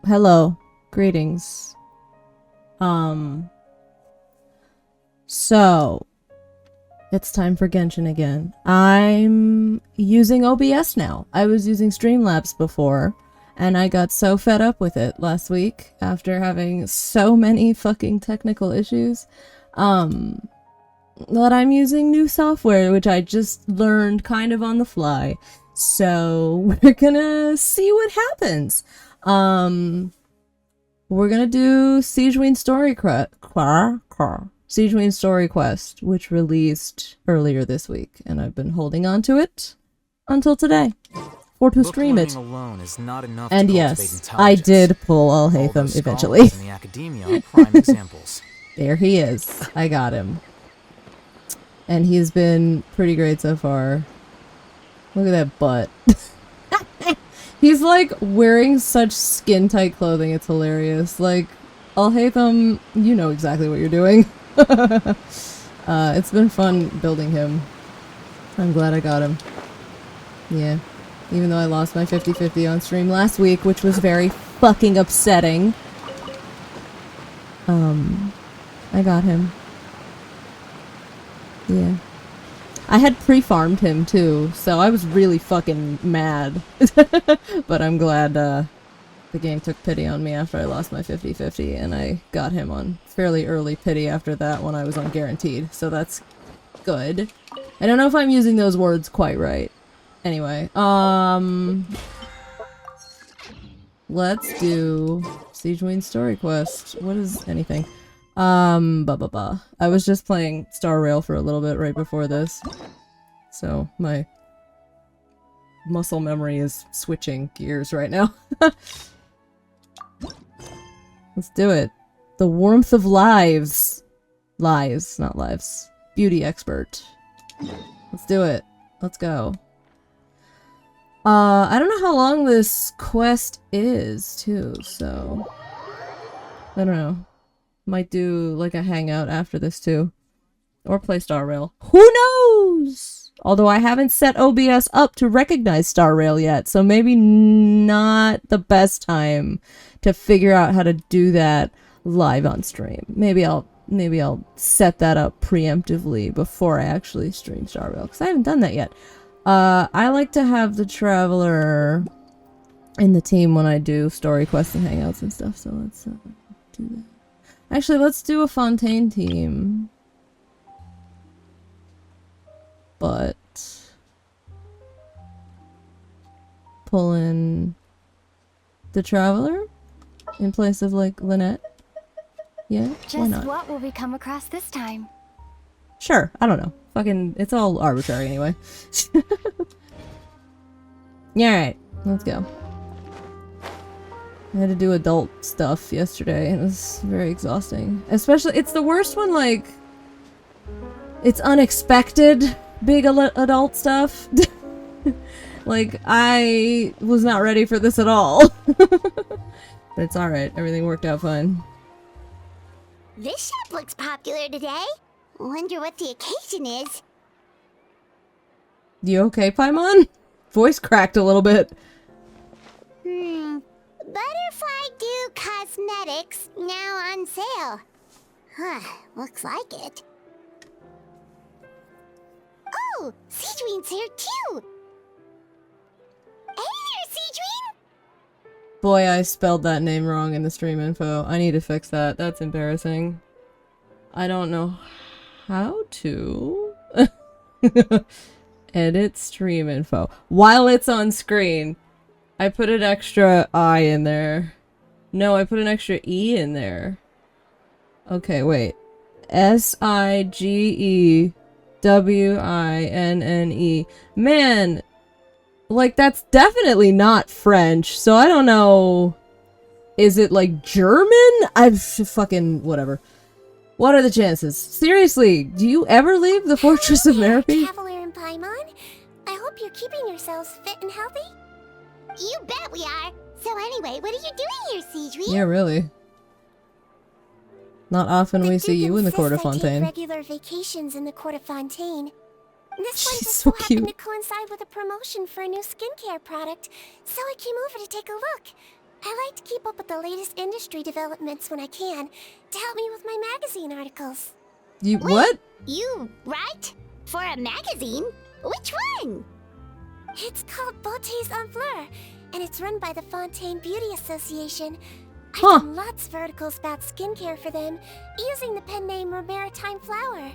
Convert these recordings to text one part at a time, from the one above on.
hello. Greetings. So, it's time for Genshin again. I'm using OBS now. I was using Streamlabs before, and I got so fed up with it last week after having so many fucking technical issues, that I'm using new software, which I just learned kind of on the fly. So, we're gonna see what happens. We're gonna do sigewinne Story Quest, which released earlier this week, and I've been holding on to it until today for to stream it. And yes, I did pull Alhaitham eventually. There he is. I got him. And he's been pretty great so far. Look at that butt. He's like wearing such skin-tight clothing, it's hilarious. Like, Alhaitham, you know exactly what you're doing. It's been fun building him. I'm glad I got him. Yeah. Even though I lost my 50-50 on stream last week, which was very fucking upsetting. I got him. Yeah. I had pre-farmed him too, so I was really fucking mad. But I'm glad the game took pity on me after I lost my 50-50, and I got him on fairly early pity after that when I was on guaranteed, so that's good. I don't know if I'm using those words quite right. Anyway, let's do sigewinne Story Quest. What is anything? I was just playing Star Rail for a little bit right before this, so my muscle memory is switching gears right now. Let's do it. The warmth of lives. Lives, not lives. Beauty expert. Let's do it. Let's go. I don't know how long this quest is, too, so... I don't know. Might do, like, a hangout after this, too. Or play Star Rail. Who knows? Although I haven't set OBS up to recognize Star Rail yet, so maybe not the best time to figure out how to do that live on stream. Maybe I'll set that up preemptively before I actually stream Star Rail, because I haven't done that yet. I like to have the Traveler in the team when I do story quests and hangouts and stuff, so let's do that. Actually, let's do a Fontaine team. But... pull in... the Traveler? In place of, like, Lynette? Yeah? Why not? Just what will we come across this time? Sure, I don't know. Fucking, it's all arbitrary anyway. Yeah, alright. Let's go. I had to do adult stuff yesterday, and it was very exhausting. Especially, it's the worst when, like, it's unexpected big adult stuff. Like, I was not ready for this at all. But it's alright, everything worked out fine. This ship looks popular today. Wonder what the occasion is. You okay, Paimon? Voice cracked a little bit. Butterfly Dew Cosmetics now on sale. Huh, looks like it. Oh, sigewinne's here too. Hey there, sigewinne! Boy, I spelled that name wrong in the stream info. I need to fix that. That's embarrassing. I don't know how to edit stream info while it's on screen. I put an extra I in there. No, I put an extra E in there. Okay, wait. S-I-G-E-W-I-N-N-E. Man, like, that's definitely not French, so I don't know. Is it, like, German? I've fucking... whatever. What are the chances? Seriously, do you ever leave the Fortress of Merope? Traveler and Paimon, I hope you're keeping yourselves fit and healthy. You bet we are. So anyway, what are you doing here, sigewinne? Yeah, really. Not often we see you in the Court of I take Fontaine. regular vacations in the Court of Fontaine. This one She's just so so happened cute. to coincide with a promotion for a new skincare product, so I came over to take a look. I like to keep up with the latest industry developments when I can, to help me with my magazine articles. You what? You write? For a magazine? Which one? It's called Beautés en Fleur, and it's run by the Fontaine Beauty Association. I've done lots of articles about skincare for them, using the pen name Maritime Flower.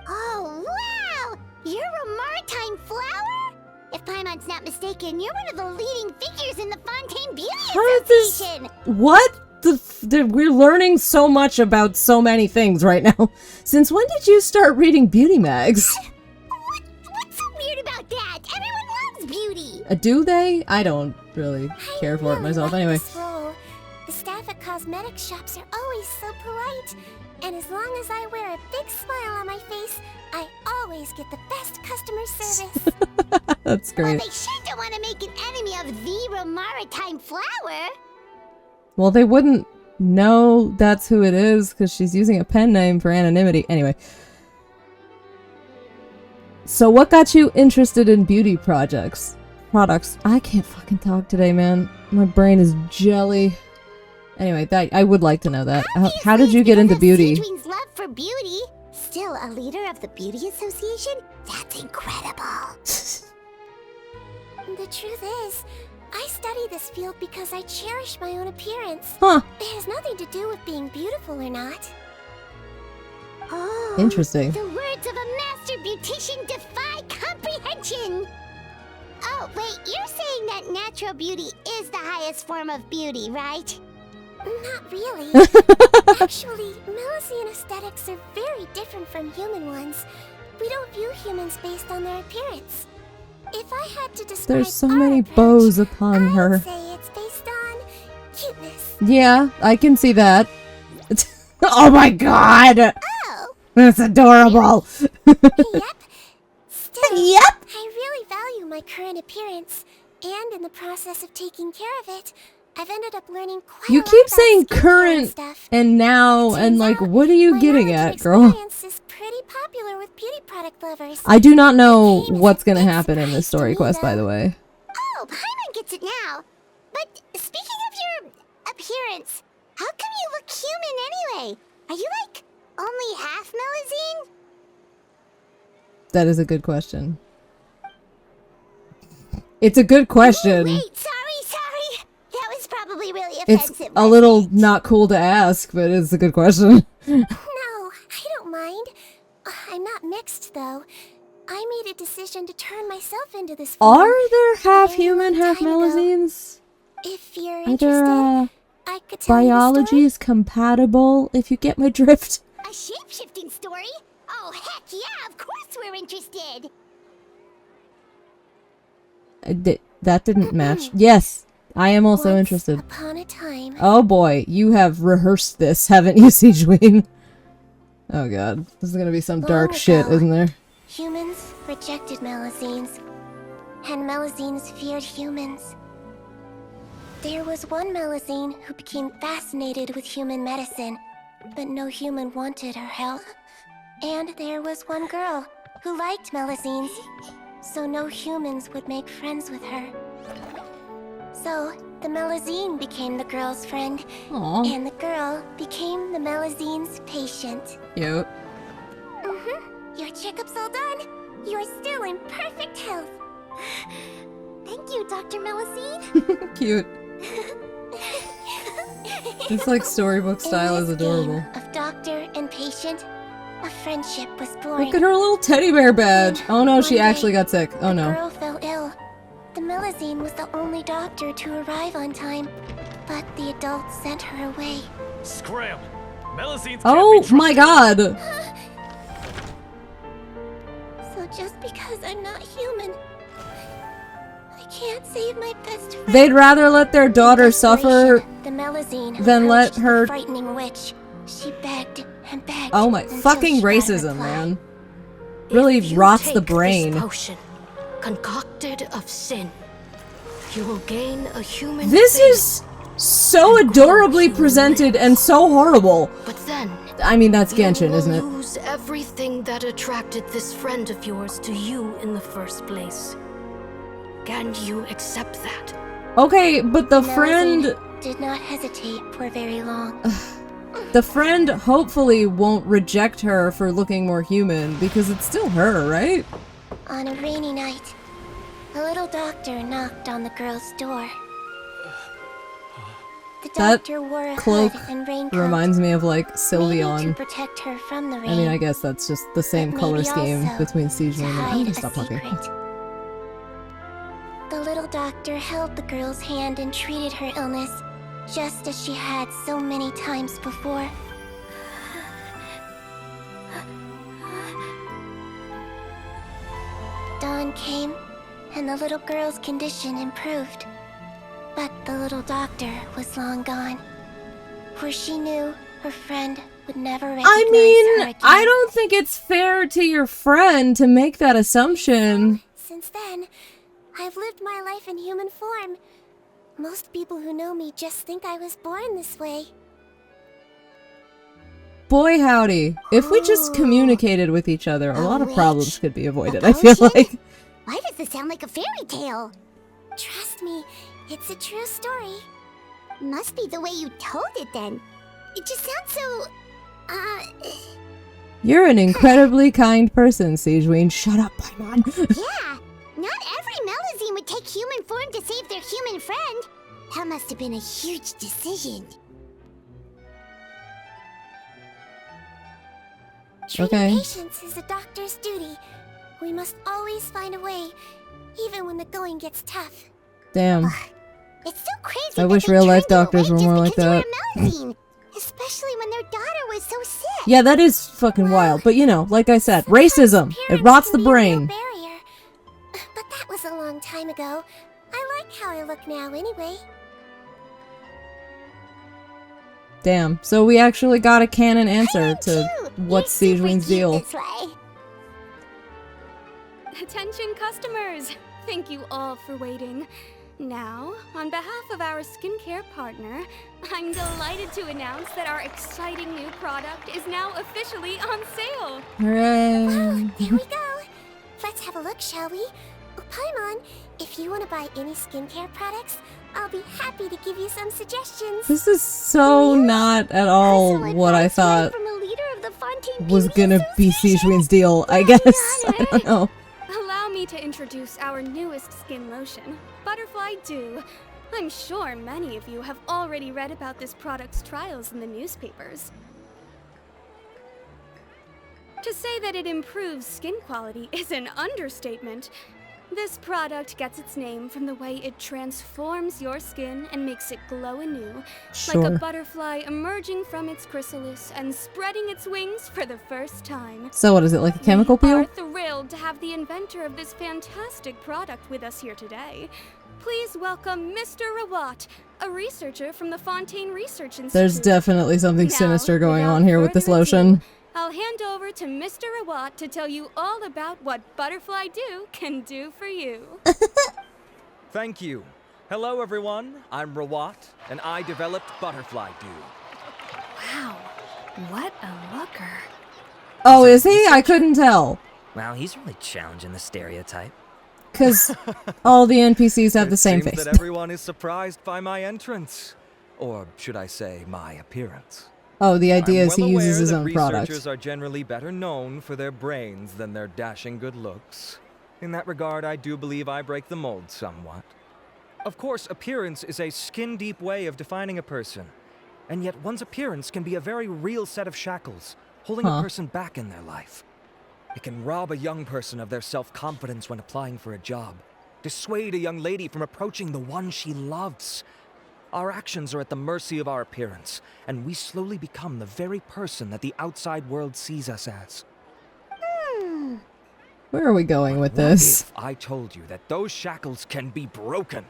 Oh, wow! You're a Maritime Flower? If Paimon's not mistaken, you're one of the leading figures in the Fontaine Beauty Association! What? We're learning so much about so many things right now. Since when did you start reading beauty mags? What's so weird about that? Everyone loves beauty! Do they? I don't really care for it myself like anyway. This role. The staff at cosmetic shops are always so polite. And as long as I wear a big smile on my face, I always get the best customer service. That's great. Well, they sure don't want to make an enemy of the Maritime Flower. Well, they wouldn't know that's who it is because she's using a pen name for anonymity. Anyway. So what got you interested in beauty products? I can't fucking talk today, man. My brain is jelly. Anyway, I would like to know that. How did you get into beauty? Sigewinne's love for beauty. Still a leader of the Beauty Association? That's incredible. The truth is, I study this field because I cherish my own appearance. Huh. It has nothing to do with being beautiful or not. Oh, Interesting. The words of a master beautician defy comprehension. Oh, wait, you're saying that natural beauty is the highest form of beauty, right? Not really. Actually, Melusine aesthetics are very different from human ones. We don't view humans based on their appearance. If I had to describe There's so our many approach, bows upon I'd her. say it's based on cuteness. Yeah, I can see that. Oh my god! Oh, That's adorable! yep. Still, Yep! I really value my current appearance, and in the process of taking care of it, I've ended up learning quite You a lot keep about saying skincare current stuff. and now Turns and like, out, what are you my getting knowledge and at, girl? experience is pretty popular with beauty product lovers. I do not know It came as what's a gonna big happen in this story surprise to quest, me, by the though. way. Oh, Paimon gets it now. But speaking of your appearance, how come you look human anyway? Are you like only half Melusine? That is a good question. It's a good question. Oh, wait, sorry. That was probably really It's offensive. a little not cool to ask, but it's a good question. No, I don't mind. I'm not mixed, though. I made a decision to turn myself into this form. Are there half a human, long half time ago. Melusines? If you're Are interested, there, I could tell you the biology story. is compatible, if you get my drift? A shape-shifting story? Oh, heck yeah, of course we're interested. That didn't match. Yes, I am also Once interested. upon a time. Oh boy, you have rehearsed this, haven't you, sigewinne? Oh god, this is gonna be some dark Long shit, ago. isn't there? Humans rejected Melusines, and Melusines feared humans. There was one Melusine who became fascinated with human medicine, but no human wanted her help. And there was one girl who liked Melusines, so no humans would make friends with her. So, the Melusine became the girl's friend, Aww, and the girl became the Melusine's patient. cute. Your checkup's all done. You're still in perfect health. Thank you, Dr. Melusine. Cute. This like storybook style In is this adorable. game of doctor and patient, a friendship was born. Look at her little teddy bear badge. Oh no, she One day, actually got sick. Oh The no. girl fell ill. The Melusine was the only doctor to arrive on time, but the adults sent her away. Scram! Melusines can't Oh be my trusted. god! So just because I'm not human, I can't save my best friend. They'd rather let their daughter suffer. The Melusine then let approached the her- frightening witch. She begged and begged. Oh my until fucking she got a racism, reply. man. Really If you rots the take brain. This potion, concocted of sin, you will gain a human This face, is so adorably presented and so horrible. but then I mean, that's you Genshin, will isn't it? lose everything that attracted this friend of yours to you in the first place. Can you accept that? Okay, but the Melusine, friend did not hesitate for very long. The friend hopefully won't reject her for looking more human, because it's still her, right? On a rainy night, a little doctor knocked on the girl's door. The That doctor wore a cloak hood and raincoat. reminds me of, like, Maybe to Sylveon. protect her from the rain. I mean, I guess that's just the same but color maybe scheme also between Siege to and... I'm hide gonna a stop talking. secret. The little doctor held the girl's hand and treated her illness, just as she had so many times before. Dawn came, and the little girl's condition improved. But the little doctor was long gone, for she knew her friend would never recognize I her mean, again. I don't think it's fair to your friend to make that assumption. Since then, I've lived my life in human form. Most people who know me just think I was born this way. Boy howdy, if we just Ooh. communicated with each other, a A lot of witch? problems could be avoided, A I feel potion? like. Why does this sound like a fairy tale? Trust me, it's a true story. Must be the way you told it then. It just sounds so... You're an incredibly kind person, Sigewinne. Shut up, Paimon. Yeah, not every Melazine would take human form to save their human friend. That must have been a huge decision. Treating Okay. patients is a doctor's duty. We must always find a way, even when the going gets tough. Damn. It's so crazy. I that wish they real-life turned you doctors away were more just like because that. you were a Melazine, especially when their daughter was so sick. Yeah, that is fucking wild. But you know, like I said, racism. It Parents rots can the be a real brain. barrier. But that was a long time ago. I like how I look now anyway. Damn. So we actually got a canon answer I am to too. what's You're super Sigewinne's cute deal. this way. Attention customers! Thank you all for waiting. Now, on behalf of our skincare partner, I'm delighted to announce that our exciting new product is now officially on sale. Hooray. There we go. Let's have a look, shall we? Oh, Paimon, if you want to buy any skincare products, I'll be happy to give you some suggestions. This is so not at all Personal what I advice thought from a leader of the Fontaine was Beauty gonna be Association. Sigewinne's deal, I Well guess. done, I don't know. Allow me to introduce our newest skin lotion, Butterfly Dew. I'm sure many of you have already read about this product's trials in the newspapers. To say that it improves skin quality is an understatement. This product gets its name from the way it transforms your skin and makes it glow anew, like a Sure. butterfly emerging from its chrysalis and spreading its wings for the first time. So what is it, like a chemical We are peel? thrilled to have the inventor of this fantastic product with us here today. Please welcome Mr. RAWAT, a researcher from the Fontaine Research Institute. There's definitely something Now, sinister going without on here with this further lotion. ado, I'll hand over to Mr. RAWAT to tell you all about what Butterfly Dew can do for you. Thank you. Hello, everyone. I'm RAWAT, and I developed Butterfly Dew. Wow, what a looker. Oh, is he? I couldn't tell. Wow, he's really challenging the stereotype. Because all the NPCs have the same It seems face. that everyone is surprised by my entrance. Or should I say, my appearance. Oh, the idea I'm is he well uses aware his that own researchers product. are generally better known for their brains than their dashing good looks. In that regard, I do believe I break the mold somewhat. Of course, appearance is a skin-deep way of defining a person. And yet one's appearance can be a very real set of shackles, holding a person back in their life. It can rob a young person of their self-confidence when applying for a job, dissuade a young lady from approaching the one she loves. Our actions are at the mercy of our appearance, and we slowly become the very person that the outside world sees us as. Where are we going with What this? if I told you that those shackles can be broken?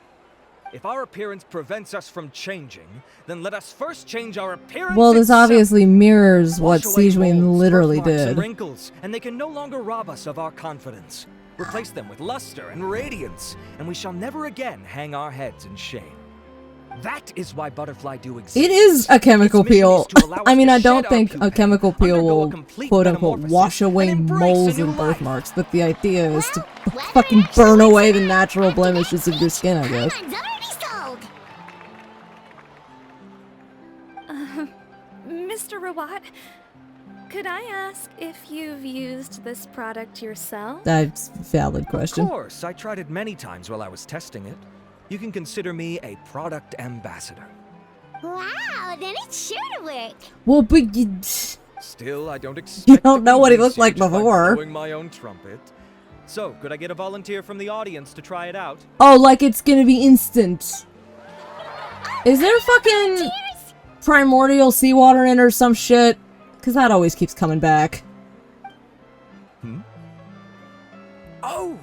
If our appearance prevents us from changing, then let us first change our appearance Well, this itself. obviously mirrors what Wash away Sigewinne moles, literally birthmarks, and did. wrinkles, and they can no longer rob us of our confidence. Replace them with luster and radiance, and we shall never again hang our heads in shame. That is why Butterfly Dew exists. It is a chemical Its mission peel. is to allow I us mean, to I don't shed our think a pupae, chemical peel undergo a will complete quote-unquote metamorphosis, wash away and embrace a moles new and life. birthmarks, but the idea is to Well, fucking whether burn it away actually the works or natural not, blemishes of your skin, I guess. Paimon's already sold. Mr. RAWAT, could I ask if you've used this product yourself? That's a valid Of question. course, I tried it many times while I was testing it. You can consider me a product ambassador. Wow, then it's sure to work. Well, but you... Still, I don't expect You to don't know what he convince looked like you just by before. blowing my own trumpet. So, could I get a volunteer from the audience to try it out? Oh, like it's gonna be instant. Is there fucking primordial seawater in or some shit? Because that always keeps coming back. Oh!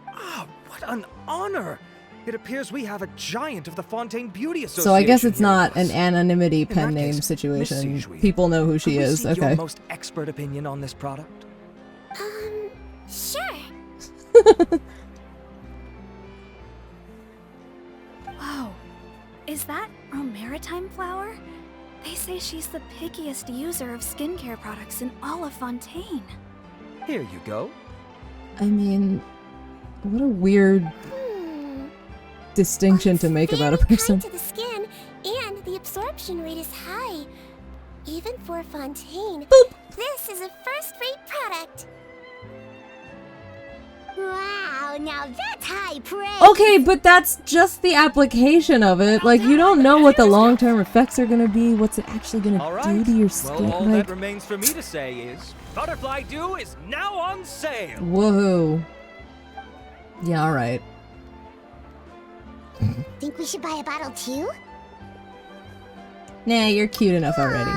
Ah, what an honor! It appears we have a giant of the Fontaine Beauty Association. So I guess it's here not with an us. anonymity In pen that name case, situation. Miss Sigewinne, People know who she could we is. see Okay. your most expert opinion on this product? Sure. Whoa, is that a maritime flower? They say she's the pickiest user of skincare products in all of Fontaine. Here you go. I mean, what a weird distinction to make about a Very person. kind to the skin, and the absorption rate is high. Even for Fontaine, this is a first-rate product. Wow, now that's high praise. Okay, but that's just the application of it. Like, you don't know what the long-term effects are gonna be, what's it actually gonna All do right. to your Well, skin. all Like, that remains for me to say is, Butterfly Dew is now on sale. woohoo. Yeah, alright. Think we should buy a bottle too? Nah, you're cute enough already.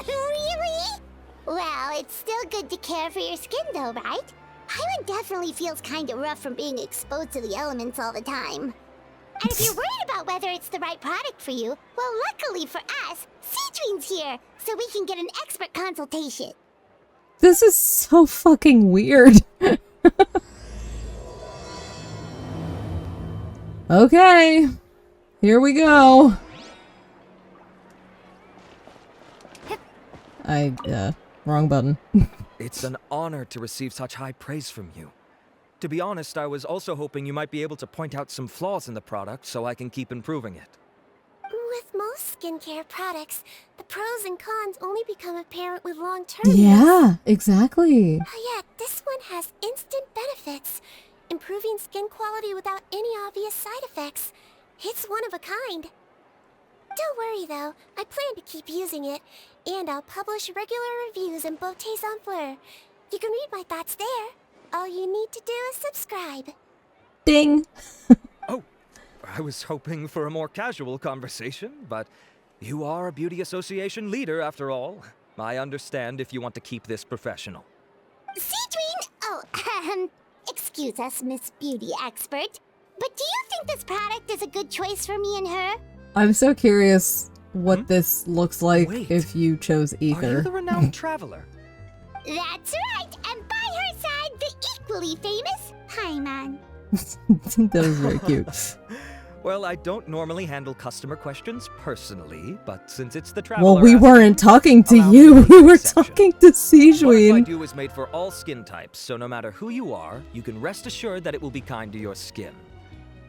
Really? Well, it's still good to care for your skin though, right? Paimon definitely feels kinda rough from being exposed to the elements all the time. And if you're worried about whether it's the right product for you, well, luckily for us, sigewinne's here, so we can get an expert consultation. This is so fucking weird. Okay. Here we go. Wrong button. It's an honor to receive such high praise from you. To be honest, I was also hoping you might be able to point out some flaws in the product so I can keep improving it. With most skincare products, the pros and cons only become apparent with long-term use. Yeah, exactly. Yet, this one has instant benefits, improving skin quality without any obvious side effects. It's one of a kind. Don't worry though, I plan to keep using it, and I'll publish regular reviews in Beautés en Fleur. You can read my thoughts there. All you need to do is subscribe. Ding. Oh, I was hoping for a more casual conversation, but you are a beauty association leader after all. I understand if you want to keep this professional. Sigewinne! Oh, excuse us, Miss Beauty Expert. But do you think this product is a good choice for me and her? I'm so curious what this looks like Wait. if you chose Are you Ether. the renowned traveler? That's right, and by her side, the equally famous Paimon. That was very cute. Well, I don't normally handle customer questions personally, but since it's the traveler Well, we asking, weren't talking to allow me you. to make We an were exception. talking to Butterfly Sigewinne. Dew is made for all skin types, so no matter who you are, you can rest assured that it will be kind to your skin.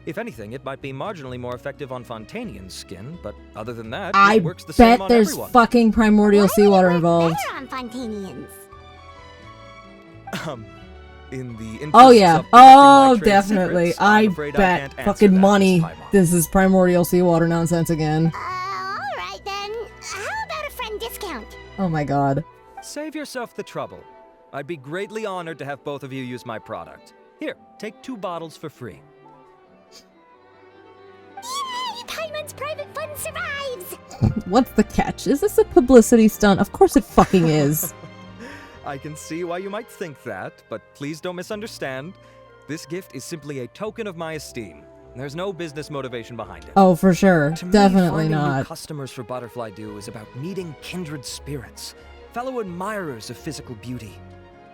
If anything, it might be marginally more effective on Fontainian skin, but other than that, I it works the same bet on there's everyone. fucking primordial Why would it seawater work involved. better on Fontainians? In the interest Oh yeah. of protecting my Oh, trade definitely. secrets, I'm I afraid I bet can't answer fucking that, money. Miss Paimon. This is primordial seawater nonsense again. Alright then. How about a friend discount? Oh my god. Save yourself the trouble. I'd be greatly honored to have both of you use my product. Here, take 2 bottles for free. Yay! Paimon's private fund survives! What's the catch? Is this a publicity stunt? Of course it fucking is. I can see why you might think that, but please don't misunderstand. This gift is simply a token of my esteem. There's no business motivation behind it. Oh, for sure. To me, Definitely finding new not. customers for Butterfly Dew is about meeting kindred spirits, fellow admirers of physical beauty.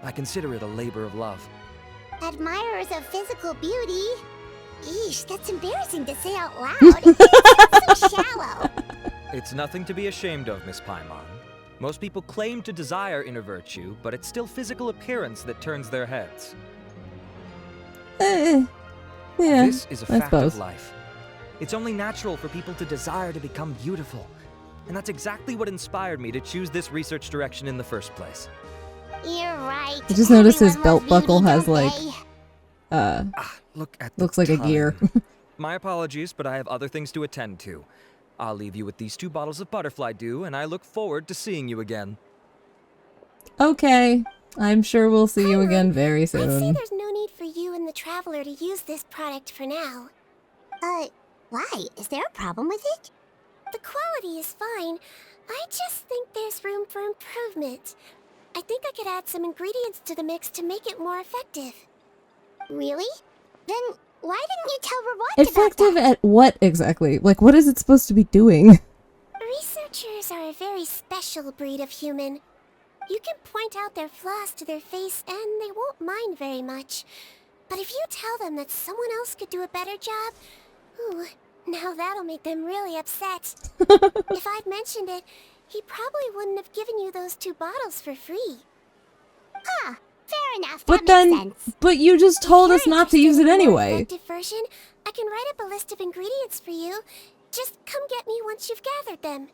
I consider it a labor of love. Admirers of physical beauty? Eesh, that's embarrassing to say out loud. It's so shallow. It's nothing to be ashamed of, Miss Paimon. Most people claim to desire inner virtue, but it's still physical appearance that turns their heads. Yeah, This is a I fact suppose. of life. It's only natural for people to desire to become beautiful. And that's exactly what inspired me to choose this research direction in the first place. You're right. I just noticed his Everyone belt loves buckle beauty, has don't like, they? Look at looks like a time. gear. My apologies, but I have other things to attend to. I'll leave you with these 2 bottles of butterfly dew, and I look forward to seeing you again. Okay. I'm sure we'll see you Hi, again Mom. very I'd say soon. there's no need for you and the Traveler to use this product for now. Why? Is there a problem with it? The quality is fine. I just think there's room for improvement. I think I could add some ingredients to the mix to make it more effective. Really? Then why didn't you tell RAWAT Effective about that? at what exactly? Like, what is it supposed to be doing? Researchers are a very special breed of human. You can point out their flaws to their face and they won't mind very much. But if you tell them that someone else could do a better job, ooh, now that'll make them really upset. If I'd mentioned it, he probably wouldn't have given you those 2 bottles for free. Huh, fair enough, But that makes then, sense. but you just told us not to use it If you're interested in a more anyway. effective version, I can write up a list of ingredients for you. Just come get me once you've gathered them.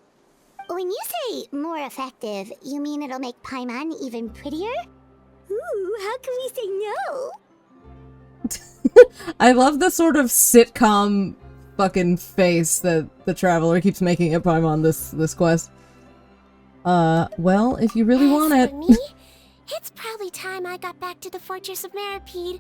When you say more effective, you mean it'll make Paimon even prettier? Ooh, how can we say no? I love the sort of sitcom fucking face that the Traveler keeps making at Paimon this quest. Well, if you really want As it. for me, it's probably time I got back to the Fortress of Maripede.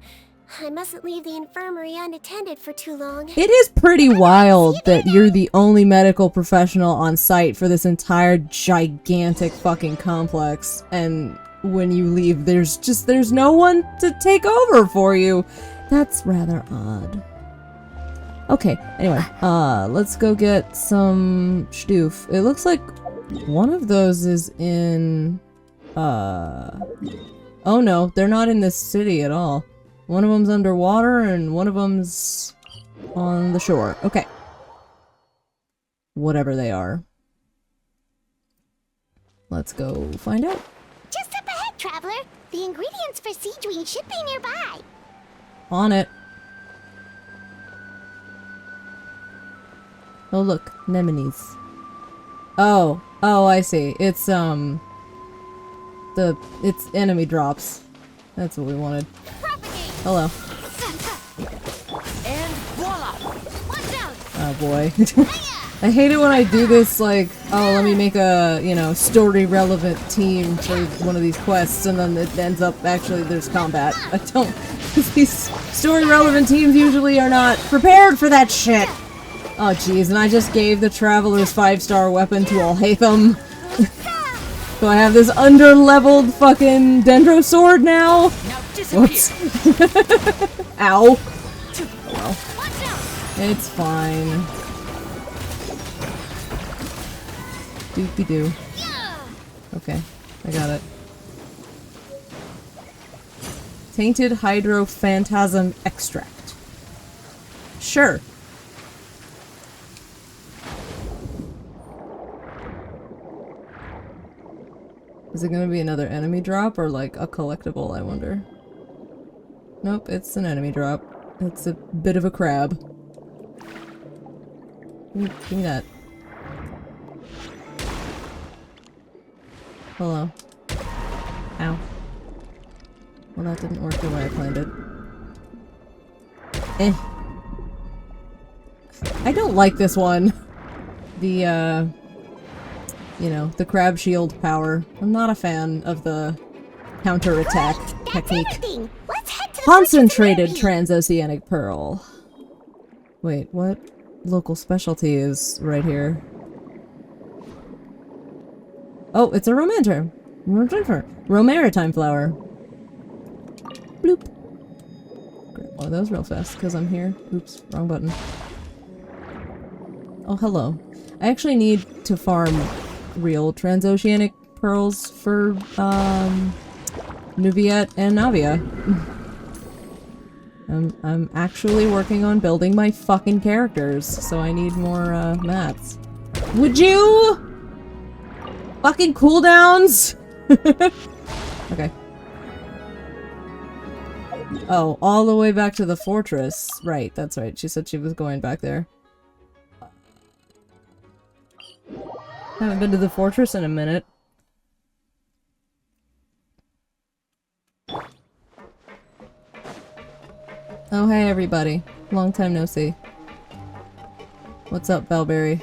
I mustn't leave the infirmary unattended for too long. It is pretty wild that you're the only medical professional on site for this entire gigantic fucking complex, and when you leave, there's no one to take over for you. That's rather odd. Okay, anyway, let's go get some shtoof. It looks like one of those is in, oh no, they're not in this city at all. One of them's underwater and one of them's on the shore. Okay. Whatever they are. Let's go find out. Just up ahead, Traveler. The ingredients for sigewinne should be nearby. On it. Oh look, anemones. Oh, I see. It's it's enemy drops. That's what we wanted. Hello. And voila! Watch out! Oh boy. I hate it when I do this, like, oh, let me make a, you know, story-relevant team for one of these quests, and then it ends up, actually, there's combat. I don't, because these story-relevant teams usually are not prepared for that shit! Oh jeez, and I just gave the Traveler's 5-star weapon to Alhaitham. So I have this under-leveled fucking Dendro sword now? Whoops. Ow. Oh well. It's fine. Doopy-doo. Okay, I got it. Tainted Hydrophantasm Extract. Sure. Is it gonna be another enemy drop or like a collectible, I wonder? Nope, it's an enemy drop. It's a bit of a crab. Give me that. Hello. Ow. Well, that didn't work the way I planned it. Eh. I don't like this one. The, you know, the crab shield power. I'm not a fan of the counter-attack technique. Let's head to the Concentrated Fortress of transoceanic pearl. Wait, what local specialty is right here? Oh, it's a romaritime flower. Bloop. Grab one of those real fast, because I'm here. Oops, wrong button. Oh, hello. I actually need to farm real transoceanic pearls for, Nuviet and Navia. I'm actually working on building my fucking characters, so I need more, mats. Would you? Fucking cooldowns? Okay. Oh, all the way back to the fortress. Right, that's right. She said she was going back there. Haven't been to the fortress in a minute. Oh, hey everybody. Long time no see. What's up, Bellberry?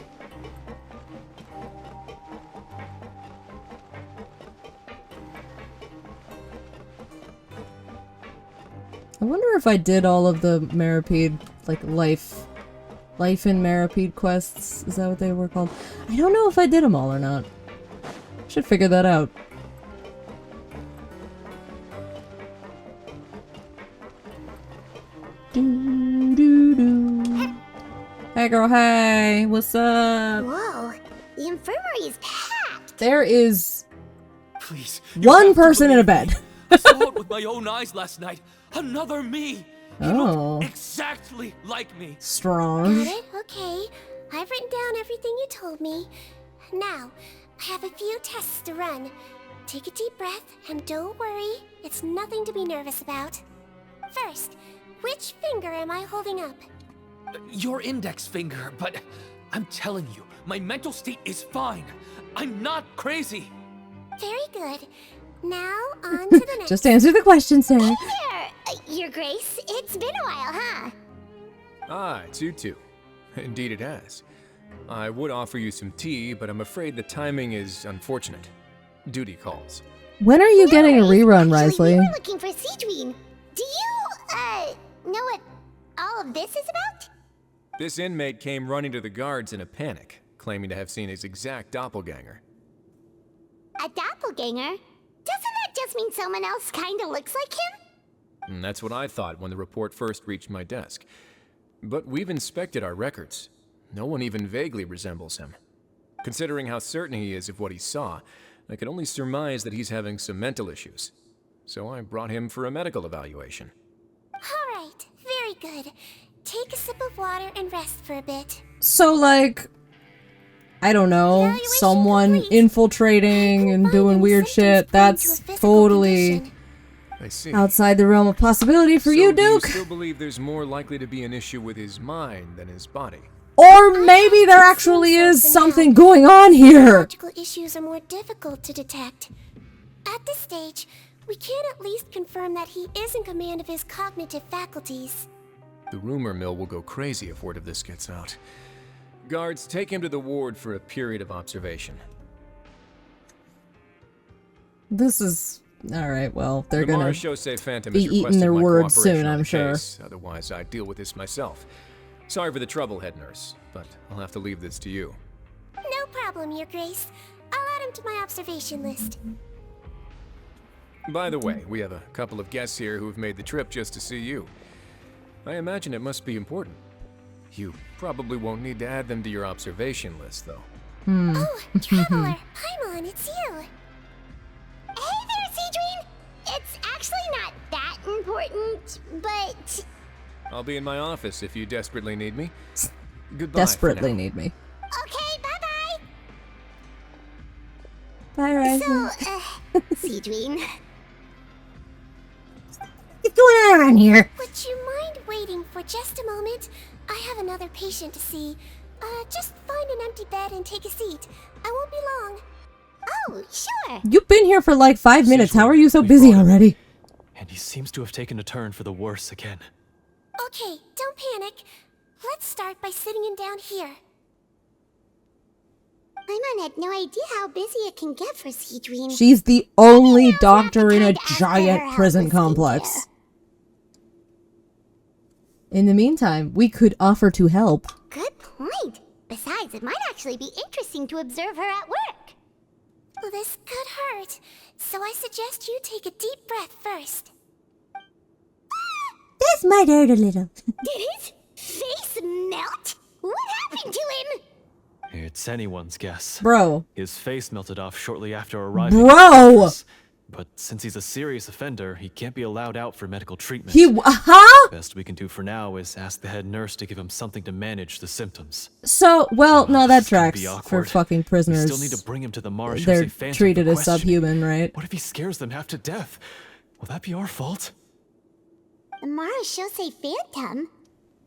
I wonder if I did all of the Maripede, like, life in Maripede quests. Is that what they were called? I don't know if I did them all or not. Should figure that out. Hey girl, hey! What's up? Whoa, the infirmary is packed. There is Please. one person in a bed. I saw it with my own eyes last night. Another me. He Oh. looked exactly like me. Strong. Got it? Okay. I've written down everything you told me. Now, I have a few tests to run. Take a deep breath and don't worry. It's nothing to be nervous about. First, which finger am I holding up? Your index finger, but I'm telling you, my mental state is fine. I'm not crazy. Very good. Now, on to the next. Just answer the question, Sarah. There! Your Grace, it's been a while, huh? Ah, it's you two. Indeed it has. I would offer you some tea, but I'm afraid the timing is unfortunate. Duty calls. When are you getting a rerun, Actually, we Risley? were looking for sigewinne. Do you, know what all of this is about? This inmate came running to the guards in a panic, claiming to have seen his exact doppelganger. A doppelganger? Doesn't that just mean someone else kinda looks like him? And that's what I thought when the report first reached my desk. But we've inspected our records. No one even vaguely resembles him. Considering how certain he is of what he saw, I can only surmise that he's having some mental issues. So I brought him for a medical evaluation. Alright, very good. Take a sip of water and rest for a bit. So, like, I don't know, Evaluation someone complete. infiltrating and doing weird shit. That's totally I see. outside the realm of possibility for you, So do you Duke. still believe there's more likely to be an issue with his mind than his body? Or maybe there actually is something going on here. Logical issues are more difficult to detect. At this stage, we can at least confirm that he is in command of his cognitive faculties. The rumor mill will go crazy if word of this gets out. Guards, take him to the ward for a period of observation. This is... Alright, well, they're the gonna... Marechaussee Phantom be has eating requested their my words cooperation soon, on I'm the sure. case. Otherwise, I'd deal with this myself. Sorry for the trouble, head nurse, but I'll have to leave this to you. No problem, Your Grace. I'll add him to my observation list. By the way, we have a couple of guests here who've made the trip just to see you. I imagine it must be important. You probably won't need to add them to your observation list, though. Oh, Traveler, Paimon, it's you. Hey there, sigewinne! It's actually not that important, but... I'll be in my office if you desperately need me. Goodbye. for Desperately now. need me. Okay, bye-bye! Bye, Risley. So, sigewinne, What's going on around here? would you mind waiting for just a moment? I have another patient to see. Just find an empty bed and take a seat. I won't be long. Oh, sure. You've been here for like 5 minutes. How are you so We busy brought him. already? And he seems to have taken a turn for the worse again. Okay, don't panic. Let's start by sitting him down here. Paimon had no idea how busy it can get for sigewinne. She's the only Maybe I'll doctor in a have to ask for her giant help prison with complex. skincare. In the meantime, we could offer to help. Good point. Besides, it might actually be interesting to observe her at work. Well, this could hurt, so I suggest you take a deep breath first. This might hurt a little. Did his face melt? What happened to him? It's anyone's guess. Bro. His face melted off shortly after arriving. Bro! at the fortress. But since he's a serious offender, he can't be allowed out for medical treatment. Huh? Best we can do for now is ask the head nurse to give him something to manage the symptoms. So, well, no, that This is gonna tracks be for awkward. fucking We prisoners. still need to bring him to the Marechaussee They're Phantom treated for as questioning. subhuman, right? What if he scares them half to death? Will that be our fault? The Marechaussee Phantom?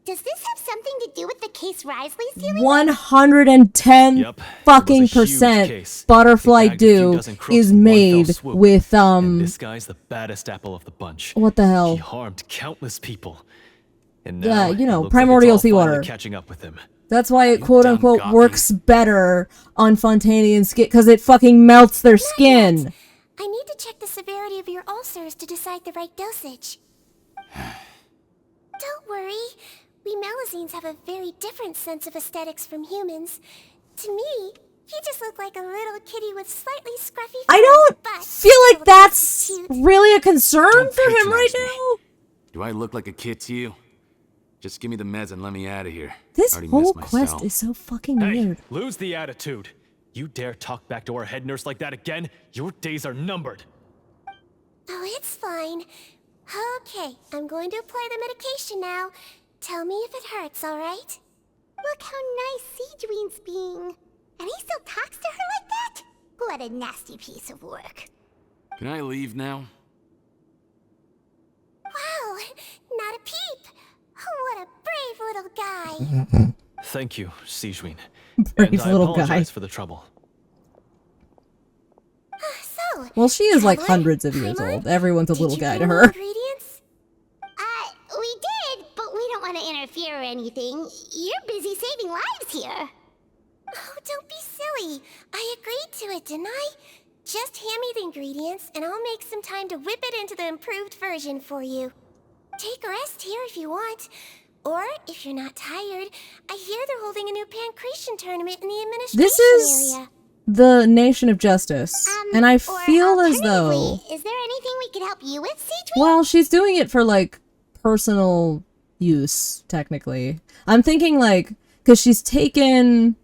Does this have something to do with the case Risley's dealing with? 110 Yep, fucking it was a huge percent case. Butterfly They bagged a few Dew dozen crooks is in one fell made swoop. with And this guy's the baddest apple of the bunch. what the He hell? harmed countless people. And Yeah, now, you it know, looks like primordial it's all finally seawater. catching up with him. That's why it You quote dumb unquote gawky. works better on Fontanian skin because it fucking melts their skin. I need to check the severity of your ulcers to decide the right dosage. Don't worry. We Melusines have a very different sense of aesthetics from humans. To me, you just look like a little kitty with slightly scruffy fur. I don't but feel like still that's cute. really a concern Don't for him right patronize me. now. Do I look like a kid to you? Just give me the meds and let me out of here. This Already whole missed my quest cell. is so fucking Hey, weird. lose the attitude. You dare talk back to our head nurse like that again, your days are numbered. Oh, it's fine. Okay, I'm going to apply the medication now. Tell me if it hurts, alright? Look how nice Sigewinne's being. And he still talks to her like that? What a nasty piece of work. Can I leave now? Wow, not a peep. Oh, what a brave little guy. Thank you, Sigewinne. Brave And I little guy. apologize for the trouble. So, Well, she is like Traveler, hundreds of years Paimon, old. Everyone's a did little you guy to bring the her. ingredients? We did, but we don't want to interfere or anything. You're busy saving lives here. Oh, don't be silly. I agreed to it, didn't I? Just hand me the ingredients, and I'll make some time to whip it into the improved version for you. Take a rest here if you want. Or, if you're not tired, I hear they're holding a new pancreation tournament in the administration This is area. the Nation of Justice, and I Or feel as though, alternatively, is there anything we could help you with, Sigewinne? well, she's doing it for like personal use, technically. I'm thinking like, because she's taken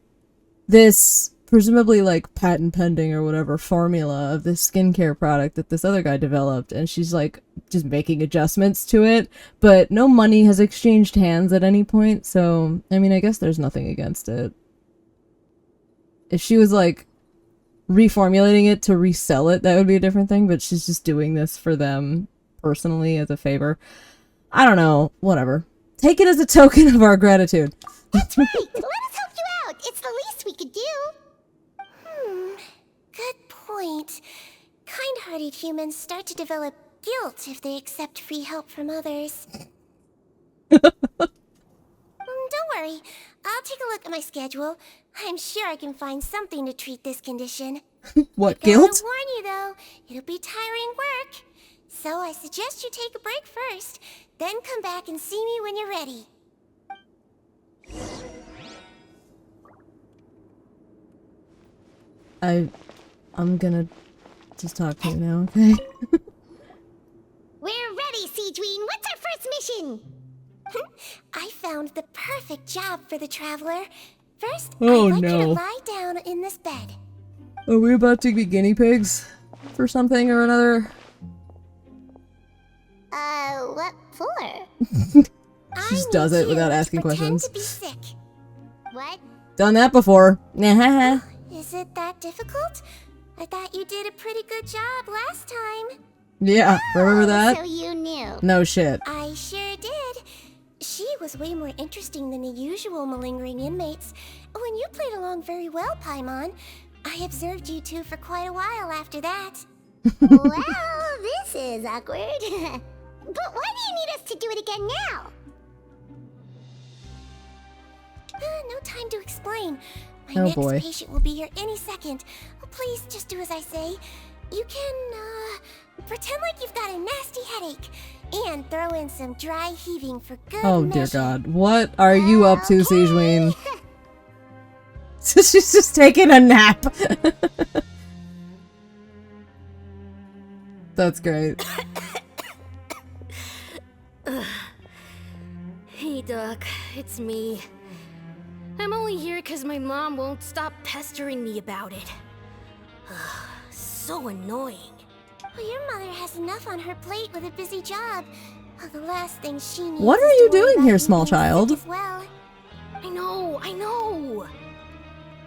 this presumably like patent pending or whatever formula of this skincare product that this other guy developed, and she's like just making adjustments to it, but no money has exchanged hands at any point, so I mean, I guess there's nothing against it. If she was like reformulating it to resell it, that would be a different thing, but she's just doing this for them personally as a favor. I don't know, whatever. Take it as a token of our gratitude. That's right! Let us help you out! It's the least we could do! Good point. Kind-hearted humans start to develop guilt if they accept free help from others. Don't worry. I'll take a look at my schedule. I'm sure I can find something to treat this condition. What, Gotta guilt? warn you though, it'll be tiring work. So I suggest you take a break first, then come back and see me when you're ready. I'm gonna just talk to you now, okay? We're ready, Sigewinne. What's our first mission? I found the perfect job for the traveler. First, Oh, I'd like you to no. lie down in this bed. Are we about to be guinea pigs for something or another? What for? She just does it without asking pretend questions. to be sick. What? Done that before. Nah. Is it that difficult? I thought you did a pretty good job last time. Yeah, remember So that? you knew. No shit. I sure did. She was way more interesting than the usual malingering inmates. When you played along very well, Paimon, I observed you two for quite a while after that. Well, this is awkward. But why do you need us to do it again now? No time to explain. My Oh, next boy. patient will be here any second. Please just do as I say. You can, pretend like you've got a nasty headache. And throw in some dry heaving for good Oh dear measure. god. What are you up to, Okay. Sigewinne? She's just taking a nap. That's great. Hey, Doc, it's me. I'm only here because my mom won't stop pestering me about it. So annoying. Well, your mother has enough on her plate with a busy job. Well, the last thing she needs What is are to you worry doing about here, you small being sick child? as well. I know.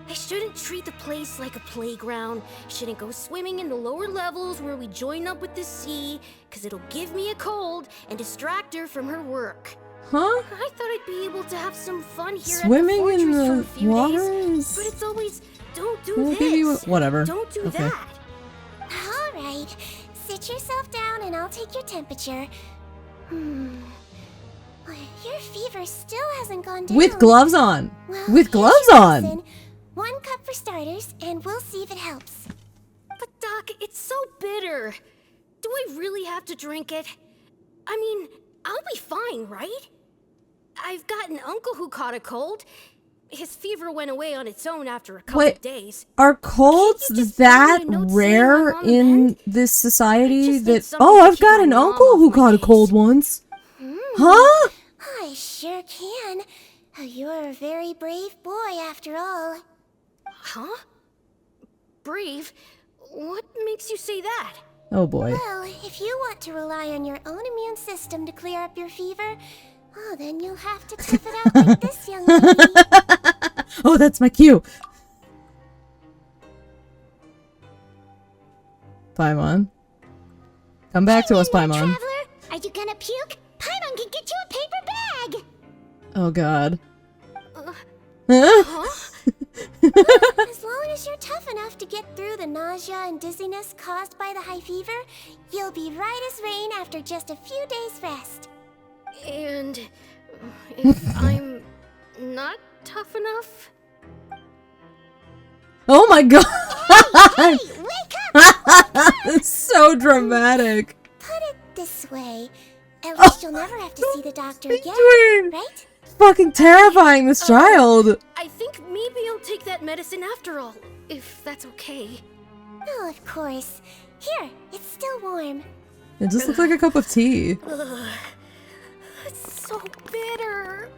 I shouldn't treat the place like a playground. Shouldn't go swimming in the lower levels where we join up with the sea, because it'll give me a cold and distract her from her work. Huh? I thought I'd be able to have some fun here Swimming at the in fortress for the a few water days, is... but it's always, don't do We'll this. give you whatever. Don't do Okay. that. All right, sit yourself down and I'll take your temperature. Your fever still hasn't gone down. With gloves on. Well, With here's gloves your on. medicine. 1 cup for starters, and we'll see if it helps. But Doc, it's so bitter. Do I really have to drink it? I mean, I'll be fine, right? I've got an uncle who caught a cold. His fever went away on its own after a couple of days. Are colds that rare in this society that... Oh, I've got an uncle who caught a cold once. Huh? I sure can. You're a very brave boy, after all. Huh? Brave? What makes you say that? Oh boy. Well, if you want to rely on your own immune system to clear up your fever, oh, then you'll have to tough it out like this, young lady. Oh, that's my cue. Paimon. Come back to us, Paimon. Traveler, are you gonna puke? Paimon can get you a paper bag. Oh god. As long as you're tough enough to get through the nausea and dizziness caused by the high fever, you'll be right as rain after just a few days' rest. And if I'm not tough enough? Oh my god! Hey, wake up! So dramatic. Put it this way, at least you'll never have to see the doctor again, right? Fucking terrifying, this child. I think maybe I'll take that medicine after all, if that's okay. Oh, of course. Here, it's still warm. It just looks like a cup of tea. Ugh, it's so bitter.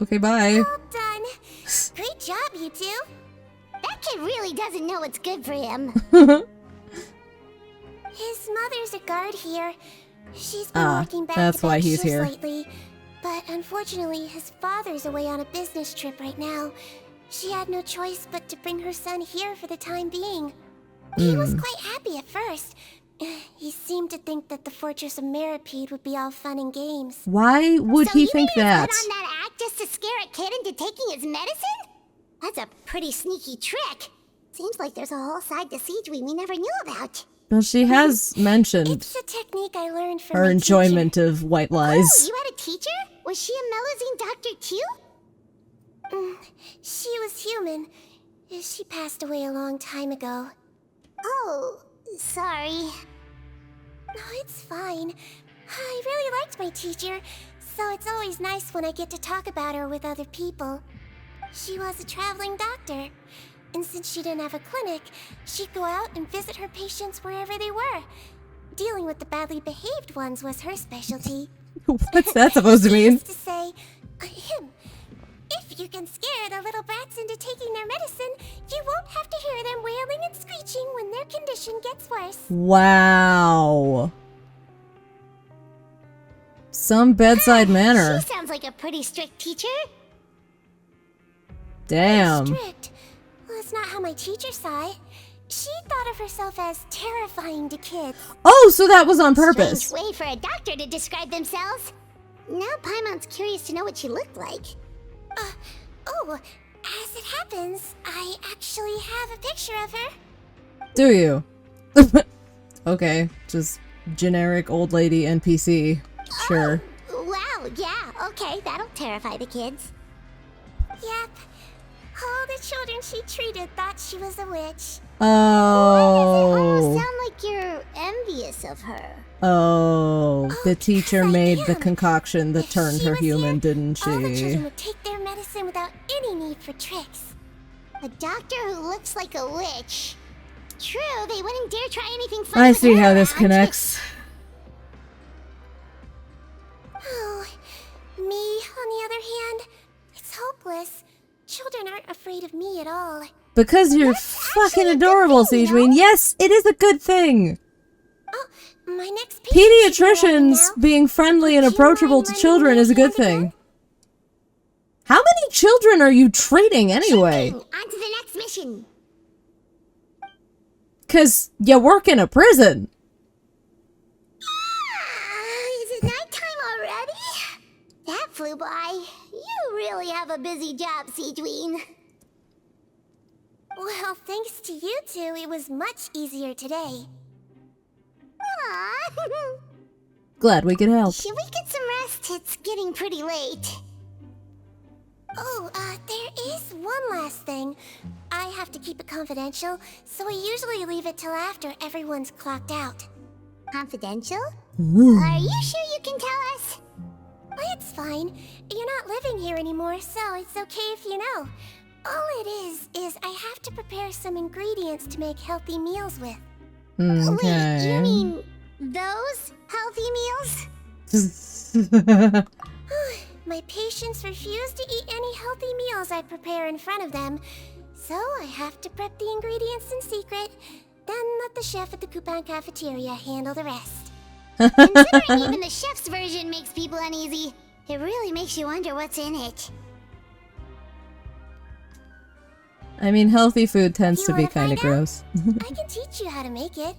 Okay, bye. All done. Great job, you two. That kid really doesn't know what's good for him. His mother's a guard here. She's been working back that's to why back he's shifts here. lately. But unfortunately, his father's away on a business trip right now. She had no choice but to bring her son here for the time being. He was quite happy at first. He seemed to think that the Fortress of Meripede would be all fun and games. Why would he think that? Put on that act just to scare a kid into taking his medicine? That's a pretty sneaky trick. Seems like there's a whole side to sigewinne we never knew about. Well, she has mentioned It's a technique I learned from her my enjoyment teacher. of white Oh, lies. you had a teacher? Was she a Melazine doctor too? She was human. She passed away a long time ago. Oh, sorry. No, it's fine. I really liked my teacher, so it's always nice when I get to talk about her with other people. She was a traveling doctor, and since she didn't have a clinic, she'd go out and visit her patients wherever they were. Dealing with the badly behaved ones was her specialty. What's that supposed to She mean? used to say, if you can scare the little brats into taking their medicine, you won't have to hear them wailing and screeching when their condition gets worse. Wow. Some bedside manner. She sounds like a pretty strict teacher. Damn. Strict? Well, that's not how my teacher saw it. She thought of herself as terrifying to kids. Oh, so that was on purpose. Strange way for a doctor to describe themselves. Now Paimon's curious to know what she looked like. As it happens, I actually have a picture of her. Do you? Okay, just generic old lady NPC. Sure. Oh, wow, yeah, okay, that'll terrify the kids. Yep. All the children she treated thought she was a witch. Oh. Sound like you're envious of her. Oh, the teacher 'cause I made the am. concoction that If turned she her was human, here, didn't All the she? children would take their medicine without any need for tricks. A doctor who looks like a witch. True, they wouldn't dare try anything funny I with see her how this around. connects. Oh, me, on the other hand, it's hopeless. Children aren't afraid of me at all. Because you're That's fucking actually a good adorable, thing, you know? sigewinne. Yes, it is a good thing. Oh, my next patient should be arriving Pediatricians now. being friendly and Would you approachable mind to lending children me is a a good hand thing. again? How many children are you treating anyway? On to the next mission. Because you work in a prison. flew by. You really have a busy job, sigewinne. Well, thanks to you two, it was much easier today. Aww. Glad we could help. Should we get some rest? It's getting pretty late. Oh, there is one last thing. I have to keep it confidential, so I usually leave it till after everyone's clocked out. Confidential? Are you sure you can tell us? It's fine. You're not living here anymore, so it's okay if you know. All it is I have to prepare some ingredients to make healthy meals with. Okay. Wait, you mean those healthy meals? My patients refuse to eat any healthy meals I prepare in front of them, so I have to prep the ingredients in secret, then let the chef at the coupon cafeteria handle the rest. Considering even the chef's version makes people uneasy, it really makes you wonder what's in it. I mean, healthy food tends You to be wanna kind of find out? gross. I can teach you how to make it.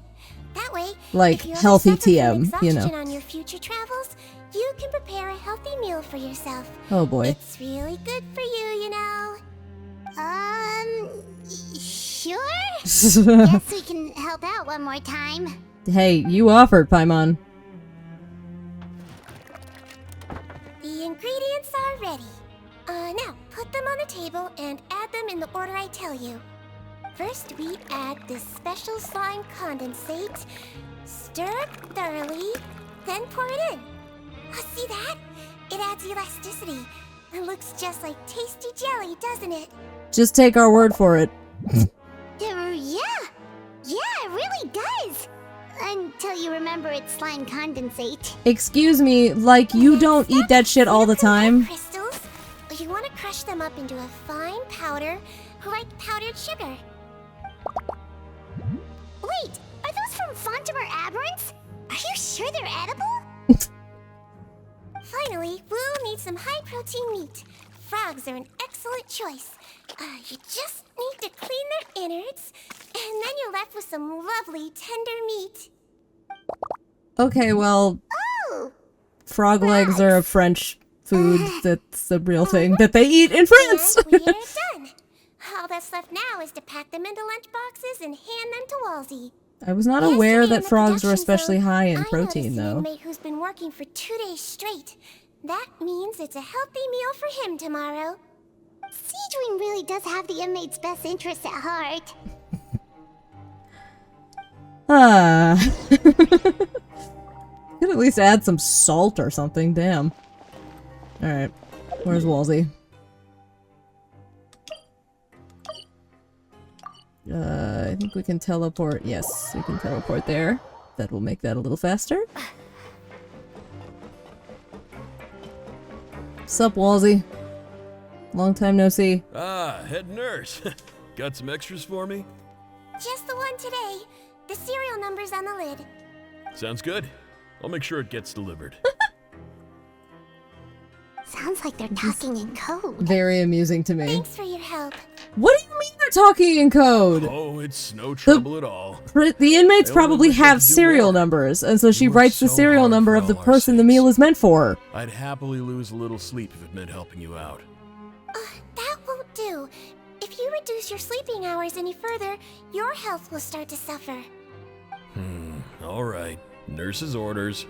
That way, Like if you ever healthy suffer from TM, you know. exhaustion on your future travels, you can prepare a healthy meal for yourself. Oh boy. It's really good for you, you know. Sure? Guess we can help out one more time. Hey, you offered, Paimon. The ingredients are ready. Now, put them on the table and add them in the order I tell you. First, we add this special slime condensate, stir it thoroughly, then pour it in. See that? It adds elasticity. It looks just like tasty jelly, doesn't it? Just take our word for it. Yeah, it really does. Until you remember it's slime condensate. Excuse me, like you don't eat that shit all the time? Crystals, you want to crush them up into a fine powder, like powdered sugar. Wait, are those from Fontimer Aberrants? Are you sure they're edible? Finally, we'll need some high-protein meat. Frogs are an excellent choice. You just need to clean their innards, and then you're left with some lovely, tender meat. Okay, well, frog legs are a French food. That's a real thing that they eat in France. And we're done. All that's left now is to pack them into lunch boxes and hand them to Walsey. I was not aware Yesterday that in the frogs were production especially zone, high in I protein, noticed an though. inmate who's been working for 2 days straight. That means it's a healthy meal for him tomorrow. sigewinne really does have the inmate's best interests at heart. Could at least add some salt or something, damn. Alright, where's Walsey? I think we can teleport. Yes, we can teleport there. That will make that a little faster. Sup, Walsey? Long time no see. Ah, head nurse. Got some extras for me? Just the one today. The serial number's on the lid. Sounds good. I'll make sure it gets delivered. Sounds like they're talking in code. Very amusing to me. Thanks for your help. What do you mean they're talking in code? Oh, it's no trouble at all. The inmates I only probably wish I have could do serial more. numbers, and so she You work writes the so serial hard number for of the all our person the sakes. meal is meant for. I'd happily lose a little sleep if it meant helping you out. That won't do. If you reduce your sleeping hours any further, your health will start to suffer. All right. Nurse's orders.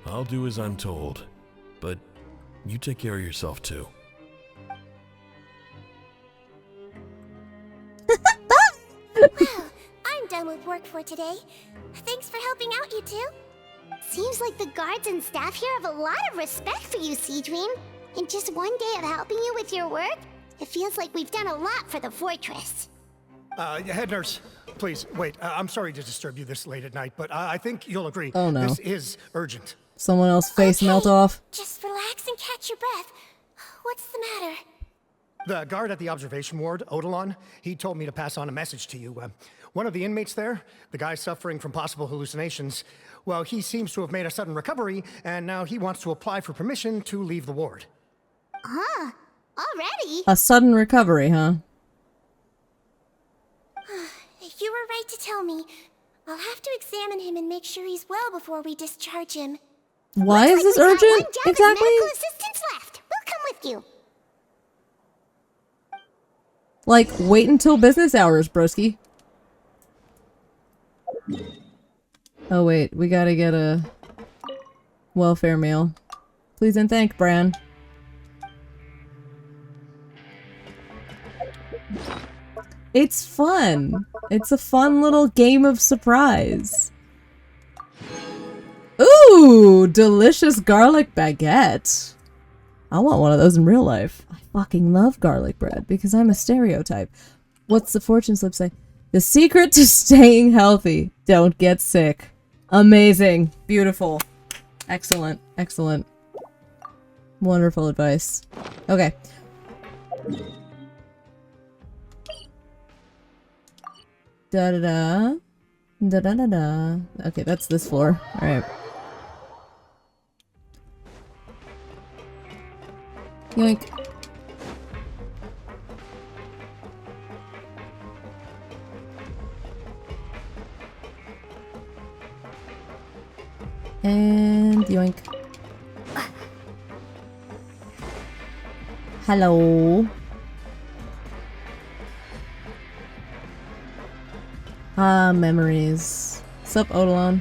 I'll do as I'm told. But you take care of yourself too. Well, I'm done with work for today. Thanks for helping out, you two. Seems like the guards and staff here have a lot of respect for you, sigewinne. In just one day of helping you with your work, it feels like we've done a lot for the fortress. Head nurse, please, wait. I'm sorry to disturb you this late at night, but I think you'll agree. Oh, no. This is urgent. Someone else face melt off. Just relax and catch your breath. What's the matter? The guard at the observation ward, Odilon, he told me to pass on a message to you. One of the inmates there, the guy suffering from possible hallucinations, well, he seems to have made a sudden recovery, and now he wants to apply for permission to leave the ward. Huh? Already? A sudden recovery, huh? You were right to tell me. I'll have to examine him and make sure he's well before we discharge him. Why is this We got urgent? one job as Exactly? medical assistants left. We'll come with you. Like, wait until business hours, broski. Oh wait, we gotta get a welfare meal. Please and thank, Bran. It's fun. It's a fun little game of surprise. Ooh, delicious garlic baguette. I want one of those in real life. I fucking love garlic bread because I'm a stereotype. What's the fortune slip say? The secret to staying healthy. Don't get sick. Amazing. Beautiful. Excellent. Excellent. Wonderful advice. Okay. Da-da-da. Da-da-da-da. Okay, that's this floor. Alright. Yoink. And yoink. Hello. Ah, memories. Sup, Odilon?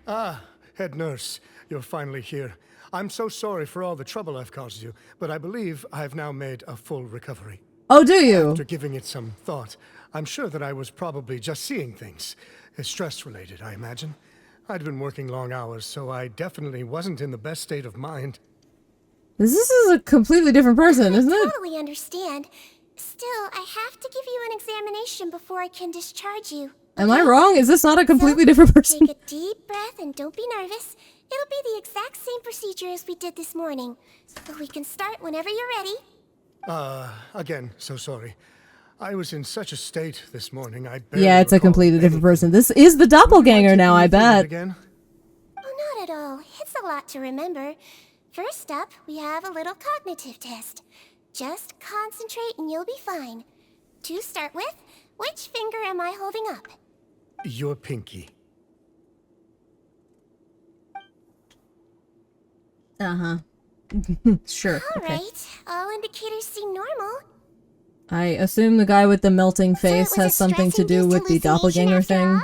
Ah, head nurse, you're finally here. I'm so sorry for all the trouble I've caused you, but I believe I've now made a full recovery. Oh, do you? After giving it some thought, I'm sure that I was probably just seeing things. Stress-related, I imagine. I'd been working long hours, so I definitely wasn't in the best state of mind. This is a completely different person, isn't it? I totally understand. Still, I have to give you an examination before I can discharge you. Am I wrong? Is this not a completely different person? Take a deep breath and don't be nervous. It'll be the exact same procedure as we did this morning. So we can start whenever you're ready. Again, so sorry. I was in such a state this morning, I barely Yeah, it's a recall completely different anything. person. This is the doppelganger now, I bet. Again? Oh, not at all. It's a lot to remember. First up, we have a little cognitive test. Just concentrate and you'll be fine. To start with, which finger am I holding up? Your pinky. Uh-huh. Sure. All Okay. right. All indicators seem normal. I assume the guy with the melting face was has a something to do stress-induced with the hallucination doppelganger after thing. all?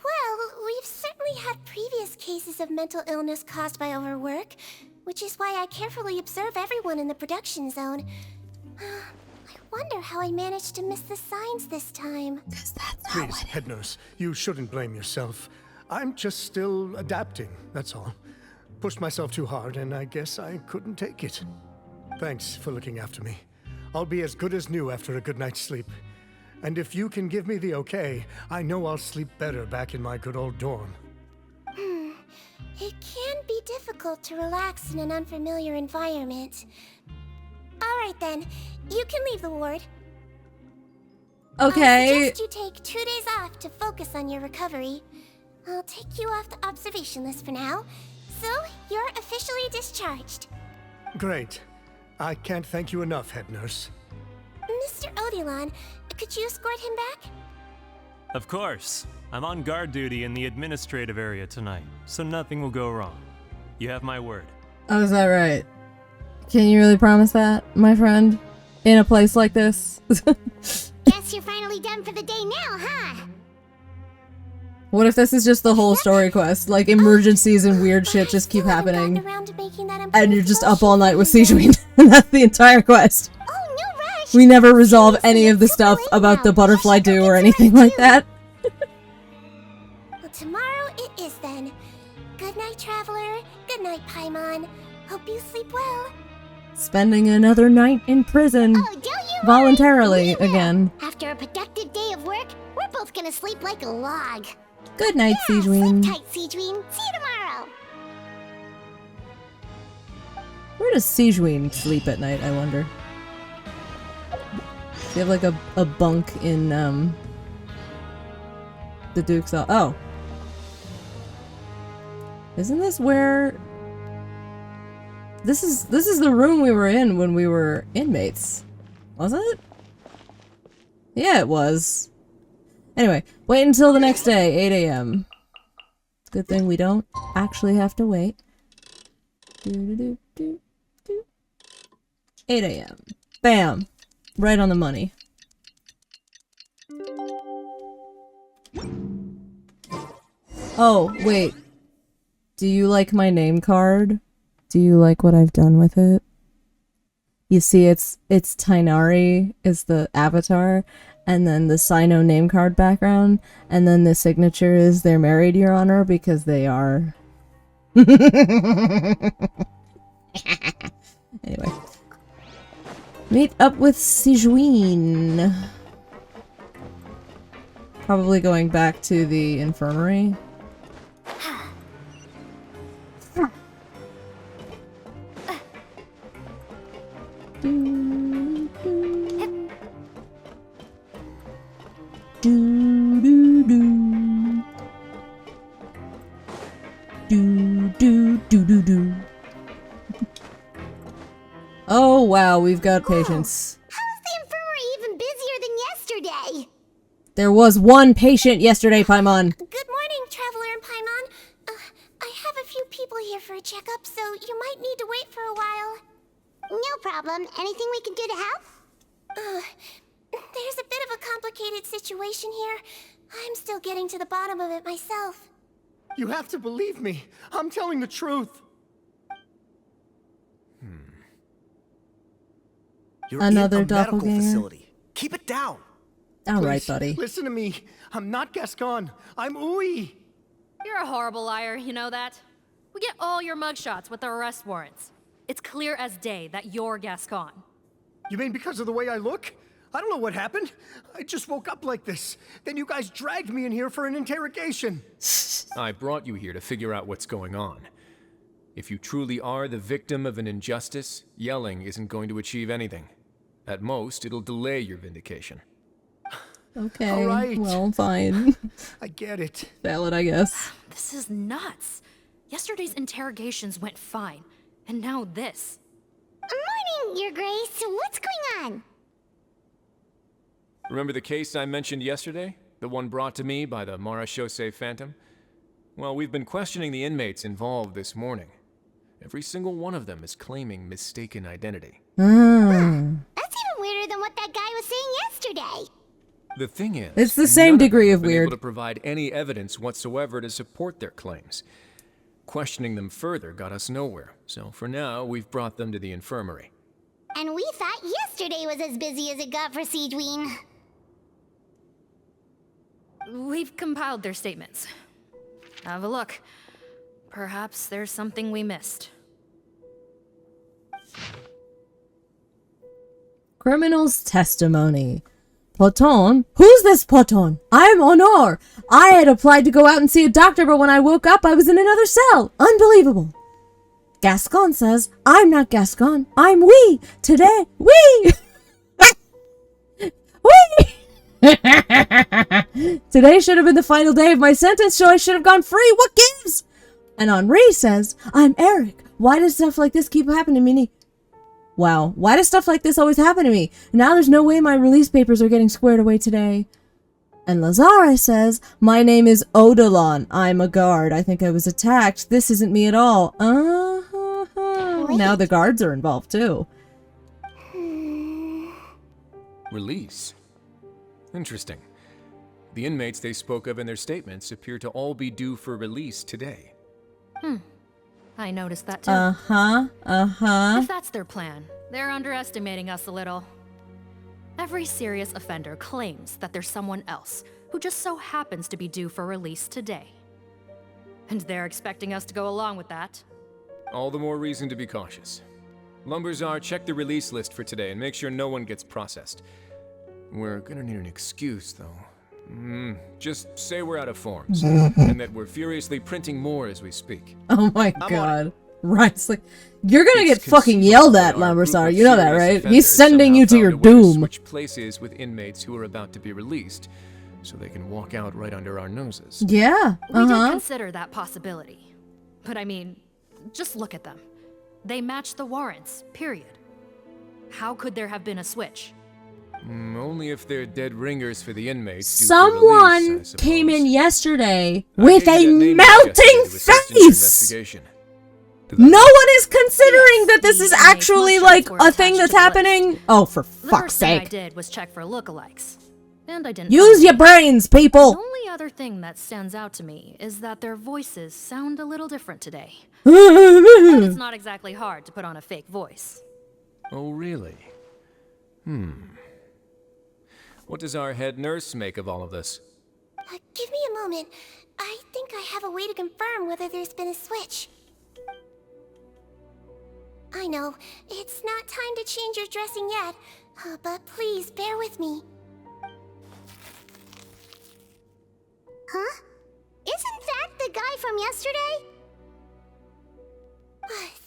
Well, we've certainly had previous cases of mental illness caused by overwork, which is why I carefully observe everyone in the production zone. I wonder how I managed to miss the signs this time. Please, head nurse, you shouldn't blame yourself. I'm just still adapting, that's all. Pushed myself too hard, and I guess I couldn't take it. Thanks for looking after me. I'll be as good as new after a good night's sleep. And if you can give me the okay, I know I'll sleep better back in my good old dorm. It can be difficult to relax in an unfamiliar environment. Alright then, you can leave the ward. Okay. I suggest you take 2 days off to focus on your recovery. I'll take you off the observation list for now, so you're officially discharged. Great. I can't thank you enough, head nurse. Mr. Odilon, could you escort him back? Of course. I'm on guard duty in the administrative area tonight, so nothing will go wrong. You have my word. Oh, is that right? Can you really promise that, my friend? In a place like this? Guess you're finally done for the day now, huh? What if this is just the whole story quest? Like, emergencies and weird shit just keep happening. And you're just up all night with sigewinne. And that's the entire quest. Oh, no rush. We never resolve any of the stuff about the butterfly dew or anything like that. Well, tomorrow it is then. Good night, traveler. Good night, Paimon. Hope you sleep well. Spending another night in prison. Oh, don't you voluntarily, worry. again. After a productive day of work, we're both gonna sleep like a log. Good night, Sleep sigewinne. tight, Sigewinne. See you tomorrow. Where does sigewinne sleep at night, I wonder? Does he have like a bunk in the Duke's cell? Oh. Isn't this where this is the room we were in when we were inmates? Was it? Yeah, it was. Anyway, wait until the next day, 8 a.m. Good thing we don't actually have to wait. 8 a.m. Bam! Right on the money. Oh, wait. Do you like my name card? Do you like what I've done with it? You see, it's Tainari is the avatar, and then the Sino name card background, and then the signature is they're married, Your Honor, because they are. Anyway. Meet up with Sigewinne. Probably going back to the infirmary. Oh wow, we've got patients. How is the infirmary even busier than yesterday? There was one patient yesterday, Paimon. Good morning, Traveler and Paimon. I have a few people here for a checkup, so you might need to wait for a while. No problem. Anything we can do to help? There's a bit of a complicated situation here. I'm still getting to the bottom of it myself. You have to believe me. I'm telling the truth. You're Another in a medical doppelganger? facility. Keep it down. All right, Please, buddy. Listen to me. I'm not Gascon. I'm Uy. You're a horrible liar, you know that? We get all your mugshots with the arrest warrants. It's clear as day that you're Gascon. You mean because of the way I look? I don't know what happened. I just woke up like this. Then you guys dragged me in here for an interrogation. I brought you here to figure out what's going on. If you truly are the victim of an injustice, yelling isn't going to achieve anything. At most, it'll delay your vindication. Okay, All right. well, fine. I get it. Valid, I guess. This is nuts. Yesterday's interrogations went fine, and now this. Morning, Your Grace. What's going on? Remember the case I mentioned yesterday? The one brought to me by the Marachose Phantom? Well, we've been questioning the inmates involved this morning. Every single one of them is claiming mistaken identity. That's even weirder than what that guy was saying yesterday. The thing is, It's the same none degree them of have been weird. able to provide any evidence whatsoever to support their claims. Questioning them further got us nowhere, so for now, we've brought them to the infirmary. And we thought yesterday was as busy as it got for Sigewinne. We've compiled their statements. Have a look. Perhaps there's something we missed. Criminal's testimony. Platon? Who's this Platon? I'm Honor. I had applied to go out and see a doctor, but when I woke up, I was in another cell. Unbelievable. Gascon says, I'm not Gascon. I'm we. Today, we. We. Today should have been the final day of my sentence, so I should have gone free. What gives? And Henri says, I'm Eric. Why does stuff like this keep happening to me? Wow, why does stuff like this always happen to me? Now there's no way my release papers are getting squared away today. And Lazare says, my name is Odilon. I'm a guard. I think I was attacked. This isn't me at all. Now the guards are involved too. Release? Interesting. The inmates they spoke of in their statements appear to all be due for release today. I noticed that too. Uh-huh. If that's their plan, they're underestimating us a little. Every serious offender claims that there's someone else who just so happens to be due for release today. And they're expecting us to go along with that. All the more reason to be cautious. Lumberzar, check the release list for today and make sure no one gets processed. We're gonna need an excuse, though. Just say we're out of forms, and that we're furiously printing more as we speak. Oh my god. Right, it's like, you're gonna get fucking yelled at, Lumberstar. You know that, right? He's sending you to your doom. Switch places with inmates who are about to be released, so they can walk out right under our noses. Yeah, We did consider that possibility. But I mean, just look at them. They match the warrants, period. How could there have been a switch? Only if they're dead ringers for the inmates. due for Someone release, I came in suppose. yesterday I with gave you a that name melting yesterday to assist in your face! investigation. No one is considering that this is the actually, inmate's like, mugshots were a thing attached that's to the happening? Oh, for The fuck's first thing I sake. did was check for lookalikes. And I didn't Use find your any. brains, The people! only other thing that stands out to me is that their voices sound a little different today. But it's not exactly hard to put on a fake voice. Oh, really? What does our head nurse make of all of this? Give me a moment. I think I have a way to confirm whether there's been a switch. I know, it's not time to change your dressing yet, but please bear with me. Huh? Isn't that the guy from yesterday?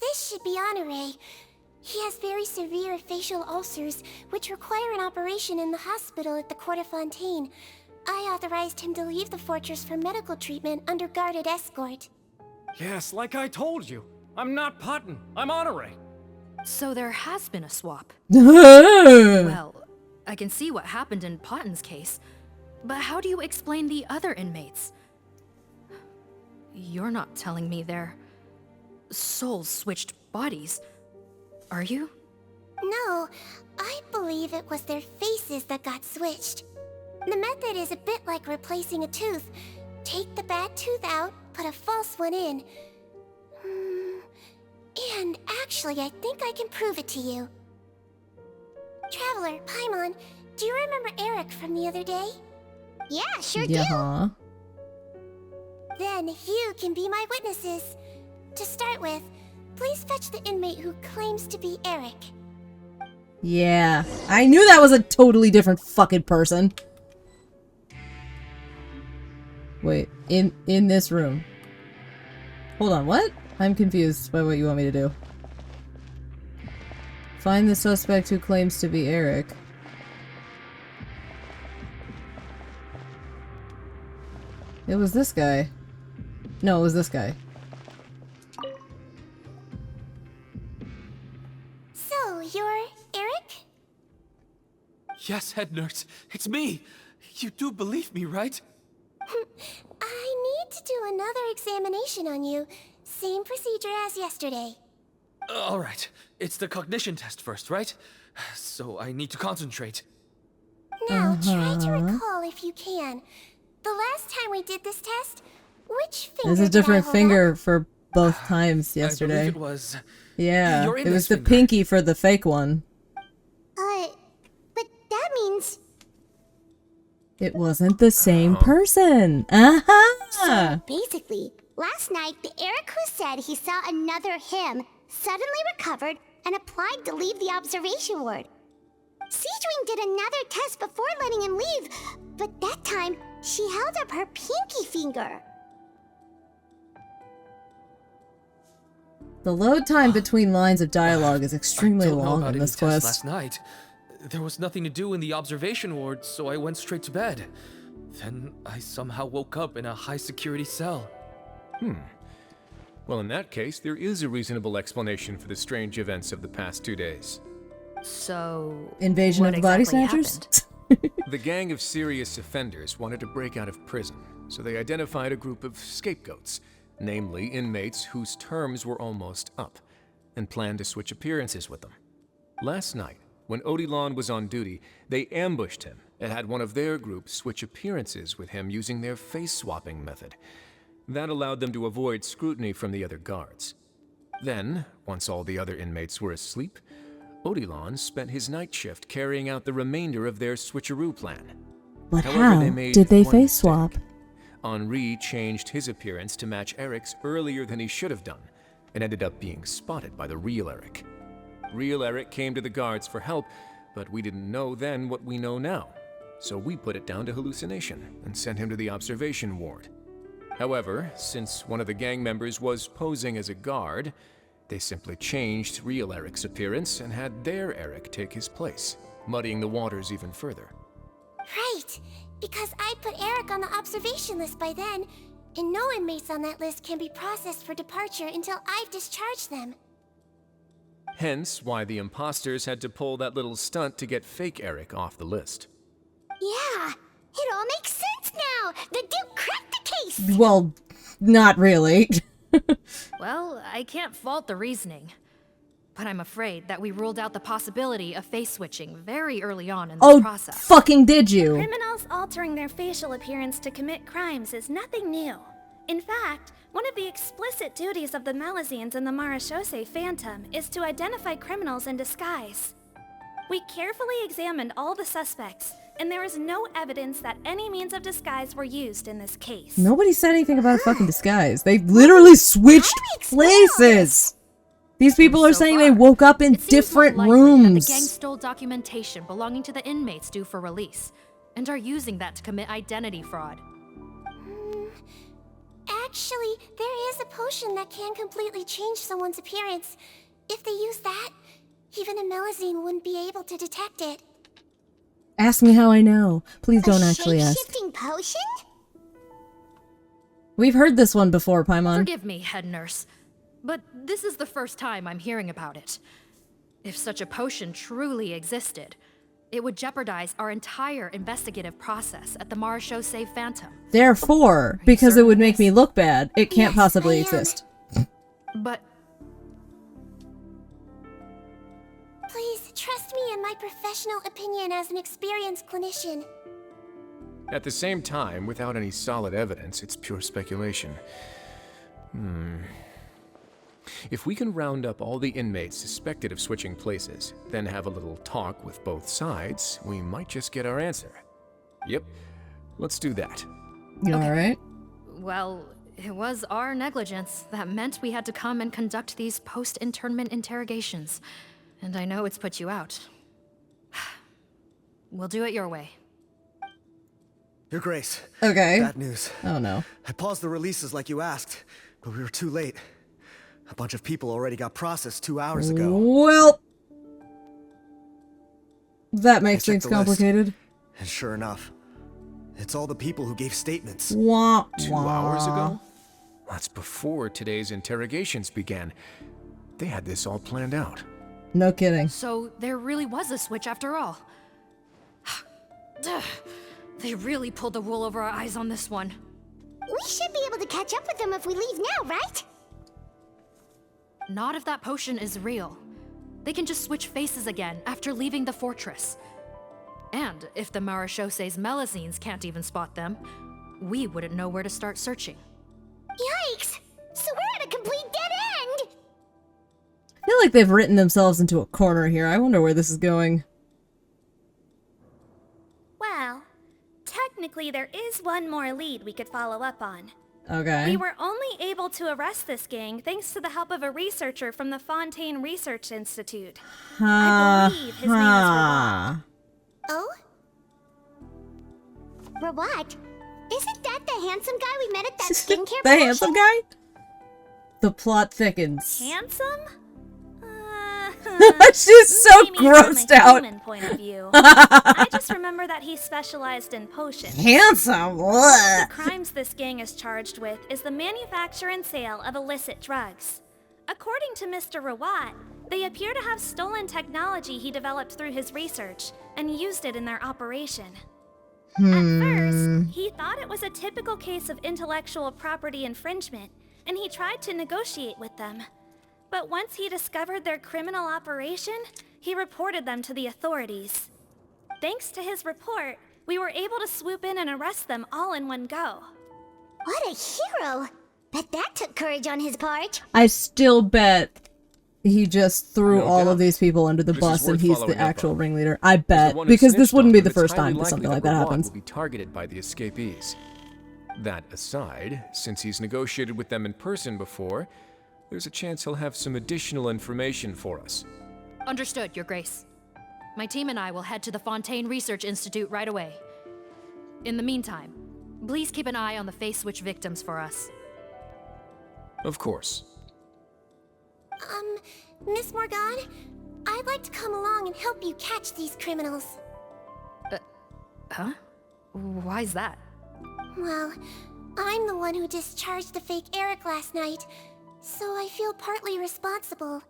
This should be Honore. He has very severe facial ulcers, which require an operation in the hospital at the Court of Fontaine. I authorized him to leave the fortress for medical treatment under guarded escort. Yes, like I told you. I'm not Putton. I'm Honore. So there has been a swap. Well, I can see what happened in Potton's case, but how do you explain the other inmates? You're not telling me their souls switched bodies, are you? No, I believe it was their faces that got switched. The method is a bit like replacing a tooth. Take the bad tooth out, put a false one in. And actually, I think I can prove it to you. Traveler, Paimon, do you remember Eric from the other day? Yeah, sure do. Yeah. Then you can be my witnesses. To start with, please fetch the inmate who claims to be Eric. Yeah. I knew that was a totally different fucking person. Wait, in this room. Hold on, what? I'm confused by what you want me to do. Find the suspect who claims to be Eric. It was this guy. No, it was this guy. So, you're Eric? Yes, head nurse. It's me. You do believe me, right? I need to do another examination on you. Same procedure as yesterday. All right. It's the cognition test first, right? So I need to concentrate. Now, try to recall if you can. The last time we did this test, which finger There's a did I different hold finger up? for both times yesterday. I believe it was... Yeah, your it index was the finger. pinky for the fake one. But that means... It wasn't the same person. Uh-huh. Basically, last night, the Eric who said he saw another him suddenly recovered and applied to leave the observation ward. sigewinne did another test before letting him leave, but that time, she held up her pinky finger. The load time between lines of dialogue is extremely I don't know long about in any this test quest. last night. There was nothing to do in the observation ward, so I went straight to bed. Then I somehow woke up in a high-security cell. Well, in that case, there is a reasonable explanation for the strange events of the past 2 days. So... Invasion what of the body exactly snatchers? happened? The gang of serious offenders wanted to break out of prison, so they identified a group of scapegoats, namely inmates whose terms were almost up, and planned to switch appearances with them. Last night, when Odilon was on duty, they ambushed him and had one of their group switch appearances with him using their face-swapping method. That allowed them to avoid scrutiny from the other guards. Then, once all the other inmates were asleep, Odilon spent his night shift carrying out the remainder of their switcheroo plan. But However, how they made did they one face swap? mistake. Henri changed his appearance to match Eric's earlier than he should have done, and ended up being spotted by the real Eric. Real Eric came to the guards for help, but we didn't know then what we know now. So we put it down to hallucination and sent him to the observation ward. However, since one of the gang members was posing as a guard, they simply changed real Eric's appearance and had their Eric take his place, muddying the waters even further. Right, because I put Eric on the observation list by then, and no inmates on that list can be processed for departure until I've discharged them. Hence why the imposters had to pull that little stunt to get fake Eric off the list. Yeah, it all makes sense now. The Duke cracked the case. Well, not really. Well, I can't fault the reasoning. But I'm afraid that we ruled out the possibility of face switching very early on in this process. Fucking did you? Criminals altering their facial appearance to commit crimes is nothing new. In fact, one of the explicit duties of the Malazines in the Marachose Phantom is to identify criminals in disguise. We carefully examined all the suspects, and there is no evidence that any means of disguise were used in this case. Nobody said anything about a fucking disguise. They literally switched places. These people are saying they woke up in different rooms. The gang stole documentation belonging to the inmates due for release, and are using that to commit identity fraud. Actually, there is a potion that can completely change someone's appearance. If they use that, even a Malazine wouldn't be able to detect it. Ask me how I know. Please don't actually ask. Shape-shifting potion? We've heard this one before, Paimon. Forgive me, head nurse, but this is the first time I'm hearing about it. If such a potion truly existed, it would jeopardize our entire investigative process at the Marachose Phantom. Therefore, because it would make me look bad, it can't possibly exist. But... Please, trust me in my professional opinion as an experienced clinician. At the same time, without any solid evidence, it's pure speculation. If we can round up all the inmates suspected of switching places, then have a little talk with both sides, we might just get our answer. Yep, let's do that. You alright? Well, it was our negligence that meant we had to come and conduct these post-internment interrogations. And I know it's put you out. We'll do it your way. Your Grace. Okay. Bad news. Oh no. I paused the releases like you asked, but we were too late. A bunch of people already got processed 2 hours ago. Well, that makes things complicated. And sure enough, it's all the people who gave statements. Wah, 2 hours ago? That's before today's interrogations began. They had this all planned out. No kidding. So there really was a switch after all. They really pulled the wool over our eyes on this one. We should be able to catch up with them if we leave now, right? Not if that potion is real. They can just switch faces again after leaving the fortress. And if the Marachose's Malazines can't even spot them, we wouldn't know where to start searching. Yikes! So we're at a complete dead end! I feel like they've written themselves into a corner here. I wonder where this is going. Well, technically there is one more lead we could follow up on. Okay. We were only able to arrest this gang thanks to the help of a researcher from the Fontaine Research Institute. I believe his name is RAWAT. Oh? RAWAT? Isn't that the handsome guy we met at that skincare The handsome guy? The plot thickens. Handsome? She's so Maybe grossed from a out. human point of view. I just remember that he specialized in potions. Handsome? One of the crimes this gang is charged with is the manufacture and sale of illicit drugs. According to Mr. RAWAT, they appear to have stolen technology he developed through his research and used it in their operation. At first, he thought it was a typical case of intellectual property infringement, and he tried to negotiate with them. But once he discovered their criminal operation, he reported them to the authorities. Thanks to his report, we were able to swoop in and arrest them all in one go. What a hero! Bet that took courage on his part. I still bet he just threw No all doubt. of these people under the This bus is and worth he's the following up actual on. ringleader. I As bet. the one who Because this snitched wouldn't on be him, the it's first highly time that something likely like that RAWAT happens. will be targeted by the escapees. That aside, since he's negotiated with them in person before, there's a chance he'll have some additional information for us. Understood, Your Grace. My team and I will head to the Fontaine Research Institute right away. In the meantime, please keep an eye on the face switch victims for us. Of course. Miss Morgan, I'd like to come along and help you catch these criminals. Huh? Why's that? Well, I'm the one who discharged the fake Eric last night, so I feel partly responsible.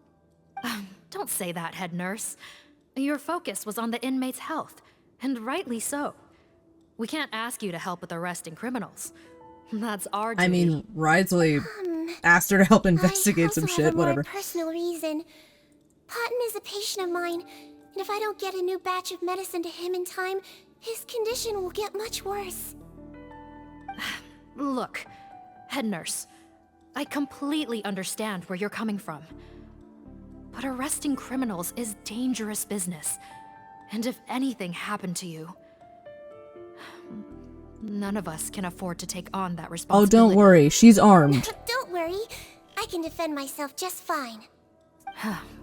Don't say that, head nurse. Your focus was on the inmate's health, and rightly so. We can't ask you to help with arresting criminals. That's our duty. I mean, Wriothesley asked her to help investigate some I shit, have a more whatever. personal reason. Cotton is a patient of mine, and if I don't get a new batch of medicine to him in time, his condition will get much worse. Look, head nurse, I completely understand where you're coming from. But arresting criminals is dangerous business. And if anything happened to you, none of us can afford to take on that Oh, responsibility. don't worry. She's armed. Don't worry, I can defend myself just fine.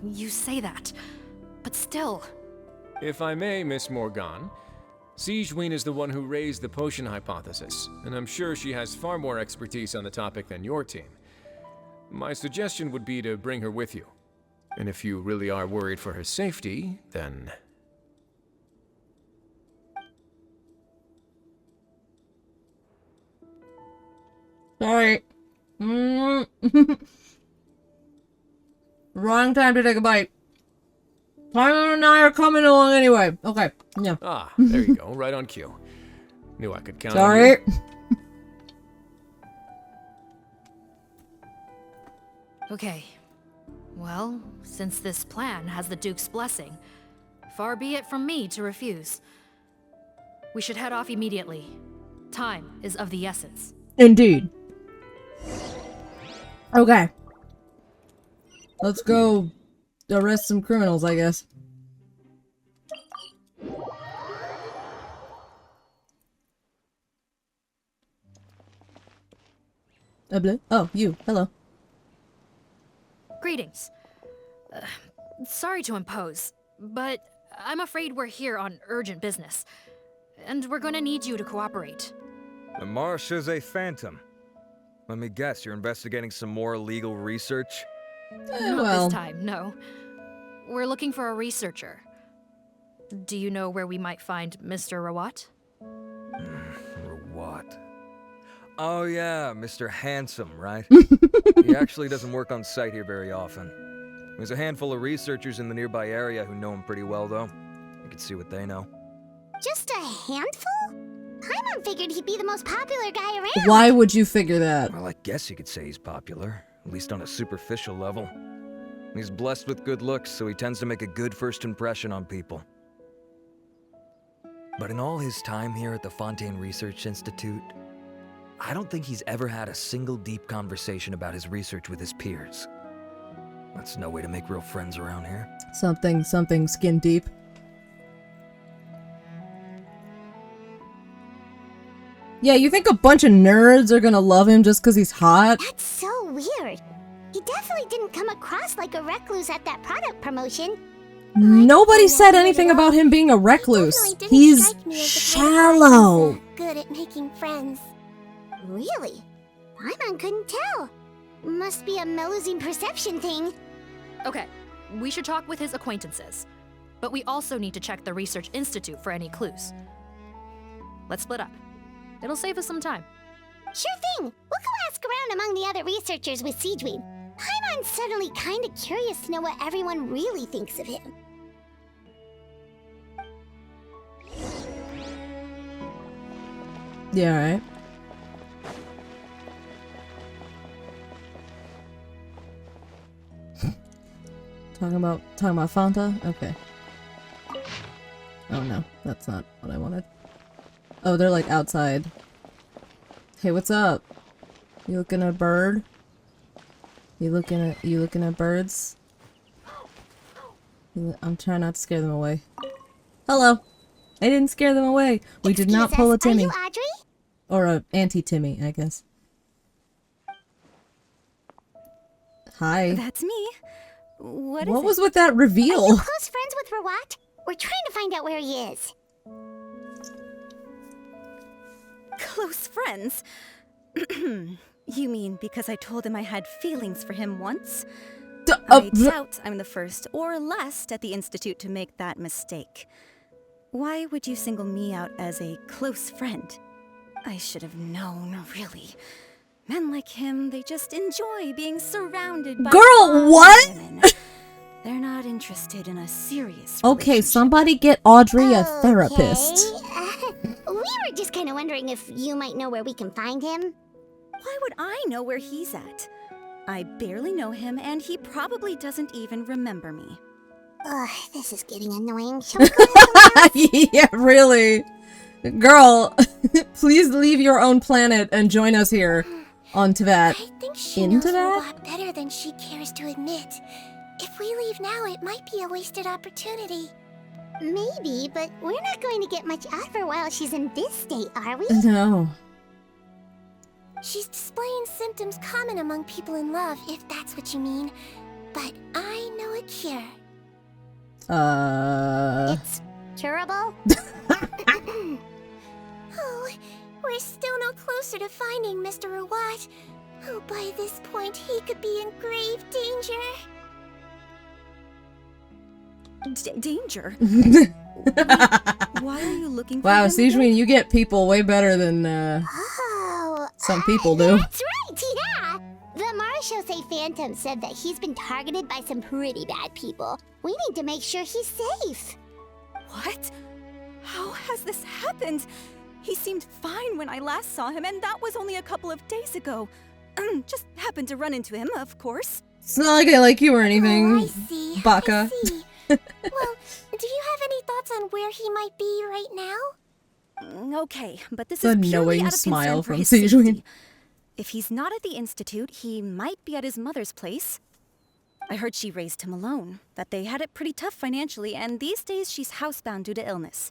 You say that, but still. If I may, Miss Morgan, Sigewinne is the one who raised the potion hypothesis, and I'm sure she has far more expertise on the topic than your team. My suggestion would be to bring her with you. And if you really are worried for her safety, then... Sorry. Wrong time to take a bite. Tyler and I are coming along anyway. Okay, yeah. Ah, there you go, right on cue. Knew I could count on Sorry. you. Okay. Well, since this plan has the Duke's blessing, far be it from me to refuse. We should head off immediately. Time is of the essence. Indeed. Okay. Let's go arrest some criminals, I guess. Oh, you. Hello. Greetings. Sorry to impose, but I'm afraid we're here on urgent business. And we're gonna need you to cooperate. The Marsh is a phantom. Let me guess, you're investigating some more illegal research? Not this time, no. We're looking for a researcher. Do you know where we might find Mr. Rawat? Rawat. Oh yeah, Mr. Handsome, right? He actually doesn't work on site here very often. There's a handful of researchers in the nearby area who know him pretty well, though. You can see what they know. Just a handful? Paimon figured he'd be the most popular guy around. Why would you figure that? Well, I guess you could say he's popular, at least on a superficial level. He's blessed with good looks, so he tends to make a good first impression on people. But in all his time here at the Fontaine Research Institute, I don't think he's ever had a single deep conversation about his research with his peers. That's no way to make real friends around here. Something skin deep. Yeah, you think a bunch of nerds are gonna love him just because he's hot? That's so weird. He definitely didn't come across like a recluse at that product promotion. Nobody said anything about him being a recluse. He's shallow. Good at making friends. Really? Paimon couldn't tell. Must be a Melusine perception thing. Okay, we should talk with his acquaintances. But we also need to check the Research Institute for any clues. Let's split up. It'll save us some time. Sure thing. We'll go ask around among the other researchers with Sigewinne. Paimon's suddenly kinda curious to know what everyone really thinks of him. Yeah, right. Talking about Fanta? Okay. Oh no, that's not what I wanted. Oh, they're like outside. Hey, what's up? You looking at a bird? You looking at birds? I'm trying not to scare them away. Hello. I didn't scare them away. We did not pull a Timmy. Are you Audrey? Or a anti-Timmy, I guess. Hi. That's me. What was with that reveal? Are you close friends with Rawat? We're trying to find out where he is. Close friends? You mean because I told him I had feelings for him once? I doubt I'm the first or last at the Institute to make that mistake. Why would you single me out as a close friend? I should have known, really. Men like him, they just enjoy being surrounded by Girl, what? women. They're not interested in a serious Okay, somebody get Audrey a therapist. We were just kind of wondering if you might know where we can find him. Why would I know where he's at? I barely know him, and he probably doesn't even remember me. Ugh, this is getting annoying. Shall we go somewhere else? Yeah, really. Girl, please leave your own planet and join us here on Teyvat. I think she knows RAWAT better than she cares to admit. If we leave now, it might be a wasted opportunity. Maybe, but we're not going to get much out of her while she's in this state, are we? No. She's displaying symptoms common among people in love, if that's what you mean. But I know a cure. It's curable? Oh, we're still no closer to finding Mr. RAWAT. Oh, by this point, he could be in grave danger. Danger? Why are you looking for Wow, him again? sigewinne, you get people way better than some people do. That's right, yeah! The Marshosei Phantom said that he's been targeted by some pretty bad people. We need to make sure he's safe. What? How has this happened? He seemed fine when I last saw him, and that was only a couple of days ago. Just happened to run into him, of course. It's not like I like you or anything, I see. Baka. I see. Well, do you have any thoughts on where he might be right now? Okay, but this The is purely knowing out of smile concern for from his sigewinne. safety. If he's not at the Institute, he might be at his mother's place. I heard she raised him alone, that they had it pretty tough financially, and these days she's housebound due to illness.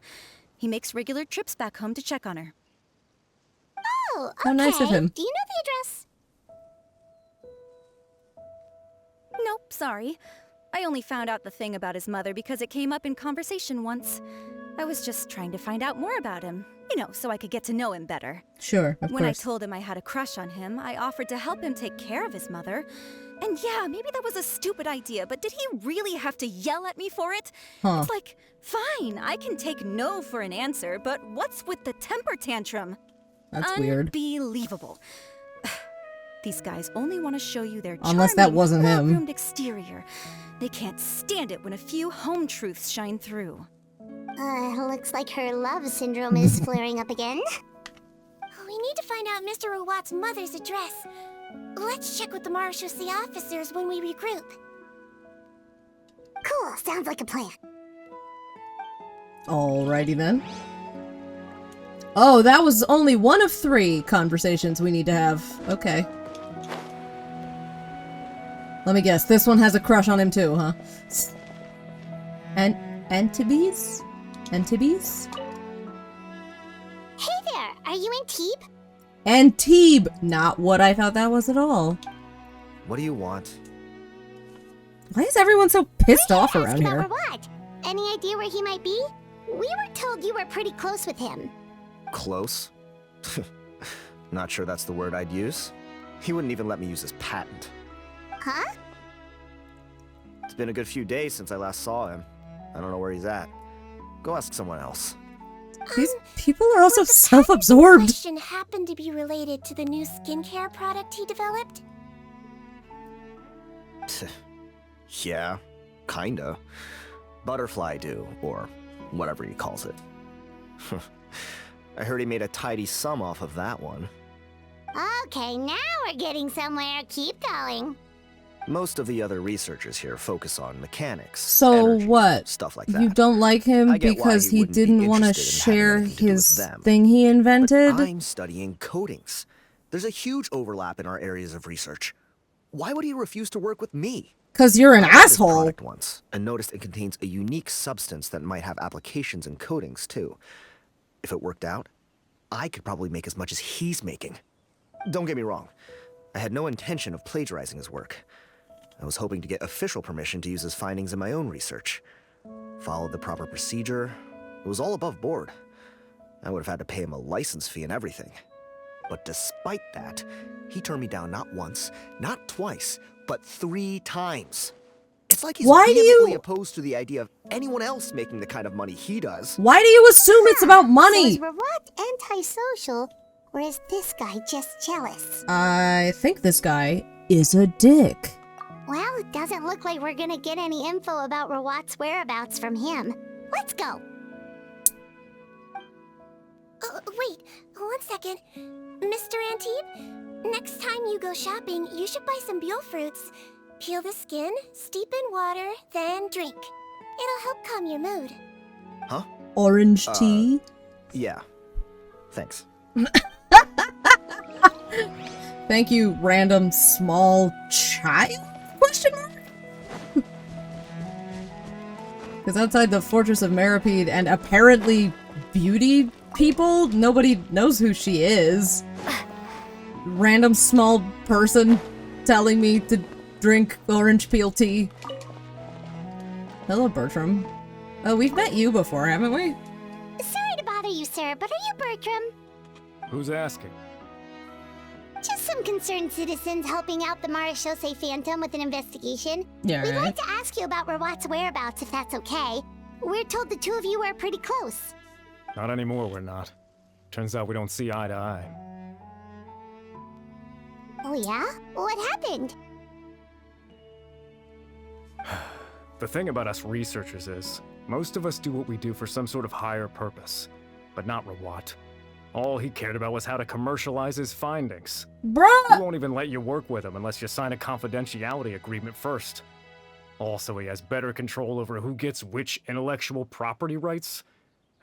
He makes regular trips back home to check on her. Oh, okay. How nice of him. Do you know the address? Nope, sorry. I only found out the thing about his mother because it came up in conversation once. I was just trying to find out more about him, you know, so I could get to know him better. Sure, of When I course. told him I had a crush on him, I offered to help him take care of his mother. And yeah, maybe that was a stupid idea, but did he really have to yell at me for it? Huh. It's like, fine, I can take no for an answer, but what's with the temper tantrum? That's weird. Unbelievable. These guys only want to show you their Unless that charming, wasn't him. well-groomed exterior. They can't stand it when a few home truths shine through. Looks like her love syndrome is flaring up again. We need to find out Mr. RAWAT's mother's address. Let's check with the Marshosei officers when we regroup. Cool, sounds like a plan. Alrighty then. Oh, that was only one of 3 conversations we need to have. Okay. Let me guess, this one has a crush on him too, huh? Antibes? Antibes? Hey there, are you in Teeb? Antibes! Not what I thought that was at all. What do you want? Why is everyone so pissed off around About here? RAWAT. Any idea where he might be? We were told you were pretty close with him. Close? Not sure that's the word I'd use. He wouldn't even let me use his patent. Huh? It's been a good few days since I last saw him. I don't know where he's at. Go ask someone else. These people are also Would the self-absorbed. question happen to be related to the new skincare product he developed? Yeah, kinda. Butterfly dew, or whatever he calls it. I heard he made a tidy sum off of that one. Okay, now we're getting somewhere. Keep going. Most of the other researchers here focus on mechanics, So energy, what? stuff like that. You don't like him I get why because he he wouldn't be didn't want to interested in having share anything to do with his them. thing he invented? But I'm studying coatings. There's a huge overlap in our areas of research. Why would he refuse to work with me? Because you're an I tried his asshole. product once and noticed it contains a unique substance that might have applications in coatings too. If it worked out, I could probably make as much as he's making. Don't get me wrong. I had no intention of plagiarizing his work. I was hoping to get official permission to use his findings in my own research. Followed the proper procedure. It was all above board. I would have had to pay him a license fee and everything. But despite that, he turned me down not once, not twice, but 3 times. It's like he's Why do vehemently you- opposed to the idea of anyone else making the kind of money he does. Why do you assume it's about So money? is RAWAT antisocial, or is this guy just jealous? I think this guy is a dick. Well, it doesn't look like we're gonna get any info about Rawat's whereabouts from him. Let's go. Wait, 1 second. Mr. Antibes, next time you go shopping, you should buy some Buell fruits. Peel the skin, steep in water, then drink. It'll help calm your mood. Huh? Orange tea? Yeah. Thanks. Thank you, random small child? Question mark? Because outside the Fortress of Meripede and apparently beauty people, nobody knows who she is. Random small person telling me to drink orange peel tea. Hello, Bertram. Oh, we've met you before, haven't we? Sorry to bother you, sir, but are you Bertram? Who's asking? Just some concerned citizens helping out the Marechaussee Phantom with an investigation. Yeah, We'd right. like to ask you about Rawat's whereabouts, if that's okay. We're told the two of you are pretty close. Not anymore, we're not. Turns out we don't see eye to eye. Oh yeah? What happened? The thing about us researchers is, most of us do what we do for some sort of higher purpose. But not Rawat. All he cared about was how to commercialize his findings. Bruh! He won't even let you work with him unless you sign a confidentiality agreement first. Also, he has better control over who gets which intellectual property rights.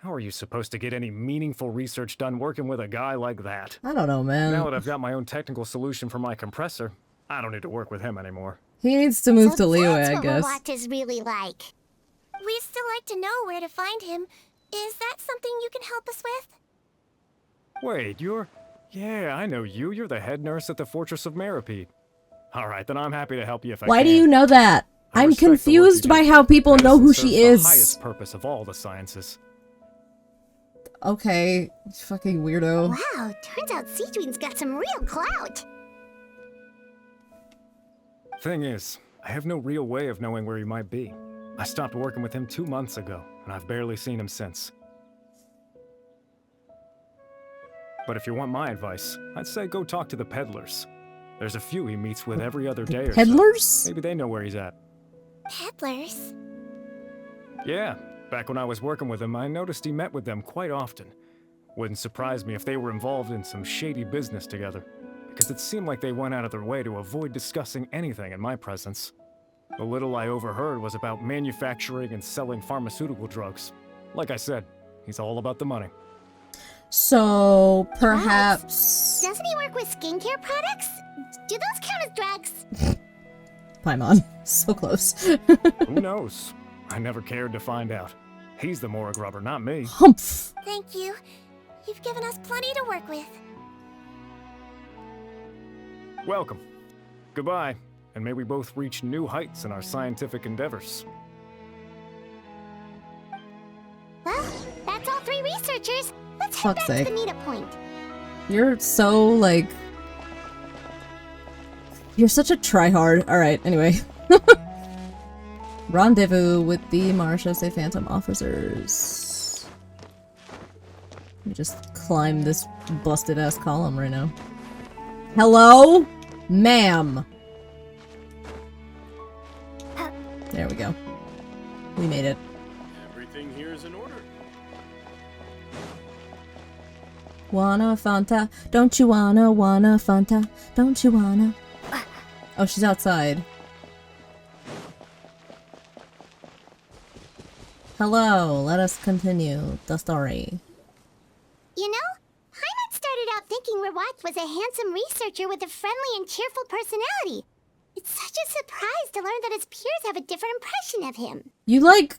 How are you supposed to get any meaningful research done working with a guy like that? I don't know, man. Now that I've got my own technical solution for my compressor, I don't need to work with him anymore. He needs to move So to Liyue, that's I what guess. Rawat is really like. We'd still like to know where to find him. Is that something you can help us with? Wait, you're... Yeah, I know you. You're the head nurse at the Fortress of Meripede. Alright, then I'm happy to help you if I Why can. do you know that? I I'm respect the work confused you by do. how people know who Medicine she serves is. the highest purpose of all the sciences. Okay, fucking weirdo. Wow, turns out sigewinne's got some real clout. Thing is, I have no real way of knowing where he might be. I stopped working with him 2 months ago, and I've barely seen him since. But if you want my advice, I'd say go talk to the peddlers. There's a few he meets with every other day or so. Peddlers? Maybe they know where he's at. Peddlers? Yeah, back when I was working with him, I noticed he met with them quite often. Wouldn't surprise me if they were involved in some shady business together, because it seemed like they went out of their way to avoid discussing anything in my presence. The little I overheard was about manufacturing and selling pharmaceutical drugs. Like I said, he's all about the money. So, perhaps... Doesn't he work with skincare products? Do those count as drugs? Paimon. So close. Who knows? I never cared to find out. He's the Morag rubber, not me. Humph! Thank you. You've given us plenty to work with. Welcome. Goodbye, and may we both reach new heights in our scientific endeavors. Well, that's all 3 researchers. Let's head Fuck's back sake. to the meetup point. You're so, like... You're such a tryhard. Alright, anyway. Rendezvous with the Marechaussee Phantom officers. Let me just climb this busted-ass column right now. Hello? Ma'am. There we go. We made it. Everything here is in order. Wanna Fanta? Don't you wanna Fanta? Don't you wanna? Oh, she's outside. Hello, let us continue the story. You know, Heimat started out thinking Rawat was a handsome researcher with a friendly and cheerful personality. It's such a surprise to learn that his peers have a different impression of him. You, like,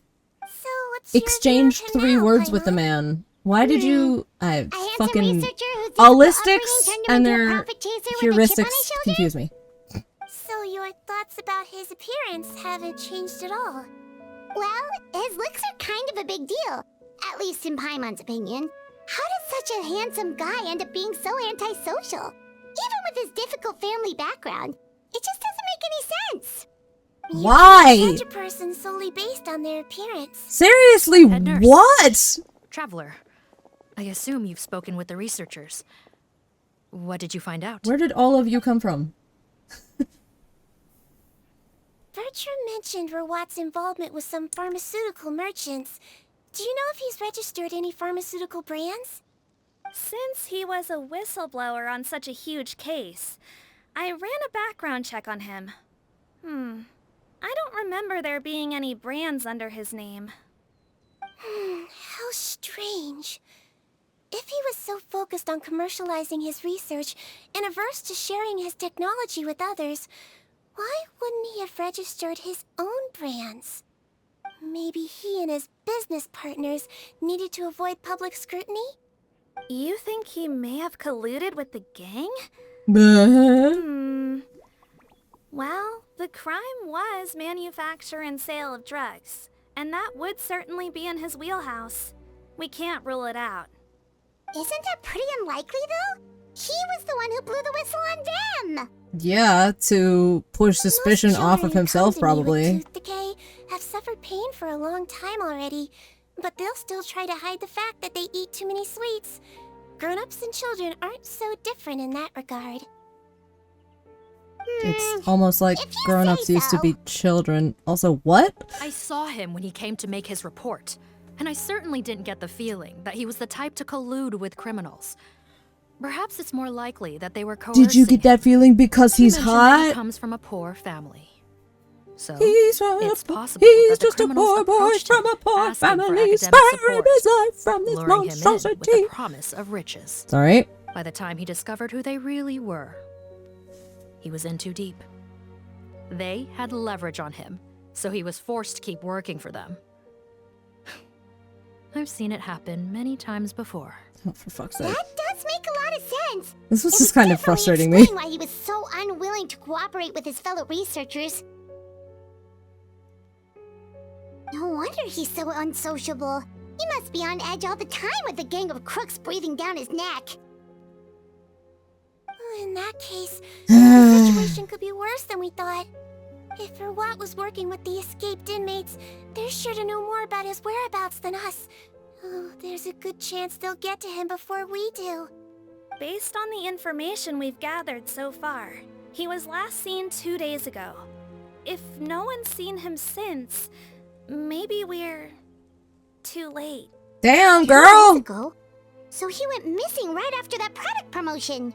So what's your exchanged view of him 3 now, words with the Paimon? man. Why did you... I A handsome fucking... researcher whose difficult upbringing Allistics turned him and into a their profit chaser with a chip on his heuristics shoulder? confuse me. So your thoughts about his appearance haven't changed at all? Well, his looks are kind of a big deal. At least in Paimon's opinion. How does such a handsome guy end up being so antisocial? Even with his difficult family background, it just doesn't make any sense. You Why? can't judge a person solely based on their appearance. Seriously, Head nurse. what? Traveler, I assume you've spoken with the researchers. What did you find out? Where did all of you come from? Bertram mentioned Rawat's involvement with some pharmaceutical merchants. Do you know if he's registered any pharmaceutical brands? Since he was a whistleblower on such a huge case, I ran a background check on him. I don't remember there being any brands under his name. How strange. If he was so focused on commercializing his research and averse to sharing his technology with others, why wouldn't he have registered his own brands? Maybe he and his business partners needed to avoid public scrutiny? You think he may have colluded with the gang? Well, the crime was manufacture and sale of drugs, and that would certainly be in his wheelhouse. We can't rule it out. Isn't that pretty unlikely, though? He was the one who blew the whistle on them! Yeah, to push suspicion off of himself, probably. Tooth decay have suffered pain for a long time already, but they'll still try to hide the fact that they eat too many sweets. Grown-ups and children aren't so different in that regard. It's almost like grown-ups used to be children. Also, what? I saw him when he came to make his report, and I certainly didn't get the feeling that he was the type to collude with criminals. Perhaps it's more likely that they were coercing. Did you get that feeling because he's hot? He comes from a poor family. So it's possible he's that the just a poor boy from a poor family, sparing his life from this luring him in with monstrosity. the promise of riches. Sorry. By the time he discovered who they really were, he was in too deep. They had leverage on him, so he was forced to keep working for them. I've seen it happen many times before. Oh, for fuck's sake. That does make a lot of sense. This was just kind of frustrating me. Why he was so unwilling to cooperate with his fellow researchers. No wonder he's so unsociable. He must be on edge all the time with a gang of crooks breathing down his neck. In that case, the situation could be worse than we thought. If Rawat was working with the escaped inmates, they're sure to know more about his whereabouts than us. Oh, there's a good chance they'll get to him before we do. Based on the information we've gathered so far, he was last seen 2 days ago. If no one's seen him since, maybe we're too late. Damn, 2 girl! days ago? So he went missing right after that product promotion.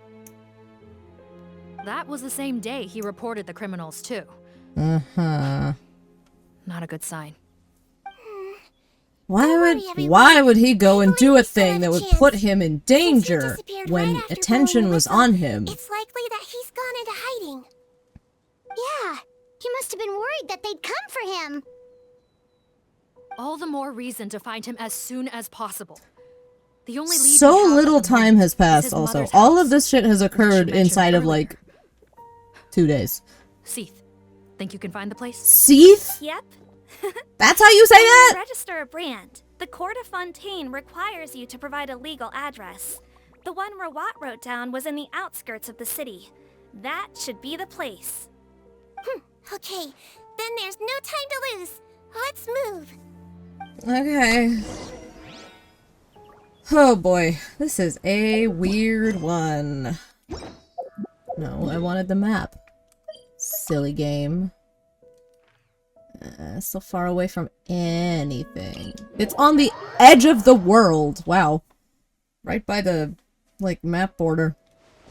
That was the same day he reported the criminals too. Uh-huh. Not a good sign. Why would he go and do a thing that would put him in danger when attention was on him? It's likely that he's gone into hiding. Yeah, he must have been worried that they'd come for him. All the more reason to find him as soon as possible. The only lead So we have little at the moment time has is passed his also. mother's All house, of this shit has occurred which you inside of mentioned like 2 days. Seath, think you can find the place? Seath? Yep. That's how you say When you that? register a brand, the Court of Fontaine requires you to provide a legal address. The one Rawat wrote down was in the outskirts of the city. That should be the place. Okay, then there's no time to lose. Let's move. Okay. Oh boy, this is a weird one. No, I wanted the map. Silly game. So far away from anything. It's on the edge of the world. Wow. Right by the, like, map border.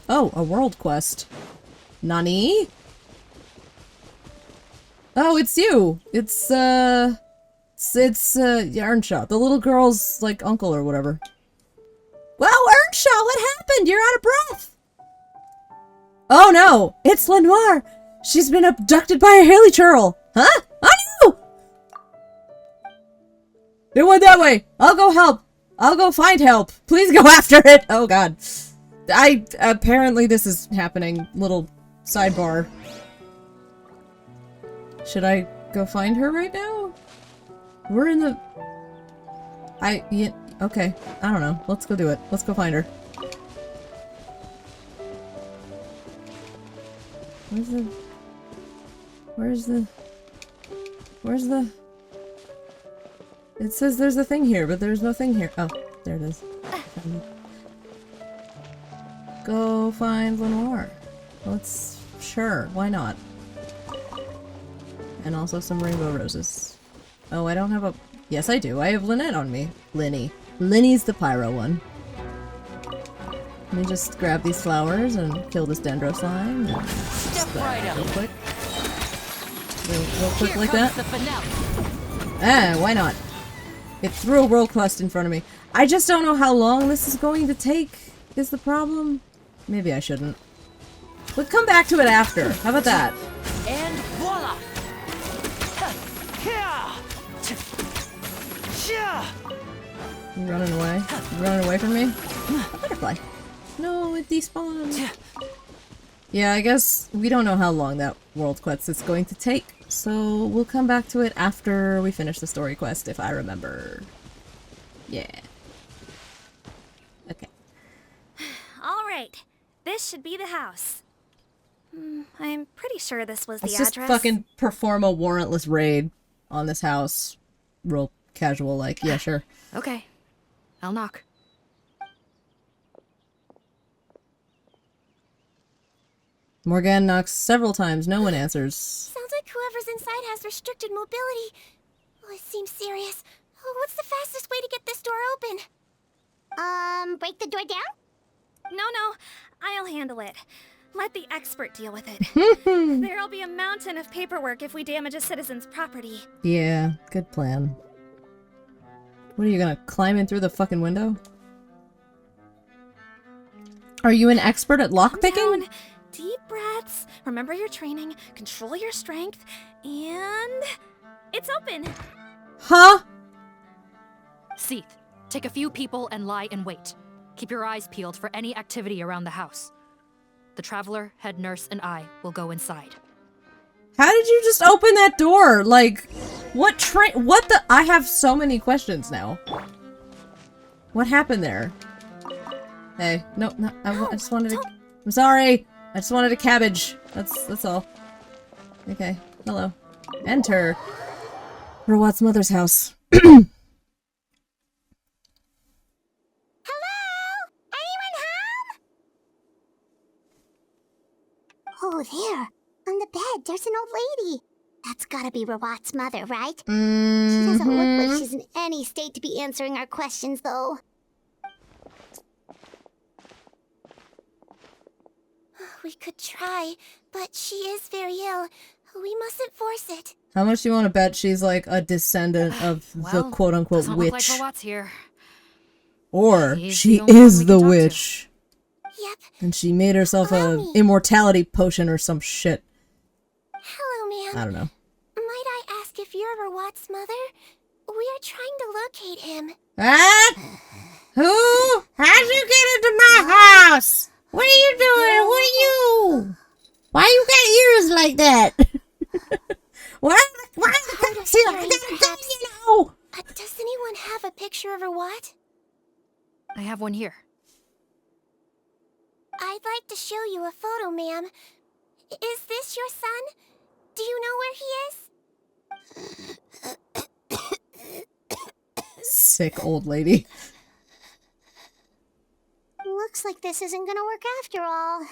Oh, a world quest. Nani? Oh, it's you! It's Earnshaw, the little girl's, like, uncle or whatever. Wow, Earnshaw, what happened? You're out of breath! Oh no! It's Lenoir! She's been abducted by a Haley churl! Huh? I know! It went that way! I'll go help! I'll go find help! Please go after it! Oh god. Apparently this is happening. Little sidebar. Should I go find her right now? We're in the... yeah, okay. I don't know. Let's go do it. Let's go find her. Where's the... It says there's a thing here, but there's no thing here. Oh, there it is. Go find Lenoir. Sure, why not? And also some rainbow roses. Oh, I don't have a... Yes, I do. I have Lynette on me. Linny. Linny's the pyro one. Let me just grab these flowers and kill this dendro slime. And Step right up. Real quick. Real quick like that. Why not? It threw a world quest in front of me. I just don't know how long this is going to take, is the problem. Maybe I shouldn't. We'll come back to it after. How about that? And voila! You running away? You running away from me? A butterfly. No, it despawned. Yeah, I guess we don't know how long that world quest is going to take, so we'll come back to it after we finish the story quest, if I remember. Yeah. Okay. All right, this should be the house. I'm pretty sure this was the Let's just address. fucking perform a warrantless raid on this house. Real casual, like, yeah, sure. Okay. I'll knock. Morgan knocks several times, no one answers. Sounds like whoever's inside has restricted mobility. Oh, it seems serious. Oh, what's the fastest way to get this door open? Break the door down? No, I'll handle it. Let the expert deal with it. There'll be a mountain of paperwork if we damage a citizen's property. Yeah, good plan. What are you gonna climb in through the fucking window? Are you an expert at lockpicking? Deep breaths, remember your training, control your strength, and... it's open! Huh? Seath, take a few people and lie in wait. Keep your eyes peeled for any activity around the house. The Traveler, head nurse, and I will go inside. How did you just open that door? Like, what the- I have so many questions now. What happened there? Hey, no, I just wanted to- I'm sorry! I just wanted a cabbage. That's all. Okay, hello. Enter. Rawat's mother's house. Hello? Anyone home? Oh, there. On the bed, there's an old lady. That's gotta be Rawat's mother, right? She doesn't look like she's in any state to be answering our questions, though. We could try, but she is very ill. We mustn't force it. How much do you want to bet she's like a descendant of the quote-unquote doesn't witch? look like Rawat's here. Or He's she the only one is we the can talk to. witch. Yep. And she made herself a immortality potion or some shit. Hello, ma'am. I don't know. Might I ask if you're Rawat's mother? We are trying to locate him. What? Who? How'd you get into my house? What are you doing? What are you? Why you got ears like that? Why does anyone have a picture of Rawat? I have one here. I'd like to show you a photo, ma'am. Is this your son? Do you know where he is? Sick old lady. Looks like this isn't gonna work after all.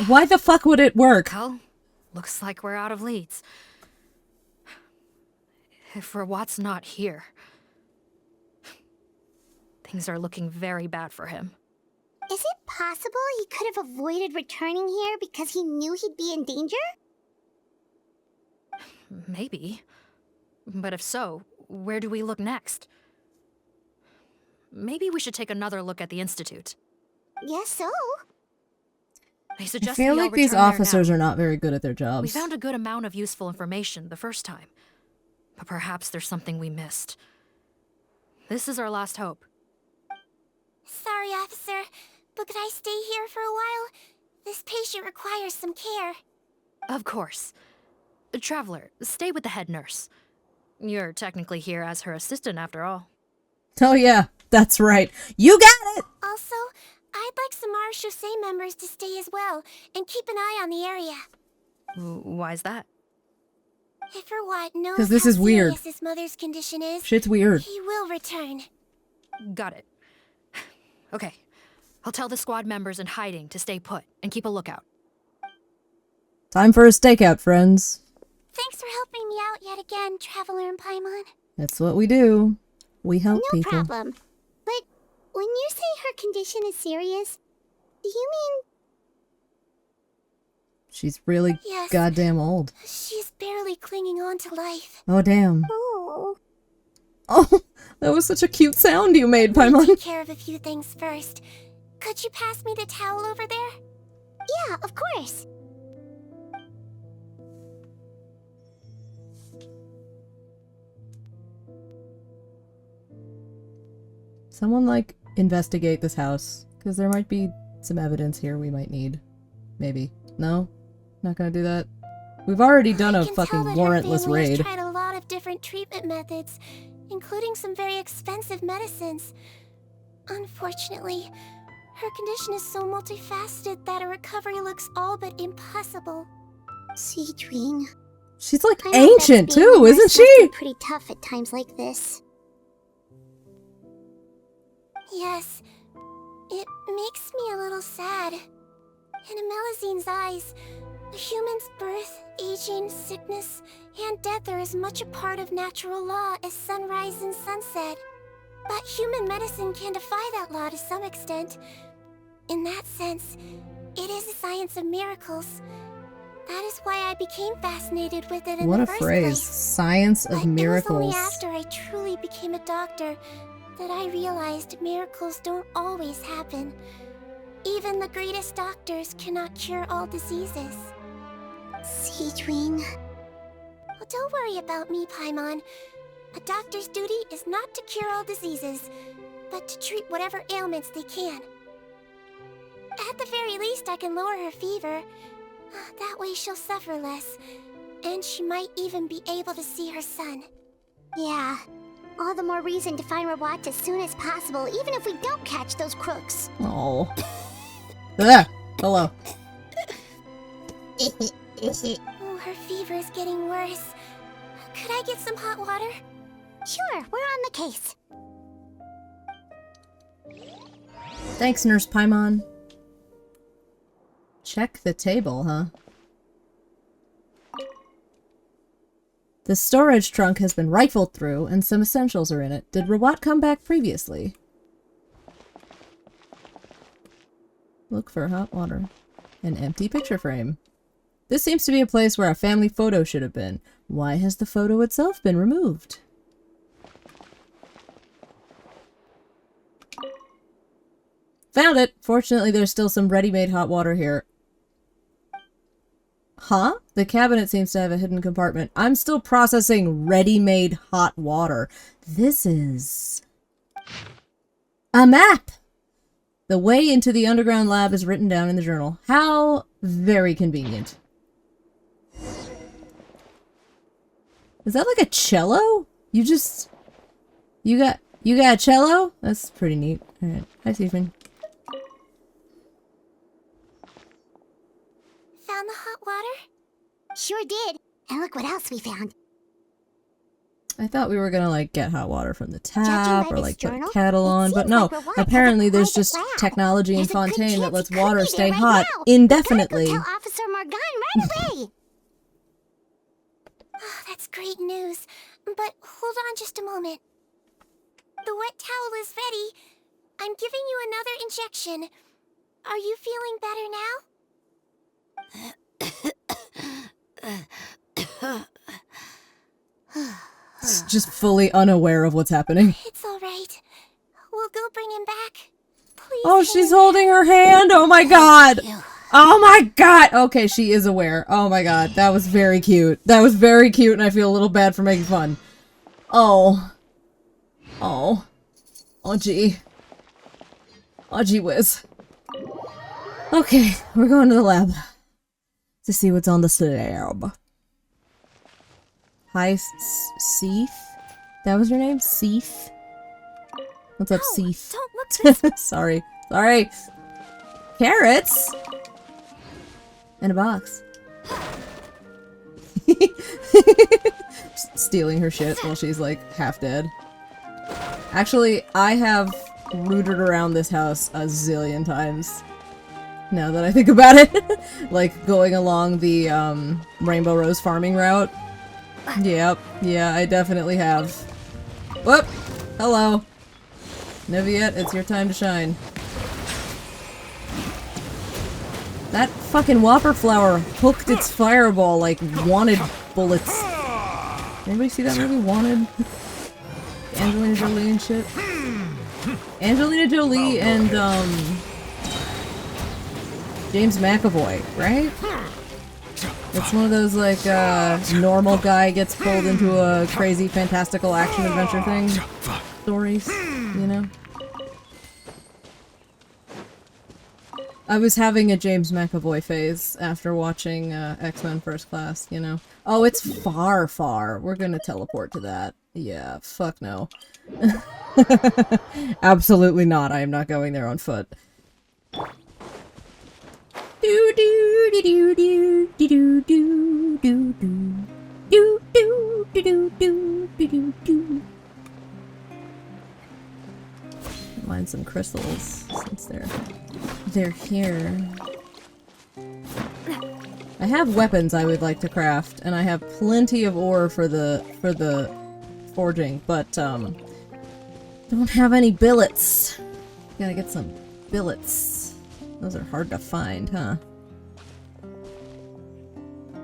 Why the fuck would it work? Well, looks like we're out of leads. If Rawat's not here, things are looking very bad for him. Is it possible he could have avoided returning here because he knew he'd be in danger? Maybe. But if so, where do we look next? Maybe we should take another look at the Institute. Yes, so. I I suggest feel we all like these return there officers now. are not very good at their We jobs. found a good amount of useful information the first time. But perhaps there's something we missed. This is our last hope. Sorry, officer, but could I stay here for a while? This patient requires some care. Of course. Traveler, stay with the head nurse. You're technically here as her assistant after all. Oh yeah, that's right. You got it! Also, I'd like some Marechaussee members to stay as well, and keep an eye on the area. Why's that? If Rawat knows 'Cause this how is weird. serious his mother's condition is, Shit's weird. he will return. Got it. Okay. I'll tell the squad members in hiding to stay put and keep a lookout. Time for a stakeout, friends. Thanks for helping me out yet again, Traveler and Paimon. That's what we do. We help No people. problem. But when you say her condition is serious, do you mean... She's really Yes. goddamn old. She's barely clinging on to life. Oh, damn. Oh. Oh, that was such a cute sound you made, Let me Paimon. take care of a few things first. Could you pass me the towel over there? Yeah, of course. Someone, like, investigate this house. Because there might be some evidence here we might need. Maybe. No? Not gonna do that? We've already done a fucking warrantless Her family has raid. tried a lot of different treatment methods, including some very expensive medicines. Unfortunately, her condition is so multifaceted that a recovery looks all but impossible. Sigewinne. She's like I know that ancient being a too, nurse isn't must she? be pretty tough at times like this. Yes, it makes me a little sad. In Amelizine's eyes, a human's birth, aging, sickness, and death are as much a part of natural law as sunrise and sunset. But human medicine can defy that law to some extent. In that sense, it is a science of miracles. That is why I became fascinated with it in What the a first phrase. place. Science of But miracles. it was only after I truly became a doctor that I realized miracles don't always happen. Even the greatest doctors cannot cure all diseases. Sigewinne. Well, don't worry about me, Paimon. A doctor's duty is not to cure all diseases, but to treat whatever ailments they can. At the very least, I can lower her fever. That way she'll suffer less, and she might even be able to see her son. Yeah, all the more reason to find Rawat as soon as possible, even if we don't catch those crooks. Oh. Ah, hello. Oh, her fever is getting worse. Could I get some hot water? Sure, we're on the case. Thanks, Nurse Paimon. Check the table, huh? The storage trunk has been rifled through, and some essentials are in it. Did Rawat come back previously? Look for hot water. An empty picture frame. This seems to be a place where a family photo should have been. Why has the photo itself been removed? Found it! Fortunately, there's still some ready-made hot water here. Huh? The cabinet seems to have a hidden compartment. I'm still processing ready-made hot water. This is... a map! The way into the underground lab is written down in the journal. How very convenient. Is that like a cello? You got a cello? That's pretty neat. Alright. Hi, Stephen. Found the hot water? Sure did. And look what else we found. I thought we were gonna, like, get hot water from the tap, or, this like, put a journal, kettle on, but no. like Rawat has a Apparently there's private just lab. technology in There's a good Fontaine that chance lets he could water be stay there right hot now. indefinitely. Better go tell Officer Morgan right away. Oh, that's great news. But hold on just a moment. The wet towel is ready. I'm giving you another injection. Are you feeling better now? Just fully unaware of what's happening. It's all right. We'll go bring him back. Please. Oh, she's holding her hand! Oh my god! Oh my god! Okay, she is aware. Oh my god, that was very cute. That was very cute, and I feel a little bad for making fun. Oh. Oh. Oh gee. Oh gee whiz. Okay, we're going to the lab. To see what's on the slab. Hi, Seif? That was your name? Seif? What's up, Seif? Don't look this Sorry. Sorry. Carrots? In a box. Stealing her shit while she's like half dead. Actually, I have rooted around this house a zillion times. now that I think about it. Like, going along the, Rainbow Rose farming route. Yep, yeah, I definitely have. Whoop! Hello! Neviette, it's your time to shine. That fucking Whopper flower hooked its fireball like wanted bullets. Anybody see that movie, Wanted? Angelina Jolie and shit? Angelina Jolie and, James McAvoy, right? It's one of those, like, normal guy gets pulled into a crazy, fantastical action-adventure thing. Stories, you know? I was having a James McAvoy phase after watching, X-Men First Class, you know? Oh, it's far, far. We're gonna teleport to that. Yeah, fuck no. Absolutely not. I am not going there on foot. Do do do do do do do do do do do do do do do. Mine some crystals since they're here. I have weapons I would like to craft, and I have plenty of ore for the forging, but don't have any billets. Gotta get some billets. Those are hard to find, huh?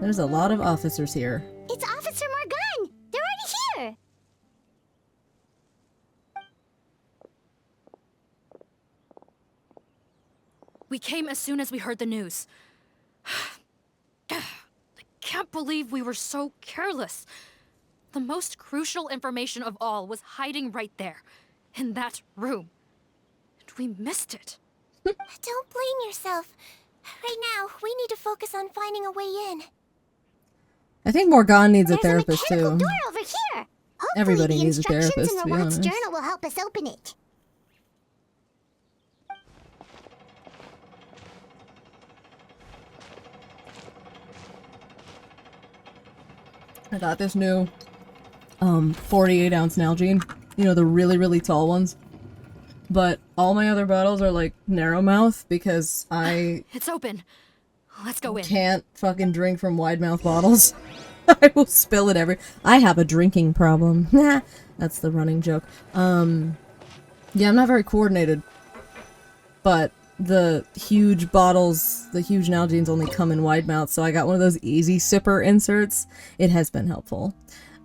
There's a lot of officers here. It's Officer Morgan! They're already here! We came as soon as we heard the news. I can't believe we were so careless. The most crucial information of all was hiding right there, in that room. And we missed it. Don't blame yourself. Right now, we need to focus on finding a way in. I think Morgan needs a therapist There's a too. door over here. Hopefully Everybody the needs a instructions therapist, in to be Rawat's honest. journal will help us open it. I got this new 48-ounce Nalgene. You know, the really, really tall ones. But all my other bottles are like narrow mouth because I It's open. Let's go in. can't fucking drink from wide mouth bottles. I will spill it I have a drinking problem. That's the running joke. Yeah, I'm not very coordinated. But the huge bottles, the huge Nalgenes only come in wide mouth, so I got one of those easy sipper inserts. It has been helpful.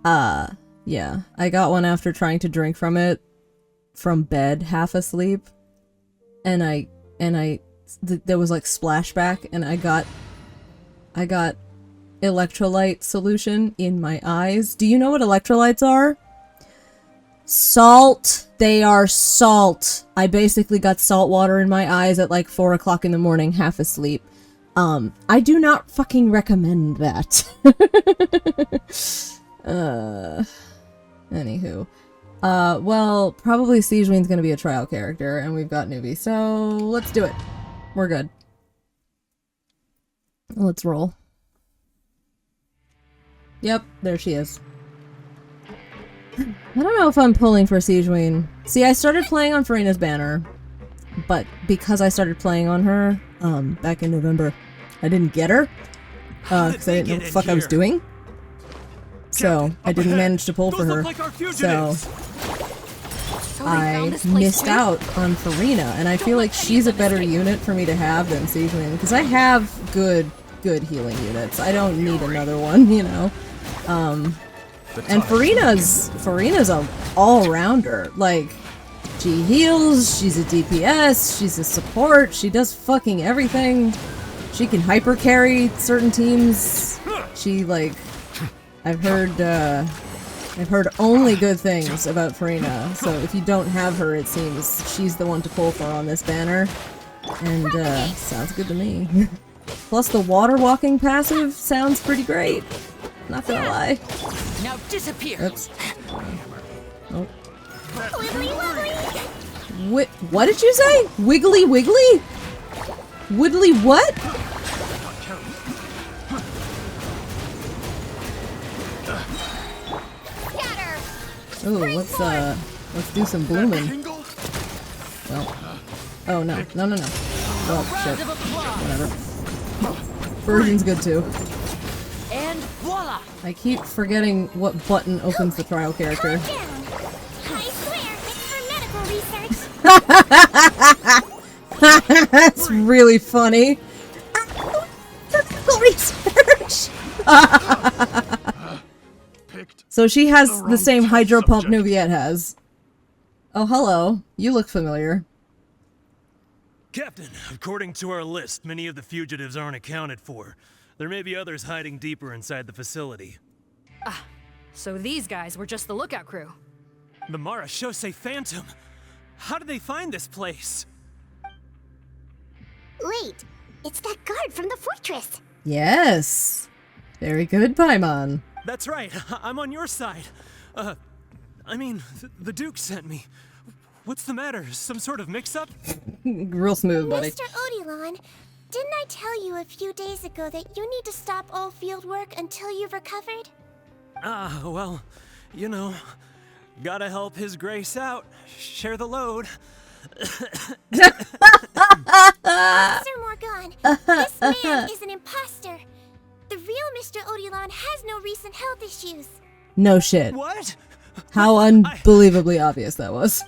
Yeah. I got one after trying to drink from it from bed, half asleep. And there was like splashback, and I got electrolyte solution in my eyes. Do you know what electrolytes are? Salt. They are salt. I basically got salt water in my eyes at like 4 o'clock in the morning, half asleep. I do not fucking recommend that. Anywho. Well, probably sigewinne's gonna be a trial character, and we've got newbie, so let's do it. We're good. Let's roll. Yep, there she is. I don't know if I'm pulling for sigewinne. See, I started playing on Furina's banner, but because I started playing on her, back in November, I didn't get her, because I didn't know what the fuck I was doing. So, I didn't manage to pull for her, so I missed out on Furina, and I feel like she's a better unit for me to have than sigewinne, because I have good healing units. I don't need another one, you know? And Furina's a all-rounder. Like, she heals, she's a DPS, she's a support, she does fucking everything. She can hyper carry certain teams. She, like, I've heard only good things about Furina, so if you don't have her, it seems she's the one to pull for on this banner. And, sounds good to me. Plus the water walking passive sounds pretty great. Not gonna lie. Now disappear. Oops. Oh. Wiggly woggly! What did you say? Wiggly wiggly? Wiggly what? Ooh, let's do some blooming. Well, oh no. Oh shit. whatever. Version's good too. And voila! I keep forgetting what button opens the trial character. I swear, it's for medical research. That's really funny. Medical research! So she has the same hydro pump Nuviette has. Oh, hello. You look familiar. Captain, according to our list, many of the fugitives aren't accounted for. There may be others hiding deeper inside the facility. Ah, so these guys were just the lookout crew. The Marachose Phantom! How did they find this place? Wait, it's that guard from the fortress. Yes. Very good, Paimon. That's right, I'm on your side. I mean, the Duke sent me. What's the matter? Some sort of mix-up? Real smooth, buddy. Mr. Odilon, didn't I tell you a few days ago that you need to stop all field work until you've recovered? Ah, well, you know, gotta help His Grace out. Share the load. Officer Morgan, this man is an imposter. The real Mr. Odilon has no recent health issues. No shit. What? How unbelievably obvious that was.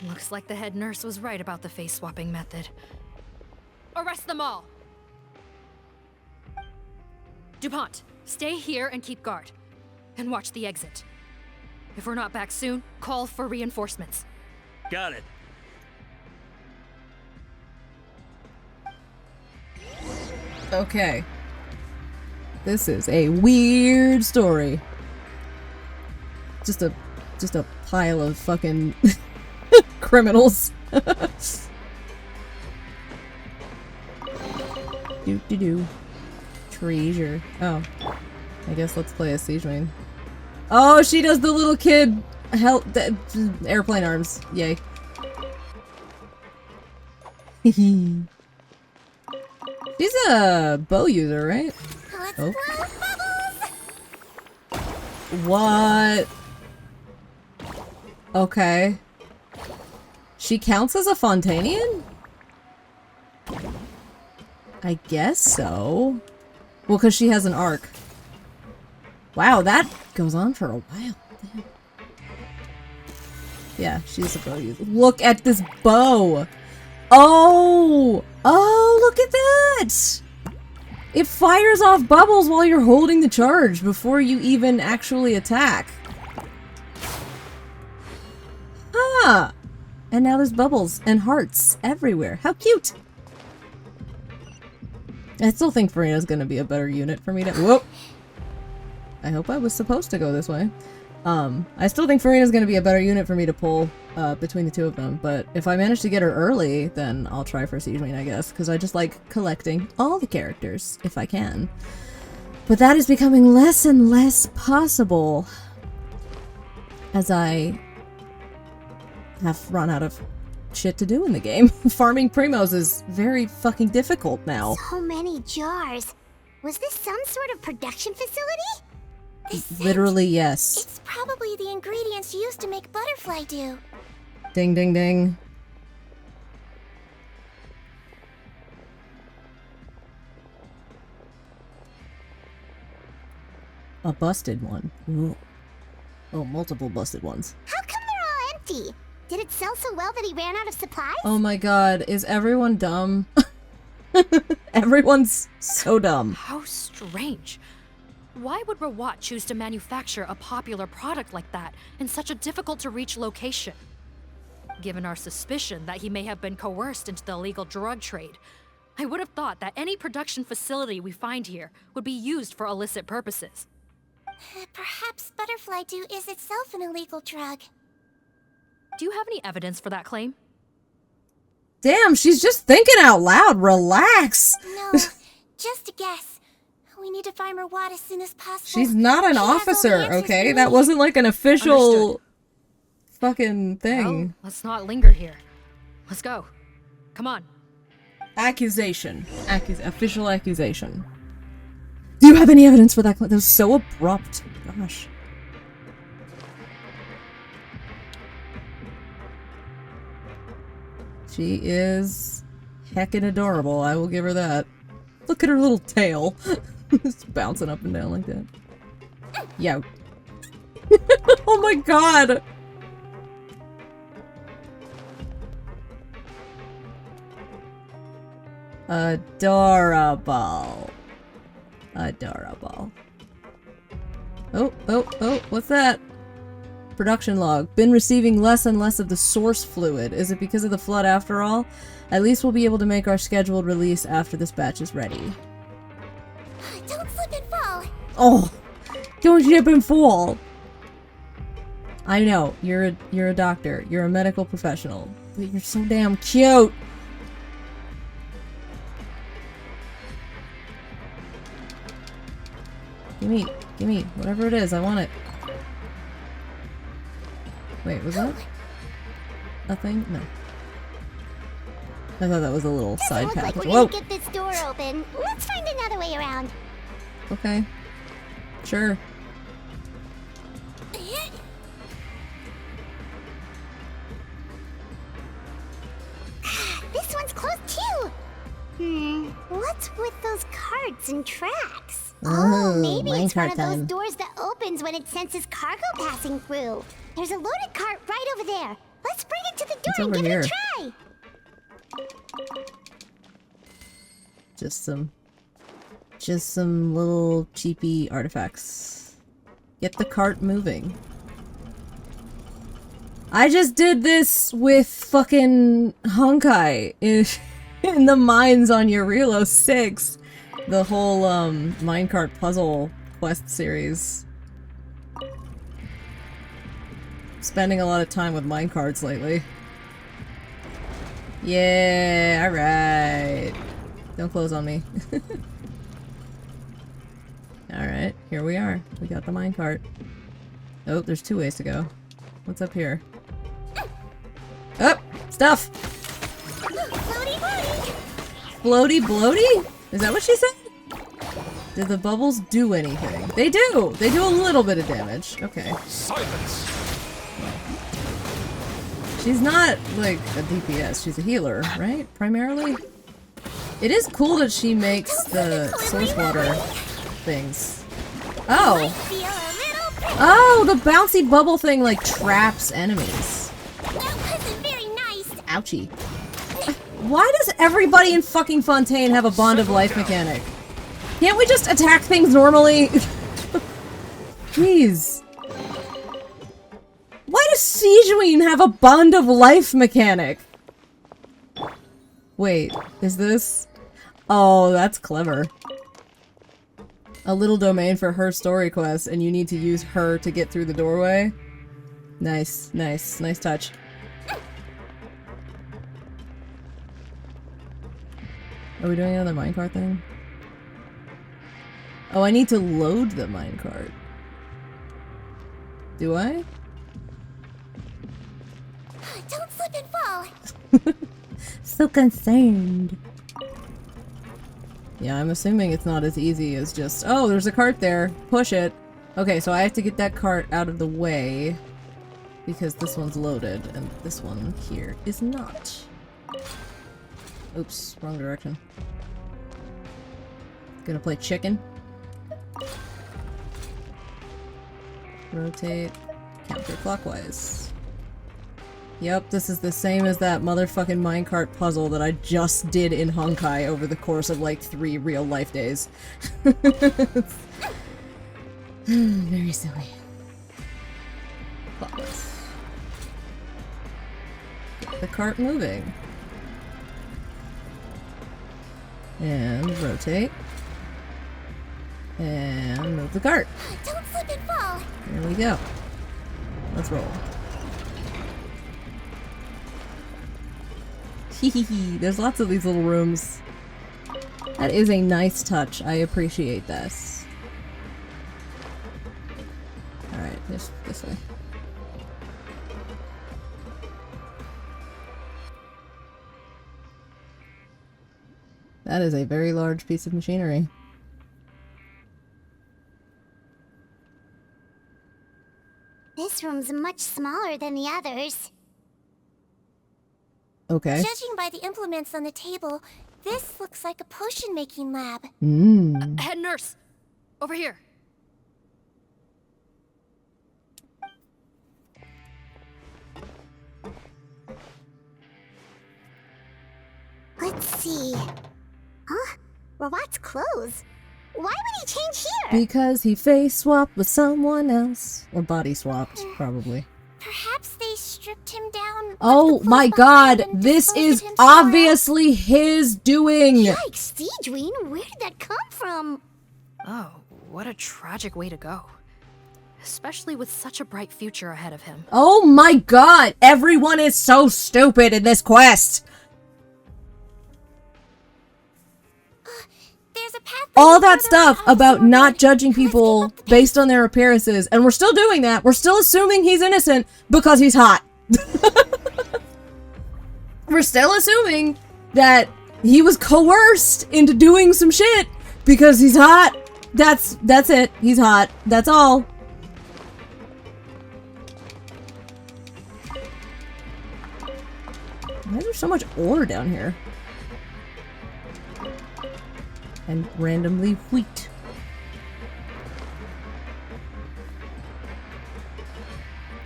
Looks like the head nurse was right about the face-swapping method. Arrest them all! DuPont, stay here and keep guard. And watch the exit. If we're not back soon, call for reinforcements. Got it. Okay. This is a weird story. Just a pile of fucking criminals. Do. Treasure. Oh. I guess let's play as sigewinne. Oh, she does the little kid airplane arms. Yay. She's a bow user, right? Oh. What? Okay. She counts as a Fontanian? I guess so. Well, because she has an arc. Wow, that goes on for a while. Damn. Yeah, she's a bow user. Look at this bow! Oh! Oh, look at that! It fires off bubbles while you're holding the charge before you even actually attack. Huh! And now there's bubbles and hearts everywhere. How cute! I still think Farina's gonna be a better unit for me to- Whoop! I hope I was supposed to go this way. I still think Farina's gonna be a better unit for me to pull between the two of them, but if I manage to get her early, then I'll try for sigewinne, I guess, because I just like collecting all the characters, if I can. But that is becoming less and less possible as I have run out of shit to do in the game. Farming primos is very fucking difficult now. So many jars. Was this some sort of production facility? Literally, yes. It's probably the ingredients used to make butterfly dew. Ding, ding, ding. A busted one. Ooh. Oh, multiple busted ones. How come they're all empty? Did it sell so well that he ran out of supplies? Oh my god, is everyone dumb? Everyone's so dumb. How strange. Why would RAWAT choose to manufacture a popular product like that in such a difficult-to-reach location? Given our suspicion that he may have been coerced into the illegal drug trade, I would have thought that any production facility we find here would be used for illicit purposes. Perhaps butterfly dew is itself an illegal drug. Do you have any evidence for that claim? Damn, she's just thinking out loud. Relax. No, just a guess. We need to find RAWAT as soon as possible. She's not an officer, okay? That wasn't like an official fucking thing. Well, let's not linger here. Let's go. Come on. Accusation. Official accusation. Do you have any evidence for that? That was so abrupt. Gosh. She is heckin' adorable. I will give her that. at her little tail. Just bouncing up and down like that. Yeah. Oh my god! Adorable. Adorable. Oh, what's that? Production log. Been receiving less and less of the source fluid. Is it because of the flood after all? At least we'll be able to make our scheduled release after this batch is ready. Don't slip and fall. Oh! Don't slip and fall! I know, you're a doctor. You're a medical professional. But you're so damn cute! Gimme, whatever it is, I want it. Wait, was that a thing? No. I thought that was a little side path. Like we're Whoa! gonna get this door open. Let's find another way around. Okay. Sure. This one's closed too. What's with those carts and tracks? Oh, maybe it's one of those doors that opens when it senses cargo passing through. There's a loaded cart right over there. Let's bring it to the door and give it a try. Just some little cheapy artifacts. Get the cart moving. I just did this with fucking Honkai in the mines on Eurilo 6. The whole minecart puzzle quest series. Spending a lot of time with minecarts lately. Yeah, alright. Don't close on me. Alright, here we are. We got the minecart. Oh, there's 2 ways to go. What's up here? Oh! Stuff! Floaty bloaty! Floaty bloaty? Is that what she said? Did the bubbles do anything? They do! They do a little bit of damage. Okay. Silence! She's not, like, a DPS. She's a healer, right? Primarily? It is cool that she makes the source water things. Oh! Oh, the bouncy bubble thing, like, traps enemies. That wasn't very nice. Ouchie. Why does everybody in fucking Fontaine have a bond of life mechanic? Can't we just attack things normally? Jeez. Why does sigewinne have a bond of life mechanic? Wait, is this? Oh, that's clever. A little domain for her story quest, and you need to use her to get through the doorway? Nice, nice, nice touch. Are we doing another minecart thing? Oh, I need to load the minecart. Do I? Don't slip and fall. So concerned. Yeah, I'm assuming it's not as easy as just, oh, there's a cart there. Push it. Okay, so I have to get that cart out of the way because this one's loaded and this one here is not. Oops, wrong direction. Gonna play chicken. Rotate counterclockwise. Yep, this is the same as that motherfucking minecart puzzle that I just did in Honkai over the course of like 3 real life days. Very silly. Clockwise. Get the cart moving. And rotate. And move the cart. Don't slip and fall. There we go. Let's roll. Hehehe, there's lots of these little rooms. That is a nice touch. I appreciate this. Alright, this way. That is a very large piece of machinery. This room's much smaller than the others. Okay. Judging by the implements on the table, This looks like a potion-making lab. Head nurse, over here. Let's see. Huh? Rawat's clothes? Why would he change here? Because he face swapped with someone else. Or body swapped, probably. Perhaps they stripped him down. Oh my god, this is obviously his doing! Yikes, sigewinne, where did that come from? Oh, what a tragic way to go. Especially with such a bright future ahead of him. Oh my god, everyone is so stupid in this quest! All that stuff about not judging people based on their appearances, and we're still doing that. We're still assuming he's innocent because he's hot. We're still assuming that he was coerced into doing some shit because he's hot. That's it. He's hot. That's all. Why is there so much ore down here? And randomly wheat.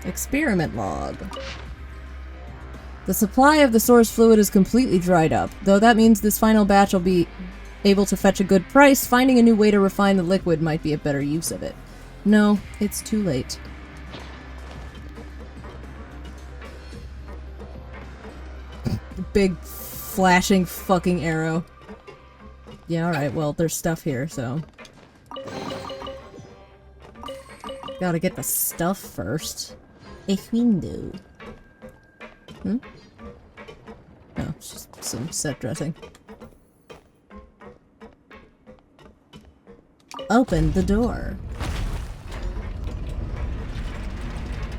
Experiment log. The supply of the source fluid is completely dried up. Though that means this final batch will be able to fetch a good price, finding a new way to refine the liquid might be a better use of it. No, it's too late. Big flashing fucking arrow. Yeah, alright, well, there's stuff here, so... Gotta get the stuff first. Ich window. Hmm? Oh, it's just some set dressing. Open the door.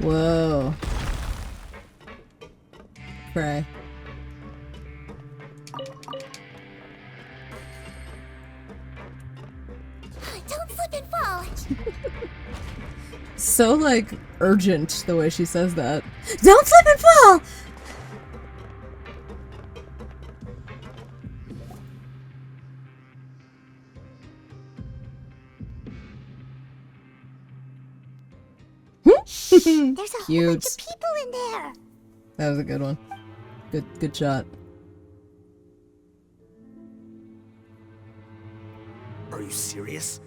Whoa. Cry. Don't slip and fall. So, like, urgent the way she says that. Don't slip and fall! There's a whole Cute. bunch of people in there. That was a good one. Good shot. Are you serious?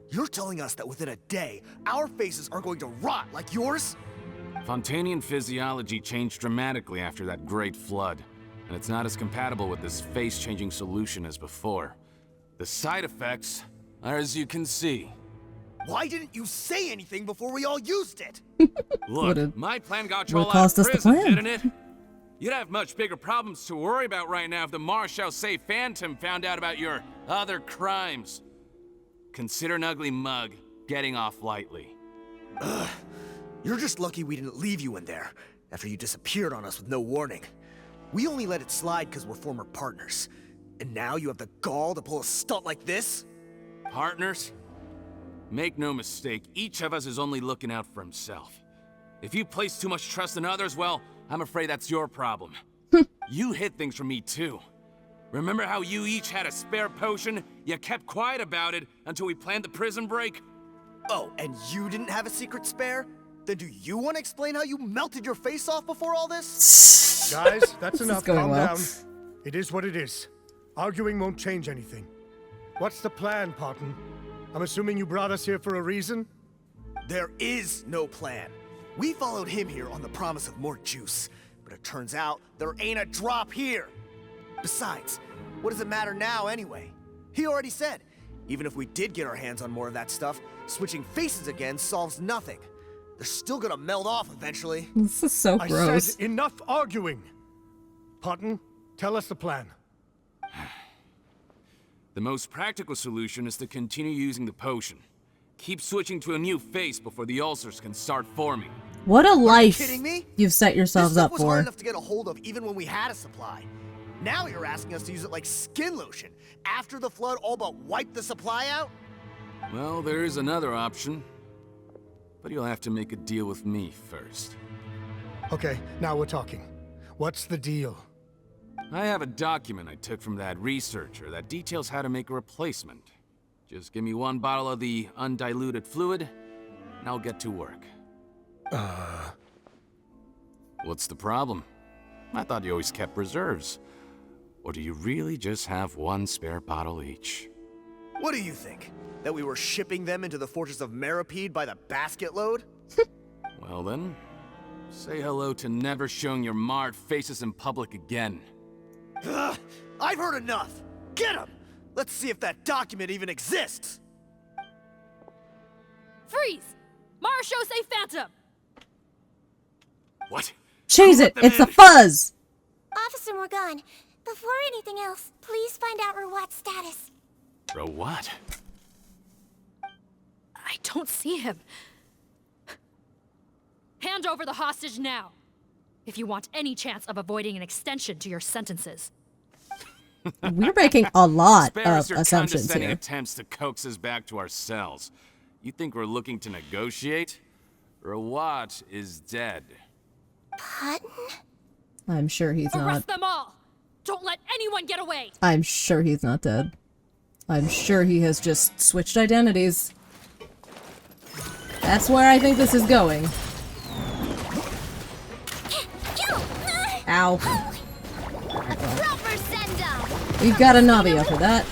You're telling us that within a day, our faces are going to rot like yours? Fontanian physiology changed dramatically after that great flood, and it's not as compatible with this face-changing solution as before. The side effects are as you can see. Why didn't you say anything before we all used it? Look, my plan got you would've all out cost of us the prison, plan. didn't it? You'd have much bigger problems to worry about right now if the Marshal say Phantom found out about your other crimes. Consider an ugly mug getting off lightly. Ugh. You're just lucky we didn't leave you in there after you disappeared on us with no warning. We only let it slide because we're former partners. And now you have the gall to pull a stunt like this? Partners? Make no mistake, each of us is only looking out for himself. If you place too much trust in others, well, I'm afraid that's your problem. You hid things from me too. Remember how you each had a spare potion? You kept quiet about it until we planned the prison break? Oh, and you didn't have a secret spare? Then do you want to explain how you melted your face off before all this? Guys, that's This is enough. going Calm well. down. It is what it is. Arguing won't change anything. What's the plan, Parton? I'm assuming you brought us here for a reason? There is no plan. We followed him here on the promise of more juice, but it turns out there ain't a drop here. Besides, what does it matter now anyway? He already said, even if we did get our hands on more of that stuff, switching faces again solves nothing. They're still gonna melt off eventually. This is so I gross. said enough arguing. Parton, tell us the plan. The most practical solution is to continue using the potion. Keep switching to a new face before the ulcers can start forming. What a life kidding me? you've set yourselves This stuff up was hard for. enough to get a hold of even when we had a supply. Now you're asking us to use it like skin lotion after the flood all but wiped the supply out? Well, there is another option. But you'll have to make a deal with me first. Okay, now we're talking. What's the deal? I have a document I took from that researcher that details how to make a replacement. Just give me 1 bottle of the undiluted fluid, and I'll get to work. What's the problem? I thought you always kept reserves. Or do you really just have 1 spare bottle each? What do you think? That we were shipping them into the fortress of Meripede by the basket load? Well then, say hello to never showing your marred faces in public again. Ugh, I've heard enough! Get him! Let's see if that document even exists! Freeze! Marshall, say Phantom! What? Chase it! It's the fuzz! Officer Morgan, before anything else, please find out RAWAT's status. RAWAT? I don't see him. Hand over the hostage now, if you want any chance of avoiding an extension to your sentences. We're making a lot Spare of your assumptions condescending here. attempts to coax us back to our cells. You think we're looking to negotiate? RAWAT is dead. Pardon? I'm sure he's not. Arrest them all! Don't let anyone get away! I'm sure he's not dead. I'm sure he has just switched identities. That's where I think this is going. Ow. We've got a Navia for that.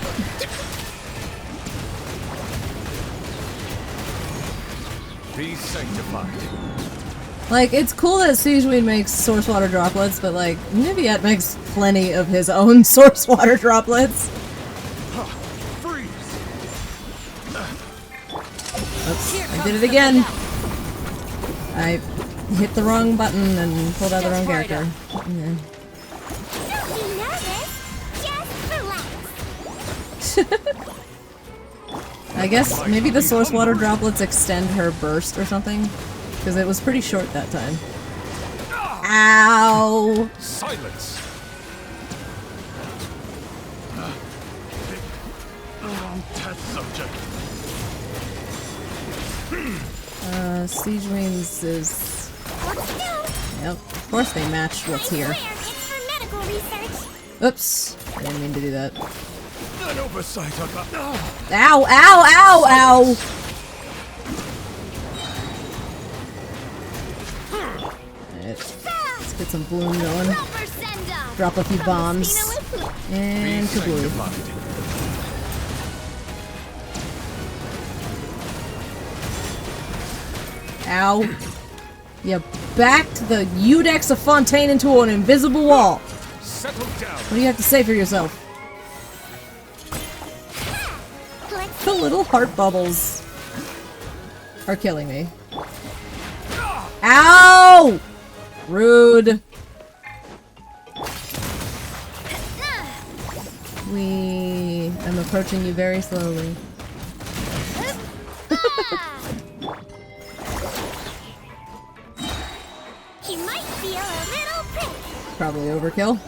Be sanctified. Like, it's cool that sigewinne makes source water droplets, but like, Niviette makes plenty of his own source water droplets. Oops, I did it again. I hit the wrong button and pulled out the wrong character. Yeah. Don't be nervous. Just relax. I guess maybe the source water droplets extend her burst or something, because it was pretty short that time. Ow! Silence! Test subject. Sigewinne's is... Yep, of course they matched what's here. It's for medical research. Oops, I didn't mean to do that. An oversight. Ow, ow, ow, ow! Alright, let's get some bloom going. Drop a few bombs. And kablooey. Ow. You backed the Udex of Fontaine into an invisible wall. Settle down. What do you have to say for yourself? The little heart bubbles are killing me. Ow! Rude. I'm approaching you very slowly. He might feel a little prick. Probably overkill.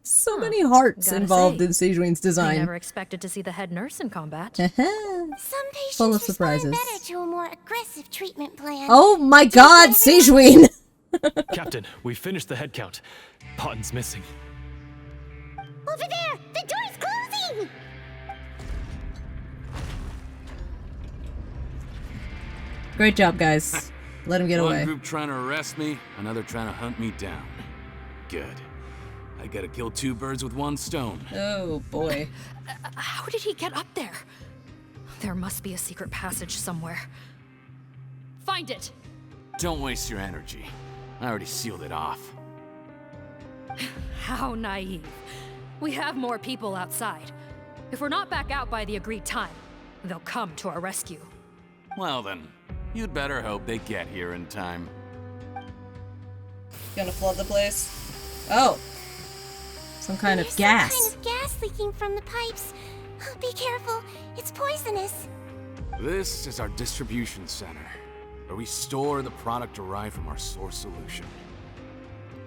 So many hearts Gotta involved say, in sigewinne's I design. never expected to see the head nurse in combat. Some patients Full of respond surprises. better to a more aggressive treatment plan. Oh my god, sigewinne! Captain, we finished the head count. Potten's missing. Over there! The door's closing! Great job, guys. Let him get One away. group trying to arrest me, another trying to hunt me down. Good. I gotta kill 2 birds with 1 stone. Oh boy. How did he get up there? There must be a secret passage somewhere. Find it! Don't waste your energy. I already sealed it off. How naive. We have more people outside. If we're not back out by the agreed time, they'll come to our rescue. Well then, you'd better hope they get here in time. Gonna flood the place? Oh. Some kind of gas. Some kind of gas leaking from the pipes. Be careful, it's poisonous. This is our distribution center, where we store the product derived from our source solution.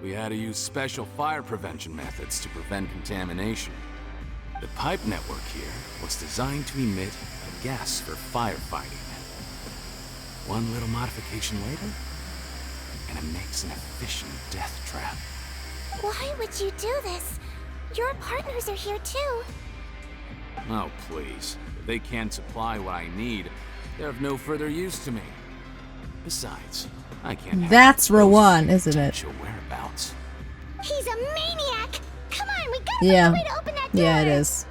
We had to use special fire prevention methods to prevent contamination. The pipe network here was designed to emit a gas for firefighting. One little modification later, and it makes an efficient death trap. Why would you do this? Your partners are here too. Oh, please. If they can't supply what I need, they're of no further use to me. Besides, I can't have That's RAWAT, isn't it? potential whereabouts. He's a maniac! Come on, we gotta Yeah. find a way to open that door! Yeah, it is.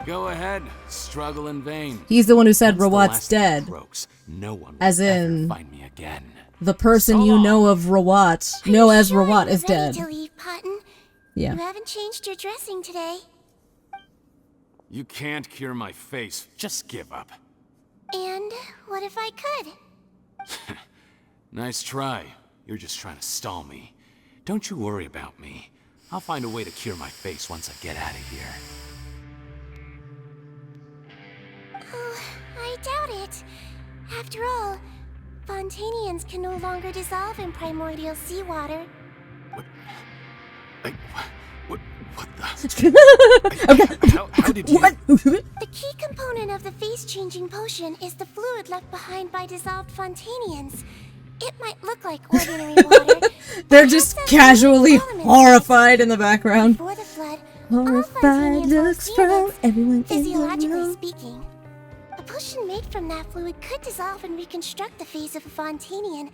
Go ahead, struggle in vain. He's the one who said Once the RAWAT's last dead. croaks, no one will As ever in, find me again. the person you know of RAWAT, know as RAWAT, is dead. Ready to leave, Cotton? Yeah. You haven't changed your dressing today. You can't cure my face. Just give up. And what if I could? Nice try. You're just trying to stall me. Don't you worry about me. I'll find a way to cure my face once I get out of here. Oh, I doubt it. After all, Fontanians can no longer dissolve in primordial seawater. What the? How did you? The key component of the face-changing potion is the fluid left behind by dissolved Fontanians. It might look like ordinary water. They're just casually horrified in the background. Before the flood, Horrified looks from everyone in the physiologically room. speaking. A potion made from that fluid could dissolve and reconstruct the face of a Fontanian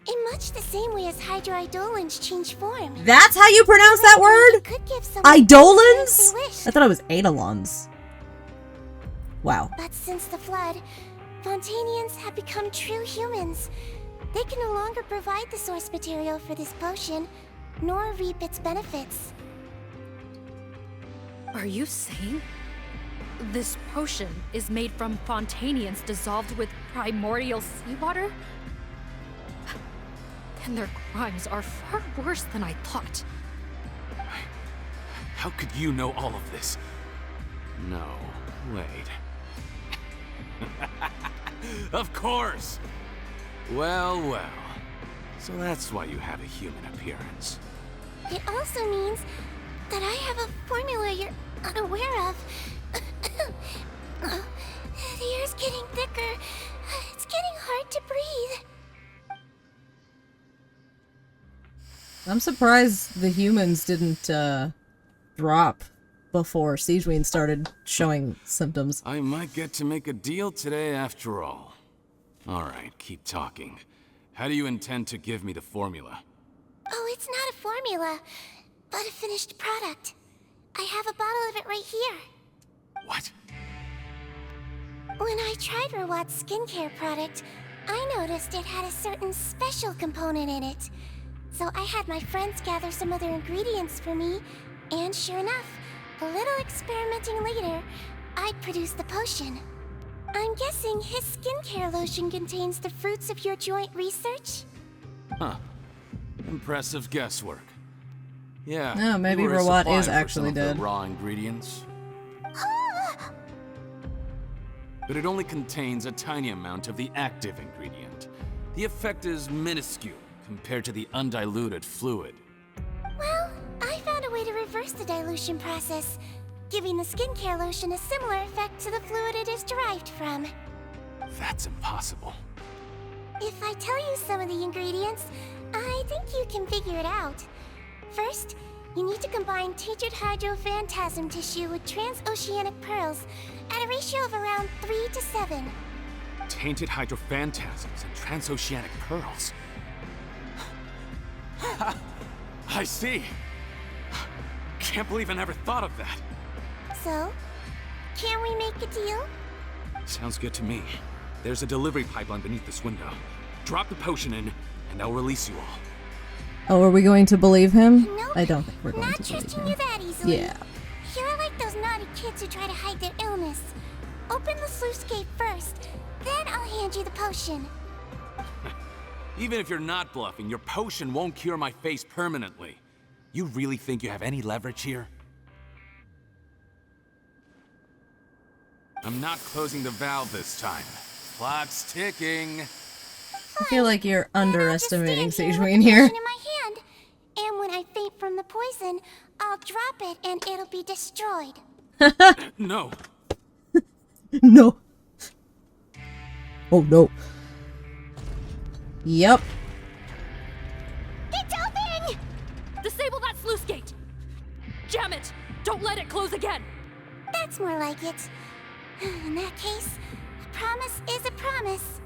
in much the same way as hydroidolins change form. That's how you pronounce that word? Could give someone Eidolons? they wish. I thought it was Eidolons. Wow. But since the flood, Fontanians have become true humans. They can no longer provide the source material for this potion, nor reap its benefits. Are you saying this potion is made from Fontanians dissolved with primordial seawater? Then their crimes are far worse than I thought. How could you know all of this? No, wait. Of course! Well, well. So that's why you have a human appearance. It also means that I have a formula you're unaware of. The air's getting thicker. It's getting hard to breathe. I'm surprised the humans didn't drop before sigewinne started showing symptoms. I might get to make a deal today after all. Alright, keep talking. How do you intend to give me the formula? Oh, it's not a formula, but a finished product. I have a bottle of it right here. What? When I tried RAWAT's skincare product, I noticed it had a certain special component in it. So I had my friends gather some other ingredients for me, and sure enough, a little experimenting later, I'd produced the potion. I'm guessing his skincare lotion contains the fruits of your joint research? Huh. Impressive guesswork. Yeah. Oh, maybe you were a RAWAT supplier is for actually some of the dead. raw ingredients. But it only contains a tiny amount of the active ingredient. The effect is minuscule compared to the undiluted fluid. Well, I found a way to reverse the dilution process, giving the skincare lotion a similar effect to the fluid it is derived from. That's impossible. If I tell you some of the ingredients, I think you can figure it out. First, you need to combine tainted hydrophantasm tissue with transoceanic pearls at a ratio of around 3 to 7. Tainted hydrophantasms and transoceanic pearls. I see. Can't believe I never thought of that. So, can we make a deal? Sounds good to me. There's a delivery pipeline beneath this window. Drop the potion in, and I'll release you all. Oh, are we going to believe him? Nope, I don't think we're going not to believe trusting him. you that easily. Yeah. You're like those naughty kids who try to hide their illness. Open the sluice gate first, then I'll hand you the potion. Even if you're not bluffing, your potion won't cure my face permanently. You really think you have any leverage here? I'm not closing the valve this time. Clock's ticking. I feel like you're underestimating sigewinne Potion here. in my hand, and when I faint from the poison, I'll drop it and it'll be destroyed. No. No. Oh no. Yep. It's open! Disable that sluice Sounds more like it. In that case, a promise is a promise.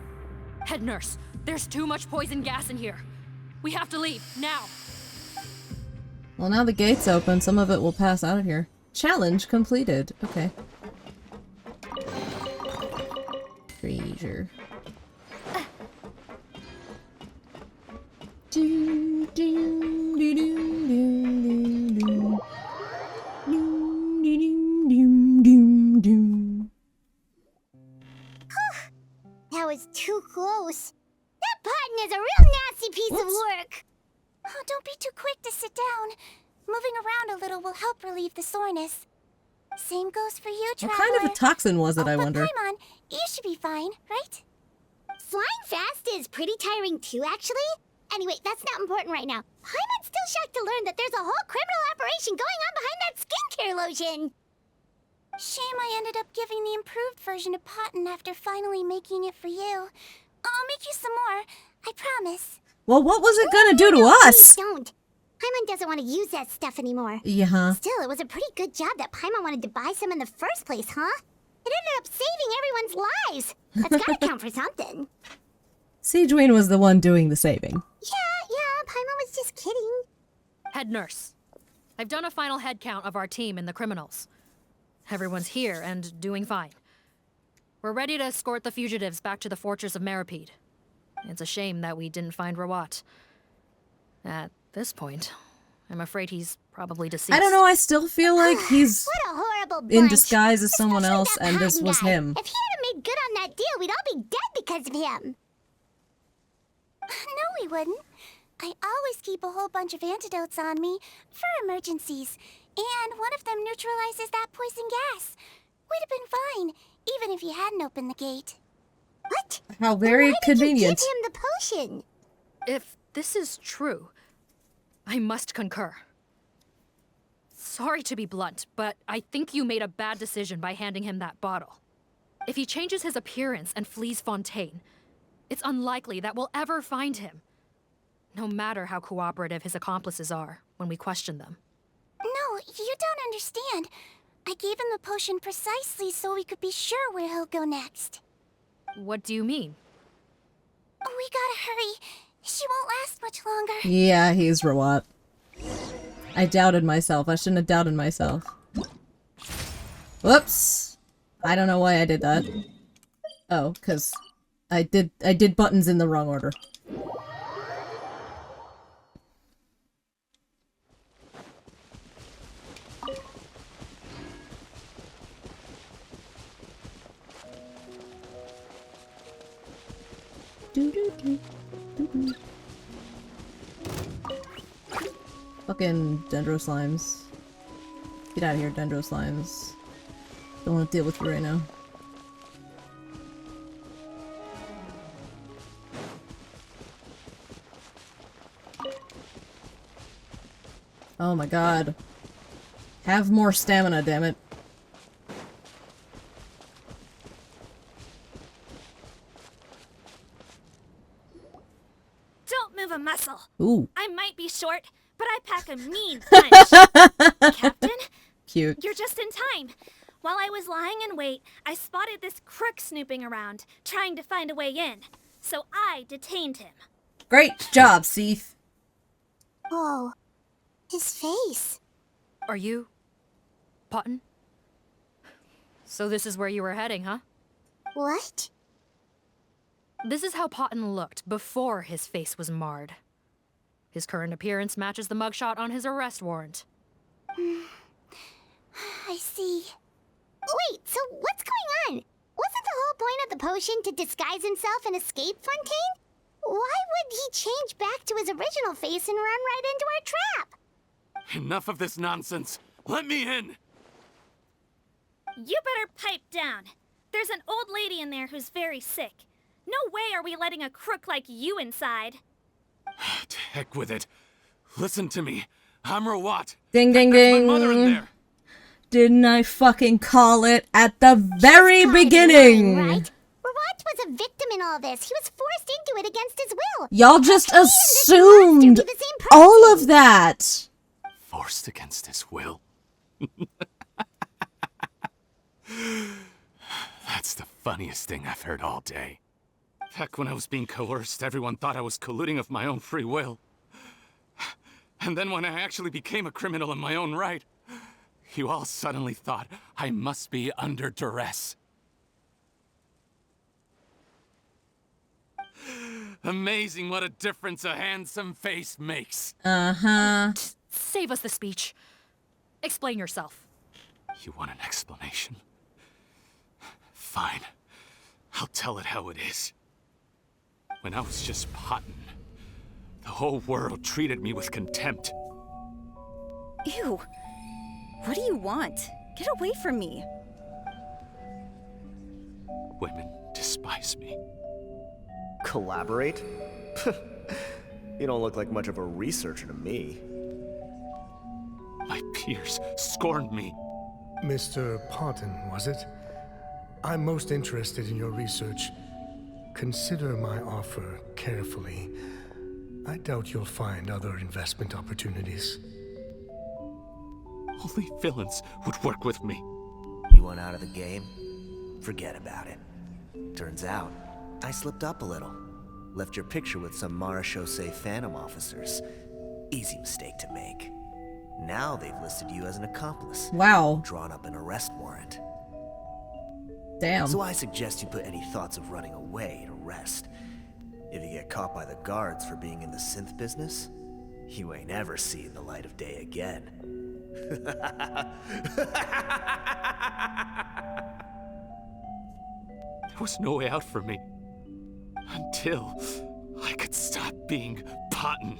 Head nurse, there's too much poison gas in here. We have to leave, now. Well, now the gate's open. Some of it will pass out of here. Challenge completed. Okay. Treasure. Do, do, do, do, do, do. Do, do, do, do, do. That was too close. That button is a real nasty piece of work. Oh, don't be too quick to sit down. Moving around a little will help relieve the soreness. Same goes for you, Traveler. What kind of a toxin was it, I wonder? Paimon, you should be fine, right? Flying fast is pretty tiring too, actually. Anyway, that's not important right now. Paimon's still shocked to learn that there's a whole criminal operation going on behind that skincare lotion. Shame I ended up giving the improved version to Potten after finally making it for you. I'll make you some more, I promise. Well, what was it gonna do to us? Please don't. Paimon doesn't want to use that stuff anymore. Yeah. Still, it was a pretty good job that Paimon wanted to buy some in the first place, huh? It ended up saving everyone's lives. That's gotta count for something. Sigewinne was the one doing the saving. Yeah, Paimon was just kidding. Head nurse, I've done a final head count of our team and the criminals. Everyone's here and doing fine. We're ready to escort the fugitives back to the fortress of Meripede. It's a shame that we didn't find Rawat. At this point, I'm afraid he's probably deceased. I don't know, I still feel like he's What a horrible bunch. in disguise as someone else and this was him. If he had made good on that deal, we'd all be dead because of him. No, we wouldn't. I always keep a whole bunch of antidotes on me for emergencies, and one of them neutralizes that poison gas. We'd have been fine, even if you hadn't opened the gate. What? How very convenient. Give him the potion. If this is true, I must concur. Sorry to be blunt, but I think you made a bad decision by handing him that bottle. If he changes his appearance and flees Fontaine, it's unlikely that we'll ever find him. No matter how cooperative his accomplices are when we question them. No, you don't understand. I gave him the potion precisely so we could be sure where he'll go next. What do you mean? We gotta hurry. She won't last much longer. Yeah, he's Rawat. I doubted myself. I shouldn't have doubted myself. Whoops! I don't know why I did that. Oh, because I did buttons in the wrong order. Fucking dendro slimes. Get out of here, dendro slimes. Don't want to deal with you right now. Oh my god. Have more stamina, damn it. Don't move a muscle. Ooh. I might be short, but I pack a mean punch. Captain? Cute. You're just in time. While I was lying in wait, I spotted this crook snooping around, trying to find a way in. So I detained him. Great job, Seath. Whoa. His face. Are you... Potten? So this is where you were heading, huh? What? This is how Potten looked before his face was marred. His current appearance matches the mugshot on his arrest warrant. I see. Wait, so what's going on? Wasn't the whole point of the potion to disguise himself and escape Fontaine? Why would he change back to his original face and run right into our trap? Enough of this nonsense. Let me in. You better pipe down. There's an old lady in there who's very sick. No way are we letting a crook like you inside. To heck with it. Listen to me. I'm Rawat. Ding ding That's ding. my mother in there. Didn't I fucking call it at the very beginning? Right? Rawat was a victim in all this. He was forced into it against his will. Y'all just assumed all of that. Forced against his will. That's the funniest thing I've heard all day. Heck, when I was being coerced, everyone thought I was colluding of my own free will. And then when I actually became a criminal in my own right, you all suddenly thought I must be under duress. Amazing what a difference a handsome face makes. Uh-huh. Save us the speech. Explain yourself. You want an explanation? Fine. I'll tell it how it is. When I was just pottin', the whole world treated me with contempt. Ew. What do you want? Get away from me. Women despise me. Collaborate? You don't look like much of a researcher to me. My peers scorned me. Mr. Parton, was it? I'm most interested in your research. Consider my offer carefully. I doubt you'll find other investment opportunities. Only villains would work with me. You want out of the game? Forget about it. Turns out, I slipped up a little. Left your picture with some Marechaussee Phantom officers. Easy mistake to make. Now they've listed you as an accomplice. Wow. Drawn up an arrest warrant. Damn. So I suggest you put any thoughts of running away to rest. If you get caught by the guards for being in the synth business, you ain't ever seen the light of day again. There was no way out for me. Until I could stop being Potton.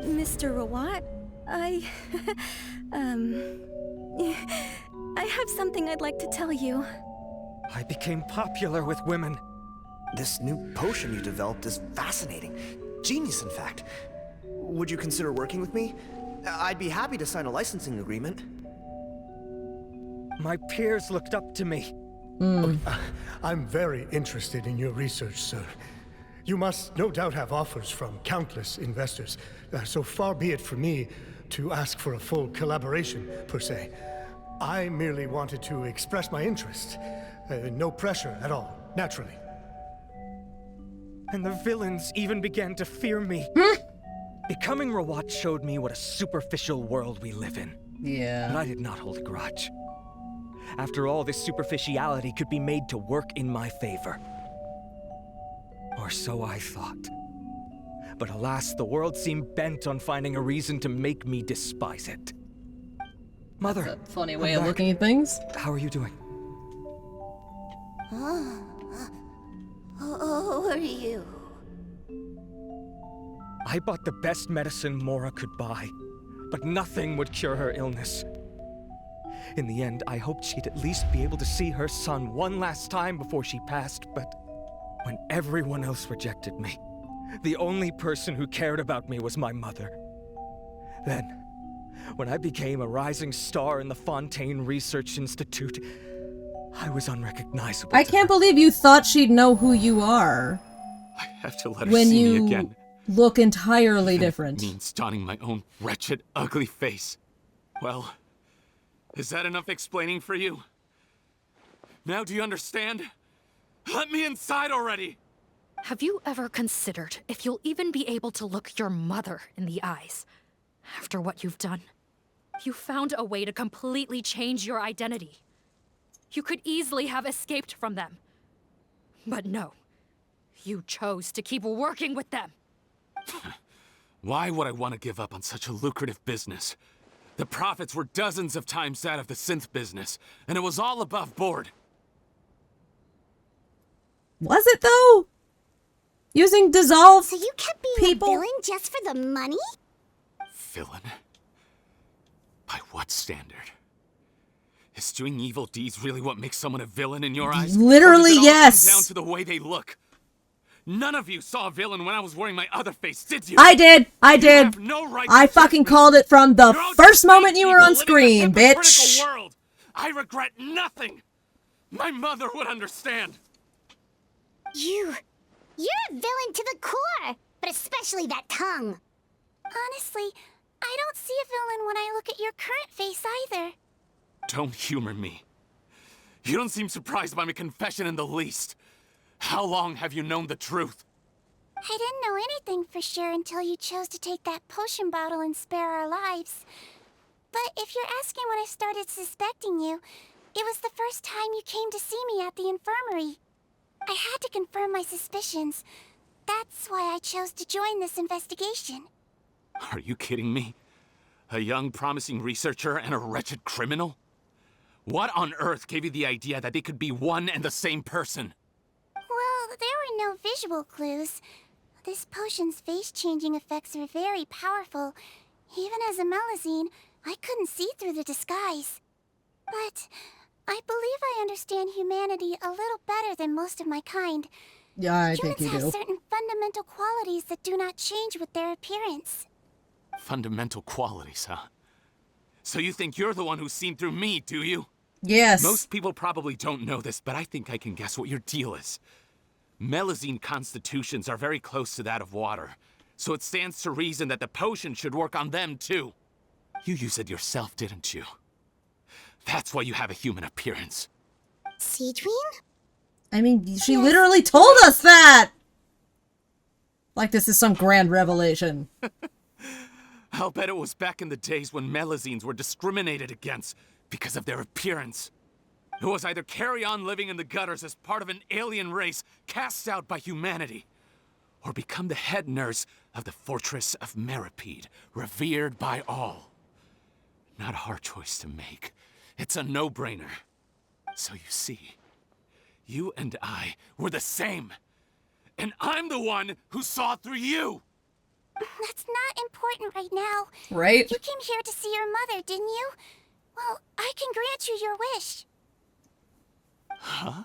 Mr. Rawat, I have something I'd like to tell you. I became popular with women. This new potion you developed is fascinating. Genius, in fact. Would you consider working with me? I'd be happy to sign a licensing agreement. My peers looked up to me. I'm very interested in your research, sir. You must no doubt have offers from countless investors, so far be it for me to ask for a full collaboration, per se. I merely wanted to express my interest. No pressure at all, naturally. And the villains even began to fear me. Becoming Rawat showed me what a superficial world we live in. Yeah. But I did not hold a grudge. After all, this superficiality could be made to work in my favor. Or so I thought. But alas, the world seemed bent on finding a reason to make me despise it. Mother, that's a funny way of looking at things. How are you doing? Who are you? I bought the best medicine Mora could buy, but nothing would cure her illness. In the end, I hoped she'd at least be able to see her son one last time before she passed, but when everyone else rejected me, the only person who cared about me was my mother. Then, when I became a rising star in the Fontaine Research Institute, I was unrecognizable. I can't believe you thought she'd know who you are. I have to let her when see you me again. Look entirely different. It means donning my own wretched, ugly face. Well, is that enough explaining for you? Now do you understand? Let me inside already! Have you ever considered if you'll even be able to look your mother in the eyes after what you've done? You found a way to completely change your identity. You could easily have escaped from them. But no, you chose to keep working with them. Why would I want to give up on such a lucrative business? The profits were dozens of times that of the synth business, and it was all above board. Was it though? Using dissolve So you kept being people? a villain just for the money? Villain? By what standard? Is doing evil deeds really what makes someone a villain in your eyes? Literally, or does it all yes. come down to the way they look? None of you saw a villain when I was wearing my other face, did you? I did. I did. have no right I to fucking judge me. called it from the You're all first just moment you were on people screen, living in a hypocritical bitch. world. I regret nothing. My mother would understand. You're a villain to the core, but especially that tongue. Honestly, I don't see a villain when I look at your current face either. Don't humor me. You don't seem surprised by my confession in the least. How long have you known the truth? I didn't know anything for sure until you chose to take that potion bottle and spare our lives. But if you're asking when I started suspecting you, it was the first time you came to see me at the infirmary. I had to confirm my suspicions. That's why I chose to join this investigation. Are you kidding me? A young, promising researcher and a wretched criminal? What on earth gave you the idea that they could be one and the same person? Well, there were no visual clues. This potion's face-changing effects are very powerful. Even as a Melazine, I couldn't see through the disguise. But I believe I understand humanity a little better than most of my kind. Yeah, I think you Humans have do. certain fundamental qualities that do not change with their appearance. Fundamental qualities, huh? So you think you're the one who's seen through me, do you? Yes. Most people probably don't know this, but I think I can guess what your deal is. Melazine constitutions are very close to that of water, so it stands to reason that the potion should work on them too. You use it yourself, didn't you? That's why you have a human appearance. Sigewinne? I mean, she literally told us that! Like this is some grand revelation. I'll bet it was back in the days when Melazines were discriminated against because of their appearance. It was either carry on living in the gutters as part of an alien race cast out by humanity, or become the head nurse of the Fortress of Meripede, revered by all. Not a hard choice to make. It's a no-brainer. So you see, you and I were the same. And I'm the one who saw through you! That's not important right now. Right? You came here to see your mother, didn't you? Well, I can grant you your wish. Huh?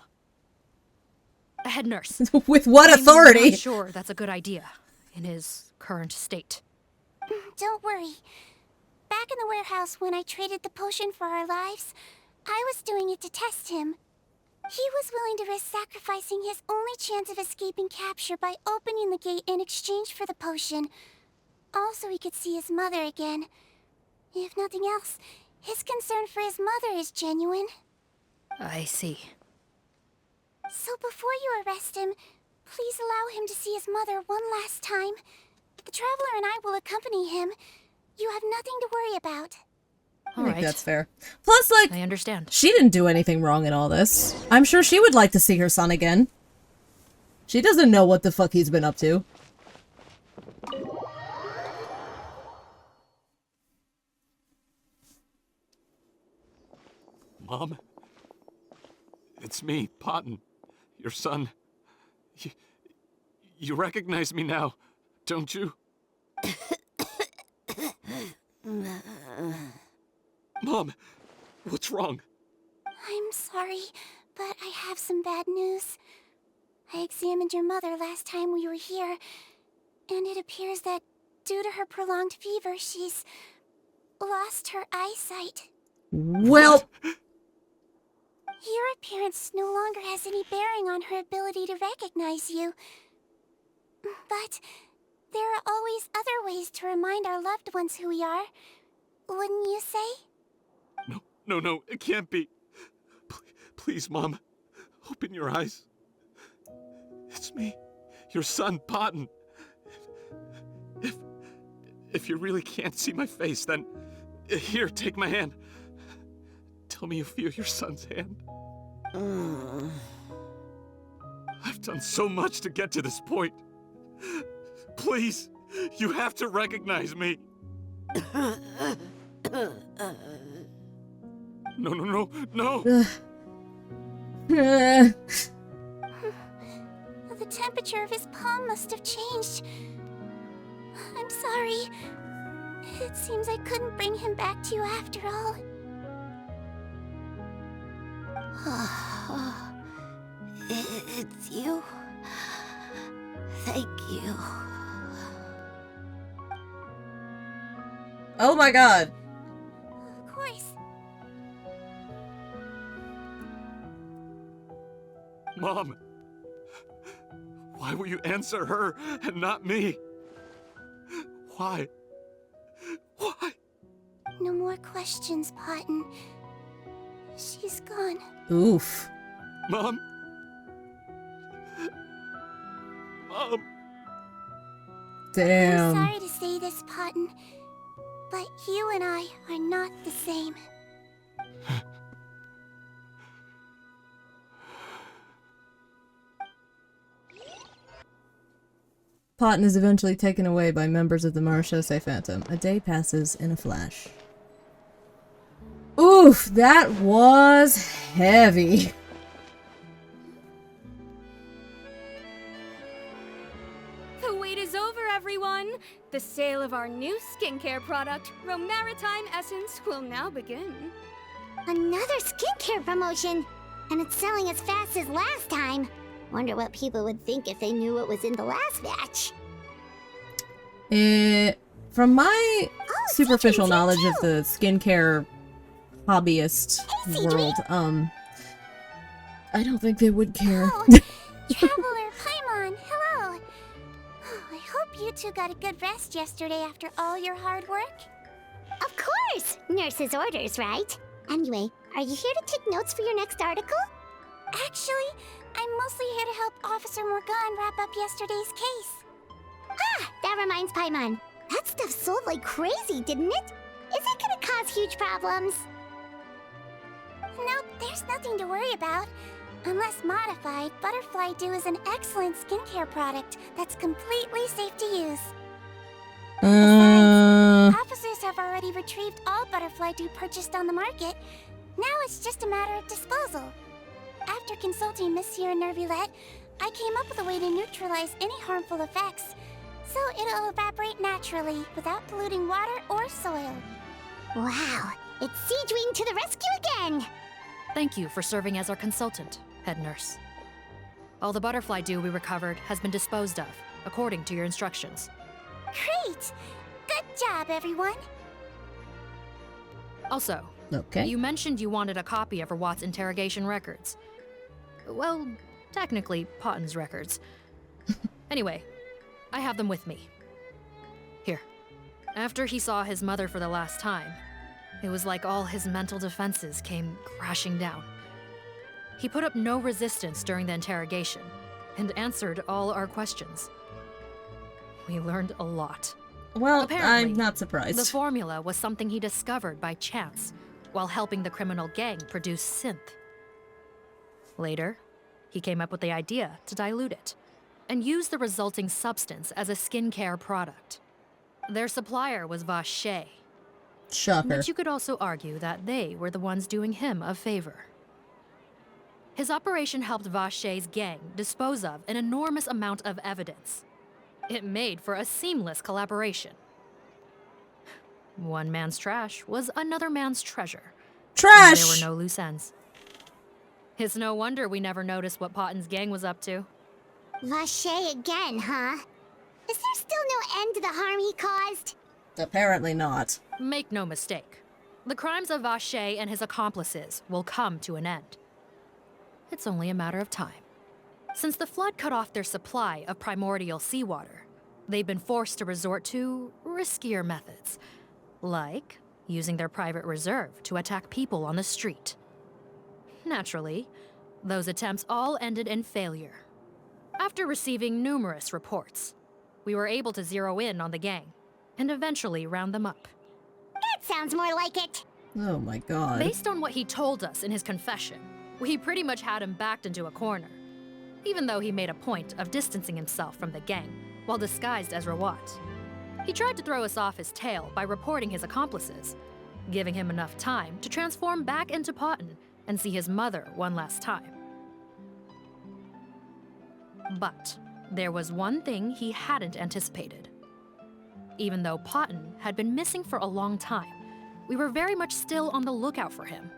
A head nurse. With what authority? I'm not sure that's a good idea in his current state. Don't worry. Back in the warehouse when I traded the potion for our lives, I was doing it to test him. He was willing to risk sacrificing his only chance of escaping capture by opening the gate in exchange for the potion. Also, he could see his mother again. If nothing else, his concern for his mother is genuine. I see. So before you arrest him, please allow him to see his mother one last time. The Traveler and I will accompany him. You have nothing to worry about. I think that's fair. Plus, like, I understand. She didn't do anything wrong in all this. I'm sure she would like to see her son again. She doesn't know what the fuck he's been up to. Mom? It's me, Potton. Your son. You recognize me now, don't you? Mom, what's wrong? I'm sorry, but I have some bad news. I examined your mother last time we were here, and it appears that due to her prolonged fever, she's lost her eyesight. Well... Your appearance no longer has any bearing on her ability to recognize you. But there are always other ways to remind our loved ones who we are. Wouldn't you say? No, it can't be. Please, Mom, open your eyes. It's me, your son, Potton. If you really can't see my face, then here, take my hand. Tell me you feel your son's hand. I've done so much to get to this point. Please, you have to recognize me. No. The temperature of his palm must have changed. I'm sorry. It seems I couldn't bring him back to you after all. It's you. Thank you. Oh my god. Of course. Mom, why will you answer her and not me? Why? No more questions, Potton. She's gone. Oof. Mom? Mom? Damn. I'm sorry to say this, Potton, but you and I are not the same. Potton is eventually taken away by members of the Marechaussee Phantom. A day passes in a flash. Oof, that was heavy. The wait is over, everyone! The sale of our new skincare product, Romaritime Essence, will now begin. Another skincare promotion! And it's selling as fast as last time. Wonder what people would think if they knew what was in the last batch. From my superficial knowledge of the skincare hobbyist world, I don't think they would care. Traveler Paimon, hello! Oh, I hope you two got a good rest yesterday after all your hard work. Of course! Nurse's orders, right? Anyway, are you here to take notes for your next article? Actually, I'm mostly here to help Officer Morgan wrap up yesterday's case. Ah, that reminds Paimon. That stuff sold like crazy, didn't it? Is it gonna cause huge problems? Nope, there's nothing to worry about. Unless modified, Butterfly Dew is an excellent skincare product that's completely safe to use. Officers have already retrieved all Butterfly Dew purchased on the market. Now it's just a matter of disposal. After consulting Monsieur Nervulette, I came up with a way to neutralize any harmful effects, so it'll evaporate naturally without polluting water or soil. Wow, it's sigewinne to the rescue again! Thank you for serving as our consultant, head nurse. All the butterfly dew we recovered has been disposed of, according to your instructions. Great! Good job, everyone! Also, you mentioned you wanted a copy of RAWAT's interrogation records. Well, technically, Potton's records. Anyway, I have them with me. Here. After he saw his mother for the last time, it was like all his mental defenses came crashing down. He put up no resistance during the interrogation, and answered all our questions. We learned a lot. Well, apparently, I'm not surprised. The formula was something he discovered by chance, while helping the criminal gang produce synth. Later, he came up with the idea to dilute it, and use the resulting substance as a skincare product. Their supplier was Vache. Shocker. But you could also argue that they were the ones doing him a favor. His operation helped Vache's gang dispose of an enormous amount of evidence. It made for a seamless collaboration. One man's trash was another man's treasure. Trash! There were no loose ends. It's no wonder we never noticed what Potton's gang was up to. Vache again, huh? Is there still no end to the harm he caused? Apparently not. Make no mistake. The crimes of Vache and his accomplices will come to an end. It's only a matter of time. Since the flood cut off their supply of primordial seawater, they've been forced to resort to riskier methods, like using their private reserve to attack people on the street. Naturally, those attempts all ended in failure. After receiving numerous reports, we were able to zero in on the gang and eventually round them up. That sounds more like it. Oh my god. Based on what he told us in his confession, we pretty much had him backed into a corner, even though he made a point of distancing himself from the gang while disguised as RAWAT. He tried to throw us off his tail by reporting his accomplices, giving him enough time to transform back into Potton and see his mother one last time. But there was one thing he hadn't anticipated. Even though Potton had been missing for a long time, we were very much still on the lookout for him.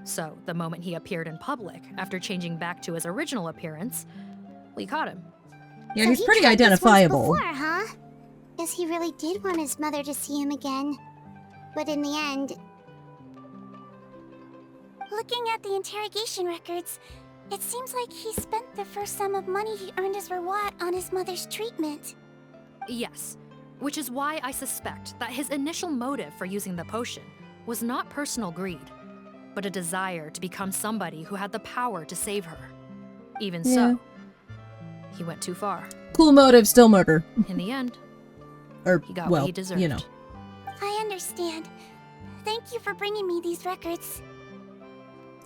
So the moment he appeared in public after changing back to his original appearance, we caught him. Yeah, he's pretty identifiable. Before, huh? Guess he really did want his mother to see him again. But in the end... Looking at the interrogation records, it seems like he spent the first sum of money he earned as RAWAT on his mother's treatment. Yes, which is why I suspect that his initial motive for using the potion was not personal greed, but a desire to become somebody who had the power to save her. Even Yeah. so, he went too far. Cool motive, still murder. In the end, Or, he got well, what he deserved. you know. I understand. Thank you for bringing me these records.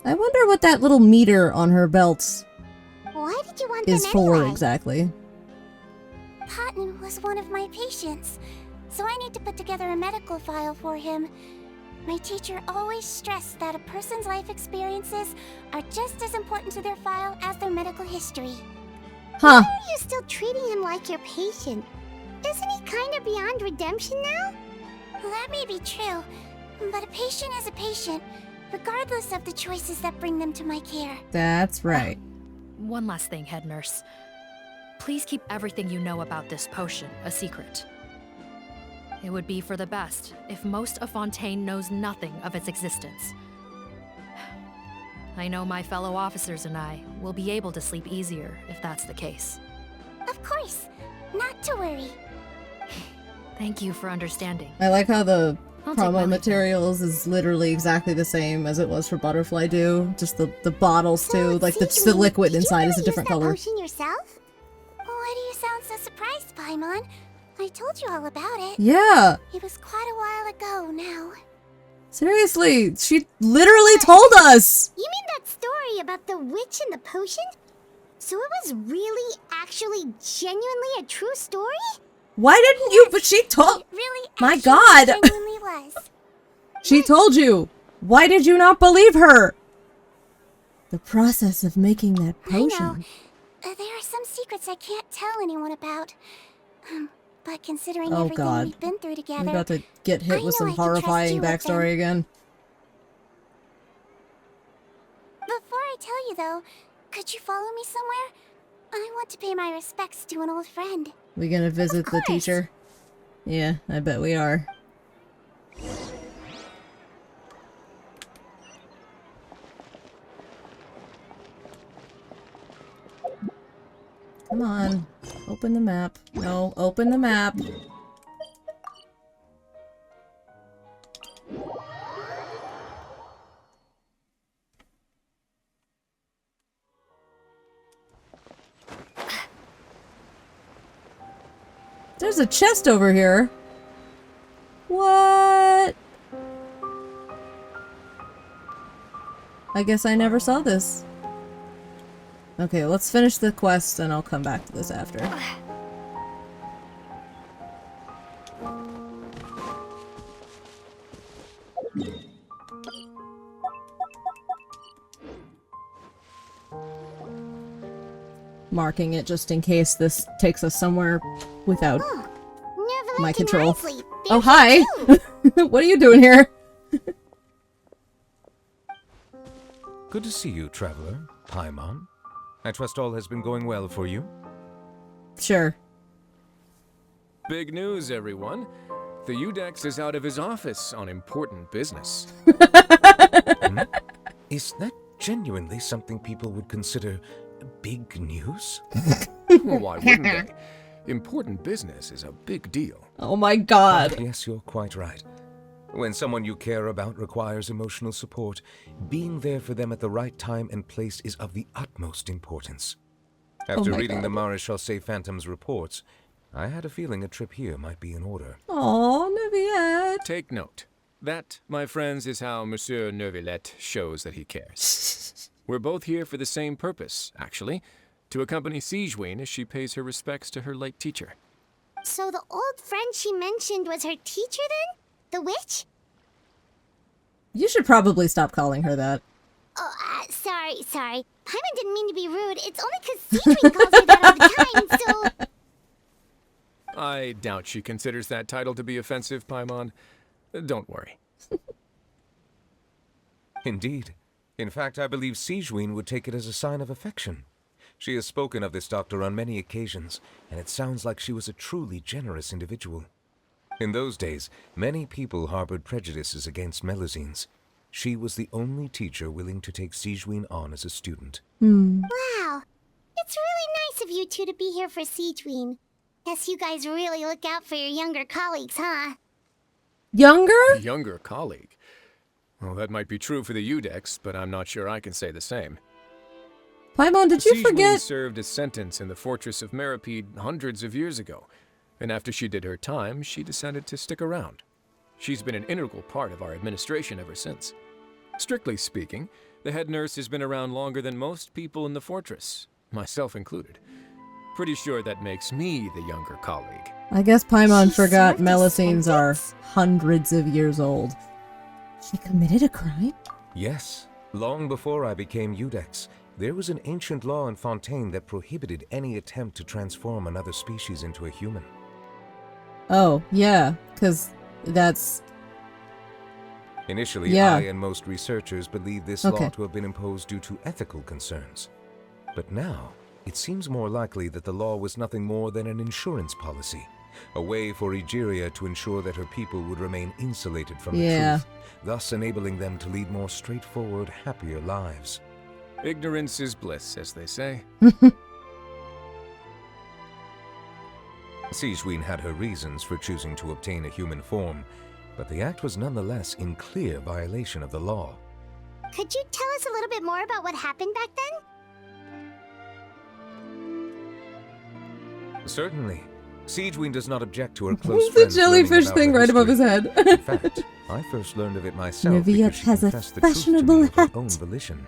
I wonder what that little meter on her belt Why did you want is them for anyway? exactly. Patton was one of my patients, so I need to put together a medical file for him. My teacher always stressed that a person's life experiences are just as important to their file as their medical history. Huh. Why are you still treating him like your patient? Isn't he kind of beyond redemption now? That may be true, but a patient is a patient, regardless of the choices that bring them to my care. That's right. One last thing, head nurse. Please keep everything you know about this potion a secret. It would be for the best if most of Fontaine knows nothing of its existence. I know my fellow officers and I will be able to sleep easier if that's the case. Of course, not to worry. Thank you for understanding. I like how the I'll take my promo leave materials is literally exactly the same as it was for Butterfly Dew. Just the bottles too, like the liquid inside is a different color. Potion yourself? Why do you sound so surprised, Paimon? I told you all about it. Yeah. It was quite a while ago now. Seriously, she literally told us. You mean that story about the witch and the potion? So it was really, actually, genuinely a true story? Why didn't you? But she told. Really, My actually, God. genuinely was. She told you. Why did you not believe her? The process of making that potion. I know. There are some secrets I can't tell anyone about. But considering Oh, everything God. we've been through together, We're about to get hit I with know some I can trust horrifying you with them. backstory again. Before I tell you though, could you follow me somewhere? I want to pay my respects to an old friend. We gonna visit the teacher? Yeah, I bet we are. Come on. Open the map. No, open the map. There's a chest over here. What? I guess I never saw this. Okay, let's finish the quest and I'll come back to this after. Marking it just in case this takes us somewhere without my control. Oh, hi! What are you doing here? Good to see you, traveler. Paimon. I trust all has been going well for you? Sure. Big news, everyone. The Udex is out of his office on important business. Is that genuinely something people would consider big news? Why wouldn't they? Important business is a big deal. Oh my God. Yes, you're quite right. When someone you care about requires emotional support, being there for them at the right time and place is of the utmost importance. After reading the Maréchal Phantom's reports, I had a feeling a trip here might be in order. Aw, Neuvillette. Take note. That, my friends, is how Monsieur Neuvillette shows that he cares. We're both here for the same purpose, actually. To accompany sigewinne as she pays her respects to her late teacher. So the old friend she mentioned was her teacher then? The witch? You should probably stop calling her that. Oh, sorry. Paimon didn't mean to be rude. It's only because sigewinne calls her that all the time, so... I doubt she considers that title to be offensive, Paimon. Don't worry. Indeed. In fact, I believe sigewinne would take it as a sign of affection. She has spoken of this doctor on many occasions, and it sounds like she was a truly generous individual. In those days, many people harbored prejudices against Melusines. She was the only teacher willing to take sigewinne on as a student. Wow. It's really nice of you two to be here for sigewinne. Guess you guys really look out for your younger colleagues, huh? Younger? Younger colleague? Well, that might be true for the Udex, but I'm not sure I can say the same. Paimon, did you Sigewinne forget? served a sentence in the fortress of Meripede hundreds of years ago, and after she did her time, she decided to stick around. She's been an integral part of our administration ever since. Strictly speaking, the head nurse has been around longer than most people in the fortress, myself included. Pretty sure that makes me the younger colleague. I guess Paimon forgot served a Melusines are hundreds of years old. She committed a crime? Yes. Long before I became Udex, there was an ancient law in Fontaine that prohibited any attempt to transform another species into a human. Oh, yeah, because that's... Initially, Yeah. I and most researchers believed this law to have been imposed due to ethical concerns. But now, it seems more likely that the law was nothing more than an insurance policy, a way for Egeria to ensure that her people would remain insulated from the truth, thus enabling them to lead more straightforward, happier lives. Ignorance is bliss, as they say. Sigewinne had her reasons for choosing to obtain a human form, but the act was nonetheless in clear violation of the law. Could you tell us a little bit more about what happened back then? Certainly. Sigewinne does not object to her close The friends jellyfish learning about thing her right above his history. head. In fact, I first learned of it myself Neviat because she has a confessed the truth to me fashionable of her hat. own volition.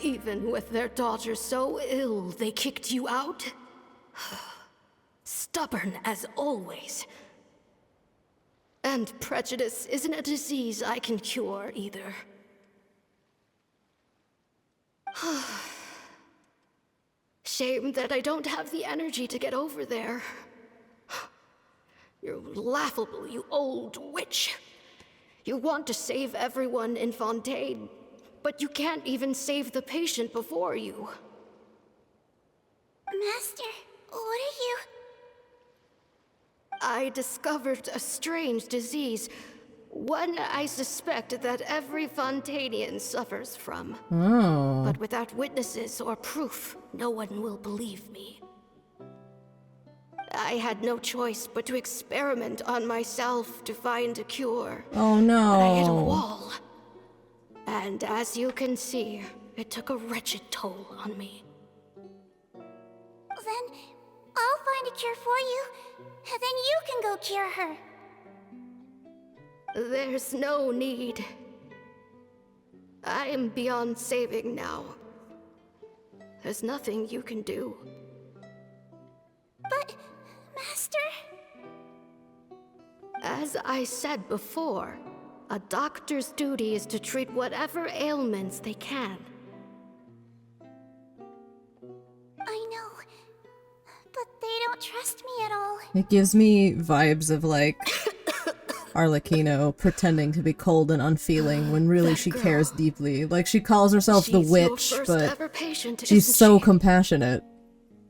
Even with their daughter so ill, they kicked you out? Stubborn as always. And prejudice isn't a disease I can cure either. Shame that I don't have the energy to get over there. You're laughable, you old witch. You want to save everyone in Fontaine, but you can't even save the patient before you. Master, what are you? I discovered a strange disease, one I suspect that every Fontainian suffers from. Oh. But without witnesses or proof, no one will believe me. I had no choice but to experiment on myself to find a cure. Oh no. But I hit a wall. And as you can see, it took a wretched toll on me. Then I'll find a cure for you, and then you can go cure her. There's no need. I am beyond saving now. There's nothing you can do. But, Master... As I said before, a doctor's duty is to treat whatever ailments they can. I know, but they don't trust me at all. It gives me vibes of like Arlecchino pretending to be cold and unfeeling when really she cares deeply. Like she calls herself the witch, but she's so compassionate.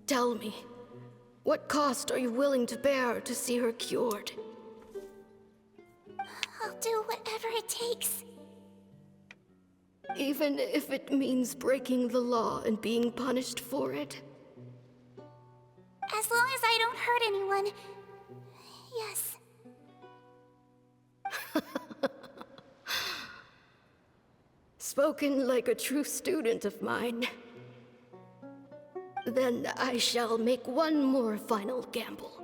Tell me, what cost are you willing to bear to see her cured? I'll do whatever it takes. Even if it means breaking the law and being punished for it? As long as I don't hurt anyone. Yes. Spoken like a true student of mine. Then I shall make one more final gamble.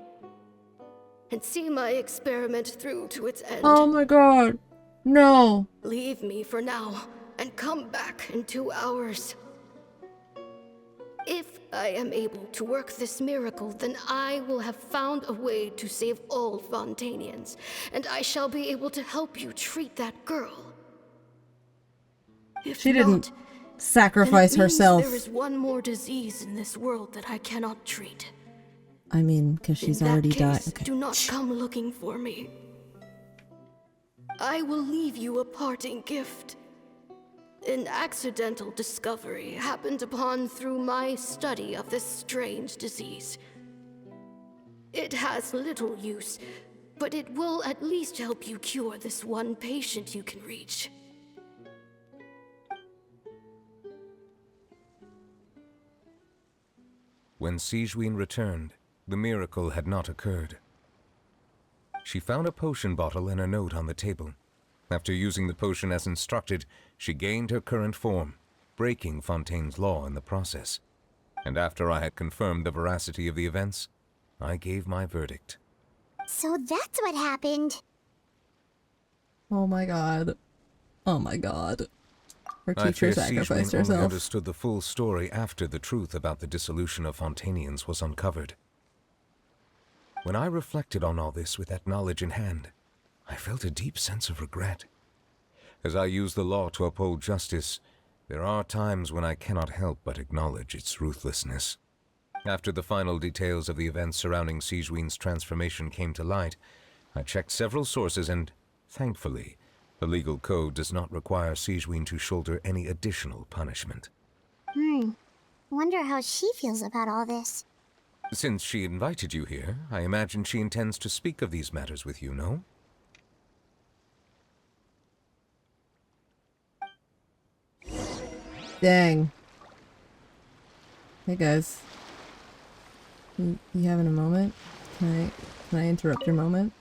And see my experiment through to its end. Oh my god. No. Leave me for now, and come back in 2 hours. If I am able to work this miracle, then I will have found a way to save all Fontainians, and I shall be able to help you treat that girl. If She didn't sacrifice then it means herself. there is one more disease in this world that I cannot treat. I mean, because she's In that already died. case, Okay. do not come looking for me. I will leave you a parting gift. An accidental discovery happened upon through my study of this strange disease. It has little use, but it will at least help you cure this one patient you can reach. When Sigewinne returned, the miracle had not occurred. She found a potion bottle and a note on the table. After using the potion as instructed, she gained her current form, breaking Fontaine's law in the process. And after I had confirmed the veracity of the events, I gave my verdict. So that's what happened. Oh my god. Oh my god. Her I fear teacher sacrificed sigewinne only herself. understood the full story after the truth about the dissolution of Fontanians was uncovered. When I reflected on all this with that knowledge in hand, I felt a deep sense of regret. As I use the law to uphold justice, there are times when I cannot help but acknowledge its ruthlessness. After the final details of the events surrounding sigewinne's transformation came to light, I checked several sources and, thankfully, the legal code does not require sigewinne to shoulder any additional punishment. Wonder how she feels about all this. Since she invited you here, I imagine she intends to speak of these matters with you, no? Dang. Hey guys. You having a moment? Can I interrupt your moment?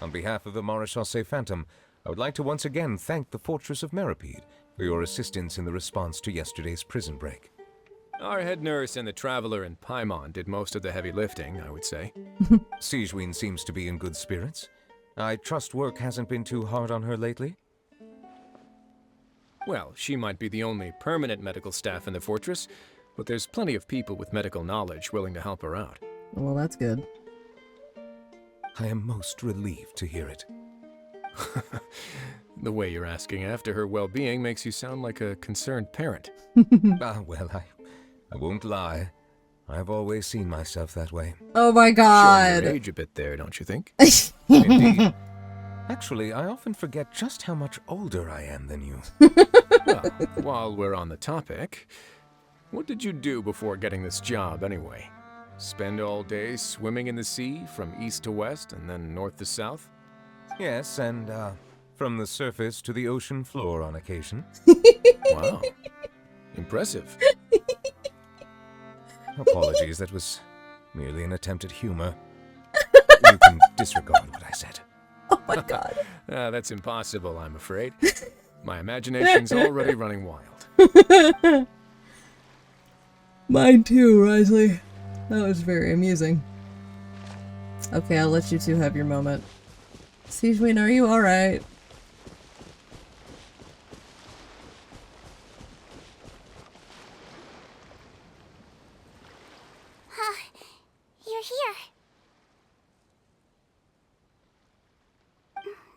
On behalf of the Maréchal Phantom, I would like to once again thank the Fortress of Meripede for your assistance in the response to yesterday's prison break. Our head nurse and the traveler in Paimon did most of the heavy lifting, I would say. Sigewinne seems to be in good spirits. I trust work hasn't been too hard on her lately? Well, she might be the only permanent medical staff in the fortress, but there's plenty of people with medical knowledge willing to help her out. Well, that's good. I am most relieved to hear it. The way you're asking after her well-being makes you sound like a concerned parent. Well, I won't lie. I've always seen myself that way. Oh my god! Showing your age a bit there, don't you think? Indeed. Actually, I often forget just how much older I am than you. Well, while we're on the topic, what did you do before getting this job anyway? Spend all day swimming in the sea from east to west and then north to south? Yes, and from the surface to the ocean floor on occasion. Wow. Impressive. Apologies, that was merely an attempt at humor. You can disregard what I said. Oh my god. That's impossible, I'm afraid. My imagination's already running wild. Mine too, Risley. That was very amusing. Okay, I'll let you two have your moment. Sigewinne, are you alright? You're here.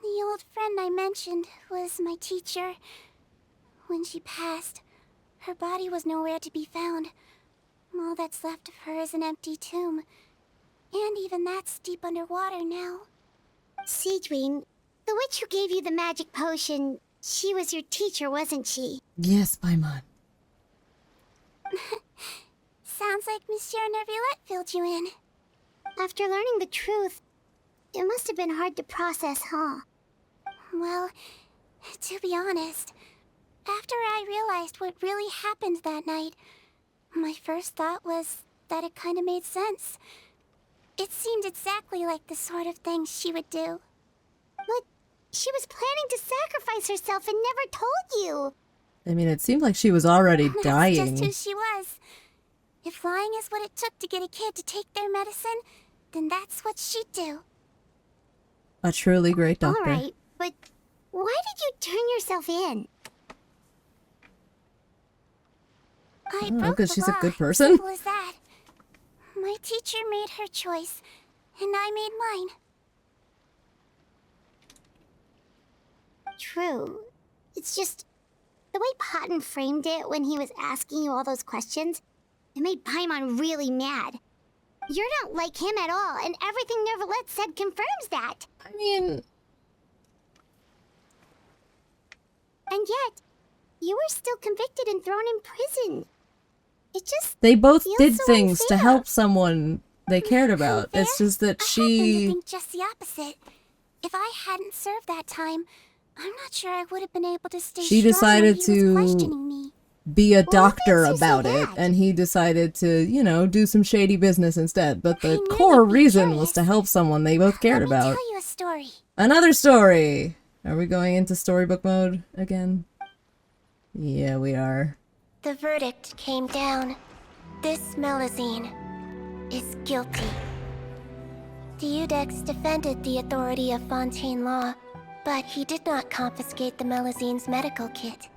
The old friend I mentioned was my teacher. When she passed, her body was nowhere to be found. All that's left of her is an empty tomb. And even that's deep underwater now. Sigewinne, the witch who gave you the magic potion, she was your teacher, wasn't she? Yes, Paimon. Sounds like Monsieur Neuvillette filled you in. After learning the truth, it must have been hard to process, huh? Well, to be honest, after I realized what really happened that night, my first thought was that it kind of made sense. It seemed exactly like the sort of thing she would do. But she was planning to sacrifice herself and never told you. I mean, it seemed like she was already dying. That's just who she was. If lying is what it took to get a kid to take their medicine, then that's what she'd do. A truly great doctor. Alright, but why did you turn yourself in? I broke because the she's a law. good person. Simple as that. My teacher made her choice, and I made mine. True. It's just the way Potton framed it when he was asking you all those questions, it made Paimon really mad. You're not like him at all, and everything Neuvillette said confirms that. I mean... And yet, you were still convicted and thrown in prison. It just They both feels did so things to unfair. help someone they cared about. It's just that I happen to she... think just the opposite. If I hadn't served that time, I'm not sure I would have been able to stay She strong when decided he was to questioning me. be a doctor about it, and he decided to, you know, do some shady business instead. But the core reason was to help someone they both cared about. Tell you a story. Another story! Are we going into storybook mode again? Yeah, we are. The verdict came down. This Melazine is guilty. Deudex defended the authority of Fontaine law, but he did not confiscate the Melazine's medical kit.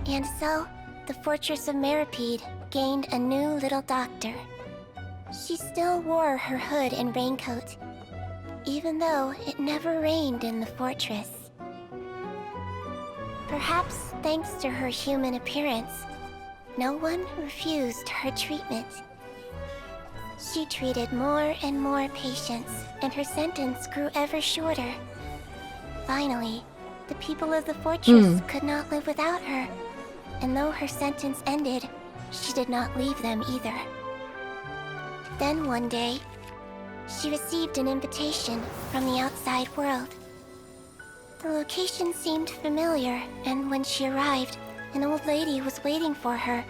And so, the Fortress of Meripede gained a new little doctor. She still wore her hood and raincoat, even though it never rained in the fortress. Perhaps thanks to her human appearance, no one refused her treatment. She treated more and more patients, and her sentence grew ever shorter. Finally, the people of the fortress could not live without her, and though her sentence ended, she did not leave them either. Then one day, she received an invitation from the outside world. The location seemed familiar, and when she arrived, an old lady was waiting for her.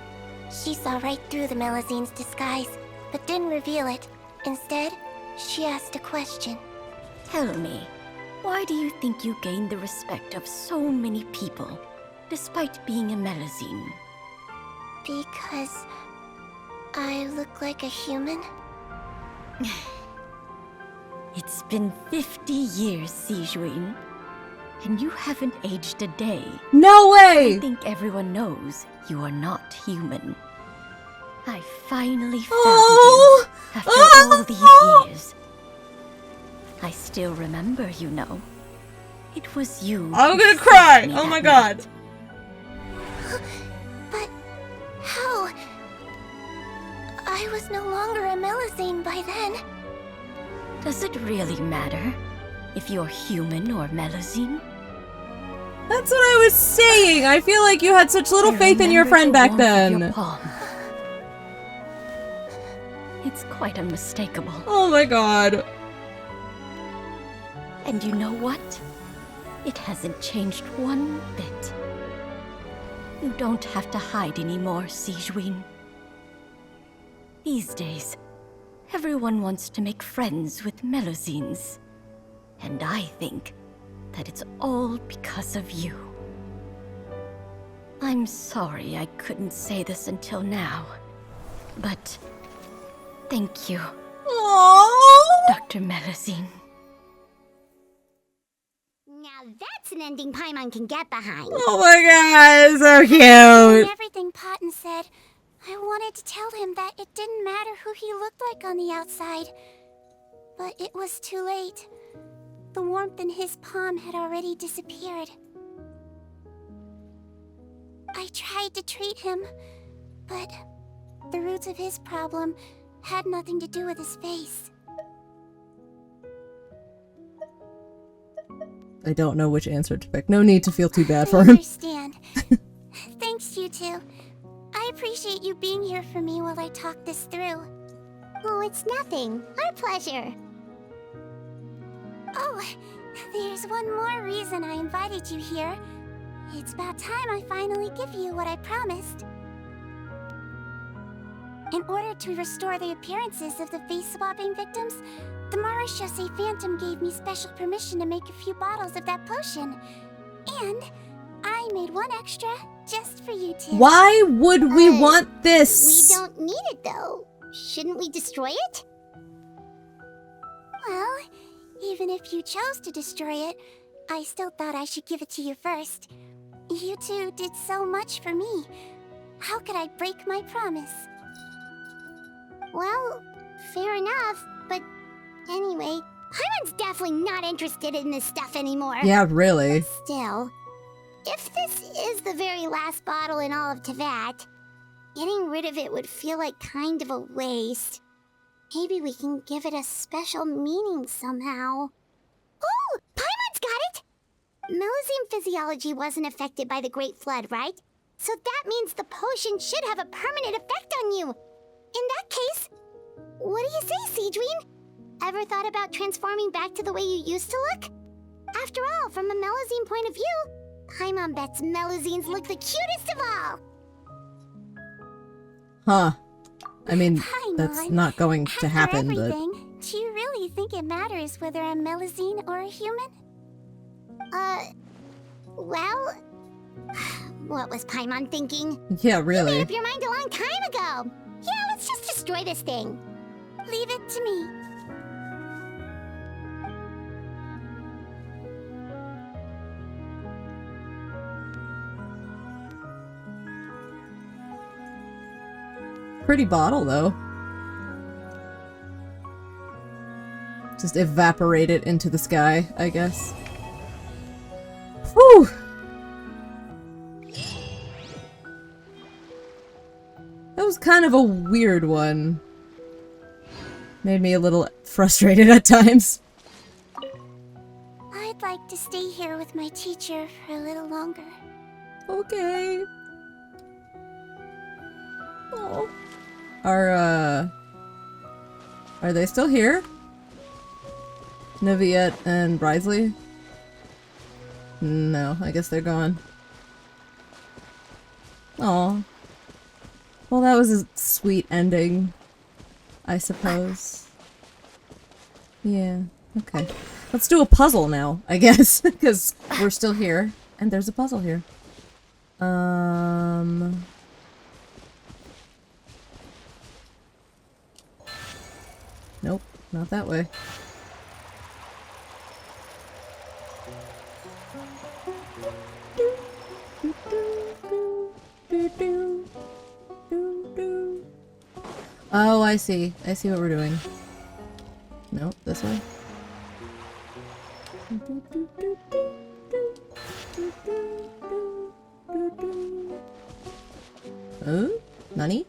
She saw right through the Melazine's disguise, but didn't reveal it. Instead, she asked a question. Tell me, why do you think you gained the respect of so many people, despite being a Melazine? Because I look like a human? It's been 50 years, sigewinne, and you haven't aged a day. No way! I think everyone knows you are not human. I finally found you after all these years. I still remember, you know. It was you. I'm gonna cry! Oh my god! But how? I was no longer a Melazine by then. Does it really matter if you're human or Melazine? That's what I was saying! I feel like you had such little faith in your friend back then. It's quite unmistakable. Oh my god. And you know what? It hasn't changed one bit. You don't have to hide anymore, sigewinne. These days, everyone wants to make friends with Melazines. And I think that it's all because of you. I'm sorry I couldn't say this until now, but thank you, Dr. Melazine. Now that's an ending Paimon can get behind. Oh my god, so cute! And everything Paten said, I wanted to tell him that it didn't matter who he looked like on the outside. But it was too late. The warmth in his palm had already disappeared. I tried to treat him, but the roots of his problem had nothing to do with his face. I don't know which answer to pick. No need to feel too bad for I him. understand. Thanks, you two. I appreciate you being here for me while I talk this through. Oh, it's nothing. Our pleasure. Oh, there's one more reason I invited you here. It's about time I finally give you what I promised. In order to restore the appearances of the face-swapping victims, the Marechaussee Phantom gave me special permission to make a few bottles of that potion. And I made one extra just for you two. Why would we want this? We don't need it, though. Shouldn't we destroy it? Well, even if you chose to destroy it, I still thought I should give it to you first. You two did so much for me. How could I break my promise? Well, fair enough, but anyway, Paimon's definitely not interested in this stuff anymore. Yeah, really. But still, if this is the very last bottle in all of Teyvat, getting rid of it would feel like kind of a waste. Maybe we can give it a special meaning somehow. Oh, Paimon's got it! Melazine physiology wasn't affected by the Great Flood, right? So that means the potion should have a permanent effect on you. In that case, what do you say, sigewinne? Ever thought about transforming back to the way you used to look? After all, from a Melazine point of view, Paimon bets Melazines look the cutest of all. Huh. I mean, Hi, that's Mon. not going to happen, After but... everything, do you really think it matters whether I'm Melusine or a human? Well... What was Paimon thinking? Yeah, You really. made up your mind a long time ago! Yeah, let's just destroy this thing. Leave it to me. Pretty bottle, though. Just evaporate it into the sky, I guess. Whew! That was kind of a weird one. Made me a little frustrated at times. I'd like to stay here with my teacher for a little longer. Okay. Oh. Are they still here? Neviette and Brisley? No, I guess they're gone. Aw. Well, that was a sweet ending, I suppose. Yeah, okay. Let's do a puzzle now, I guess, because we're still here, and there's a puzzle here. Nope, not that way. Oh, I see. I see what we're doing. Nope, this way. Oh? Nani?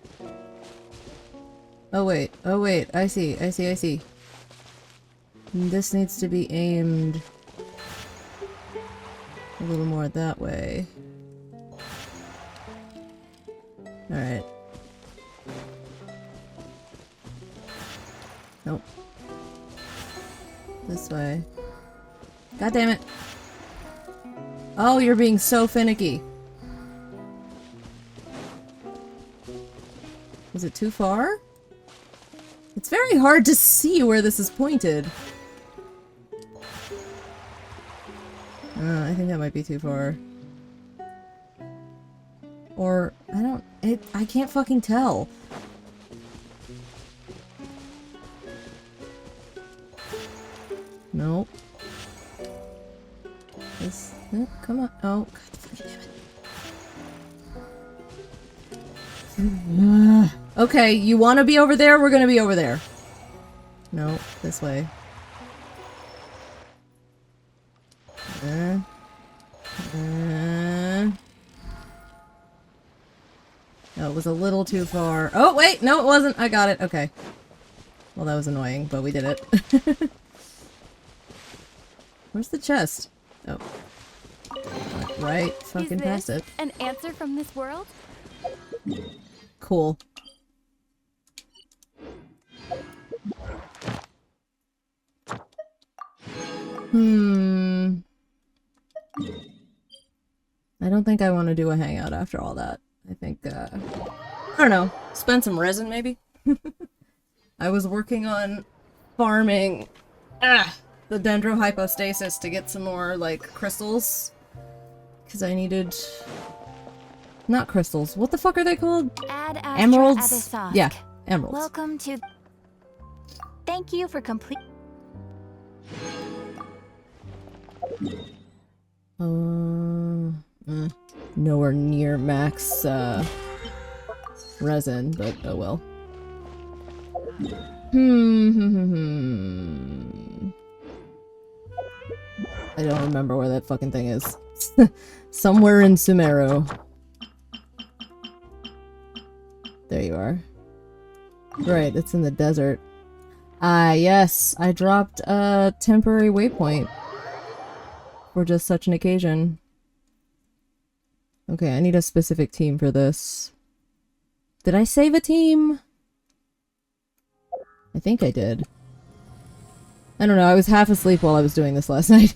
Oh wait, I see. This needs to be aimed a little more that way. Alright. Nope. This way. God damn it. Oh, you're being so finicky. Is it too far? It's very hard to see where this is pointed. I think that might be too far. Or, I can't fucking tell. Nope. This, no, come on. Oh, god fucking damn it. Okay, you want to be over there? We're gonna be over there. No, this way. No, it was a little too far. Oh, wait! No, it wasn't! I got it. Okay. Well, that was annoying, but we did it. Where's the chest? Oh. Right fucking past it. An answer from this world? Cool. I don't think I want to do a hangout after all that. I think, I don't know. Spend some resin, maybe? I was working on farming the dendrohypostasis to get some more, like, crystals. Because I needed... Not crystals. What the fuck are they called? Emeralds? Yeah, emeralds. Welcome to... Thank you for complete... Nowhere near max, resin, but oh well. I don't remember where that fucking thing is. Somewhere in Sumeru. There you are. Right, it's in the desert. Ah, yes, I dropped a temporary waypoint for just such an occasion. Okay, I need a specific team for this. Did I save a team? I think I did. I don't know, I was half asleep while I was doing this last night.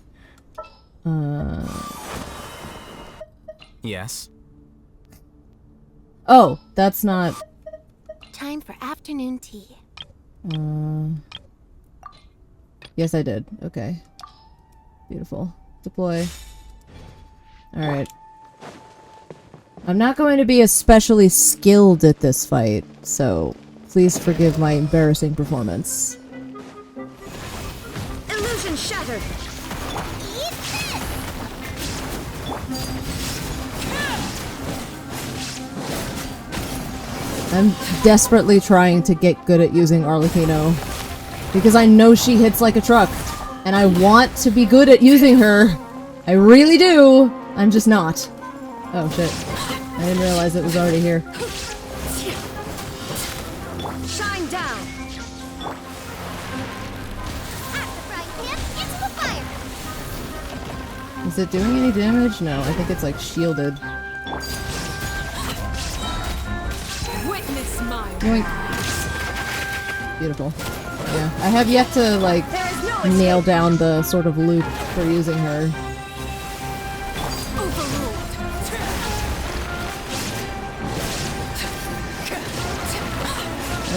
Yes. Oh, that's not... afternoon tea. Yes, I did. Okay. Beautiful. Deploy. Alright. I'm not going to be especially skilled at this fight, so please forgive my embarrassing performance. Illusion shattered. I'm desperately trying to get good at using Arlecchino, because I know she hits like a truck, and I want to be good at using her. I really do. I'm just not. Oh shit. I didn't realize it was already here. Shine down. Is it doing any damage? No, I think it's like shielded. Witness my Yoink. Beautiful. Yeah, I have yet to like nail down the sort of loop for using her.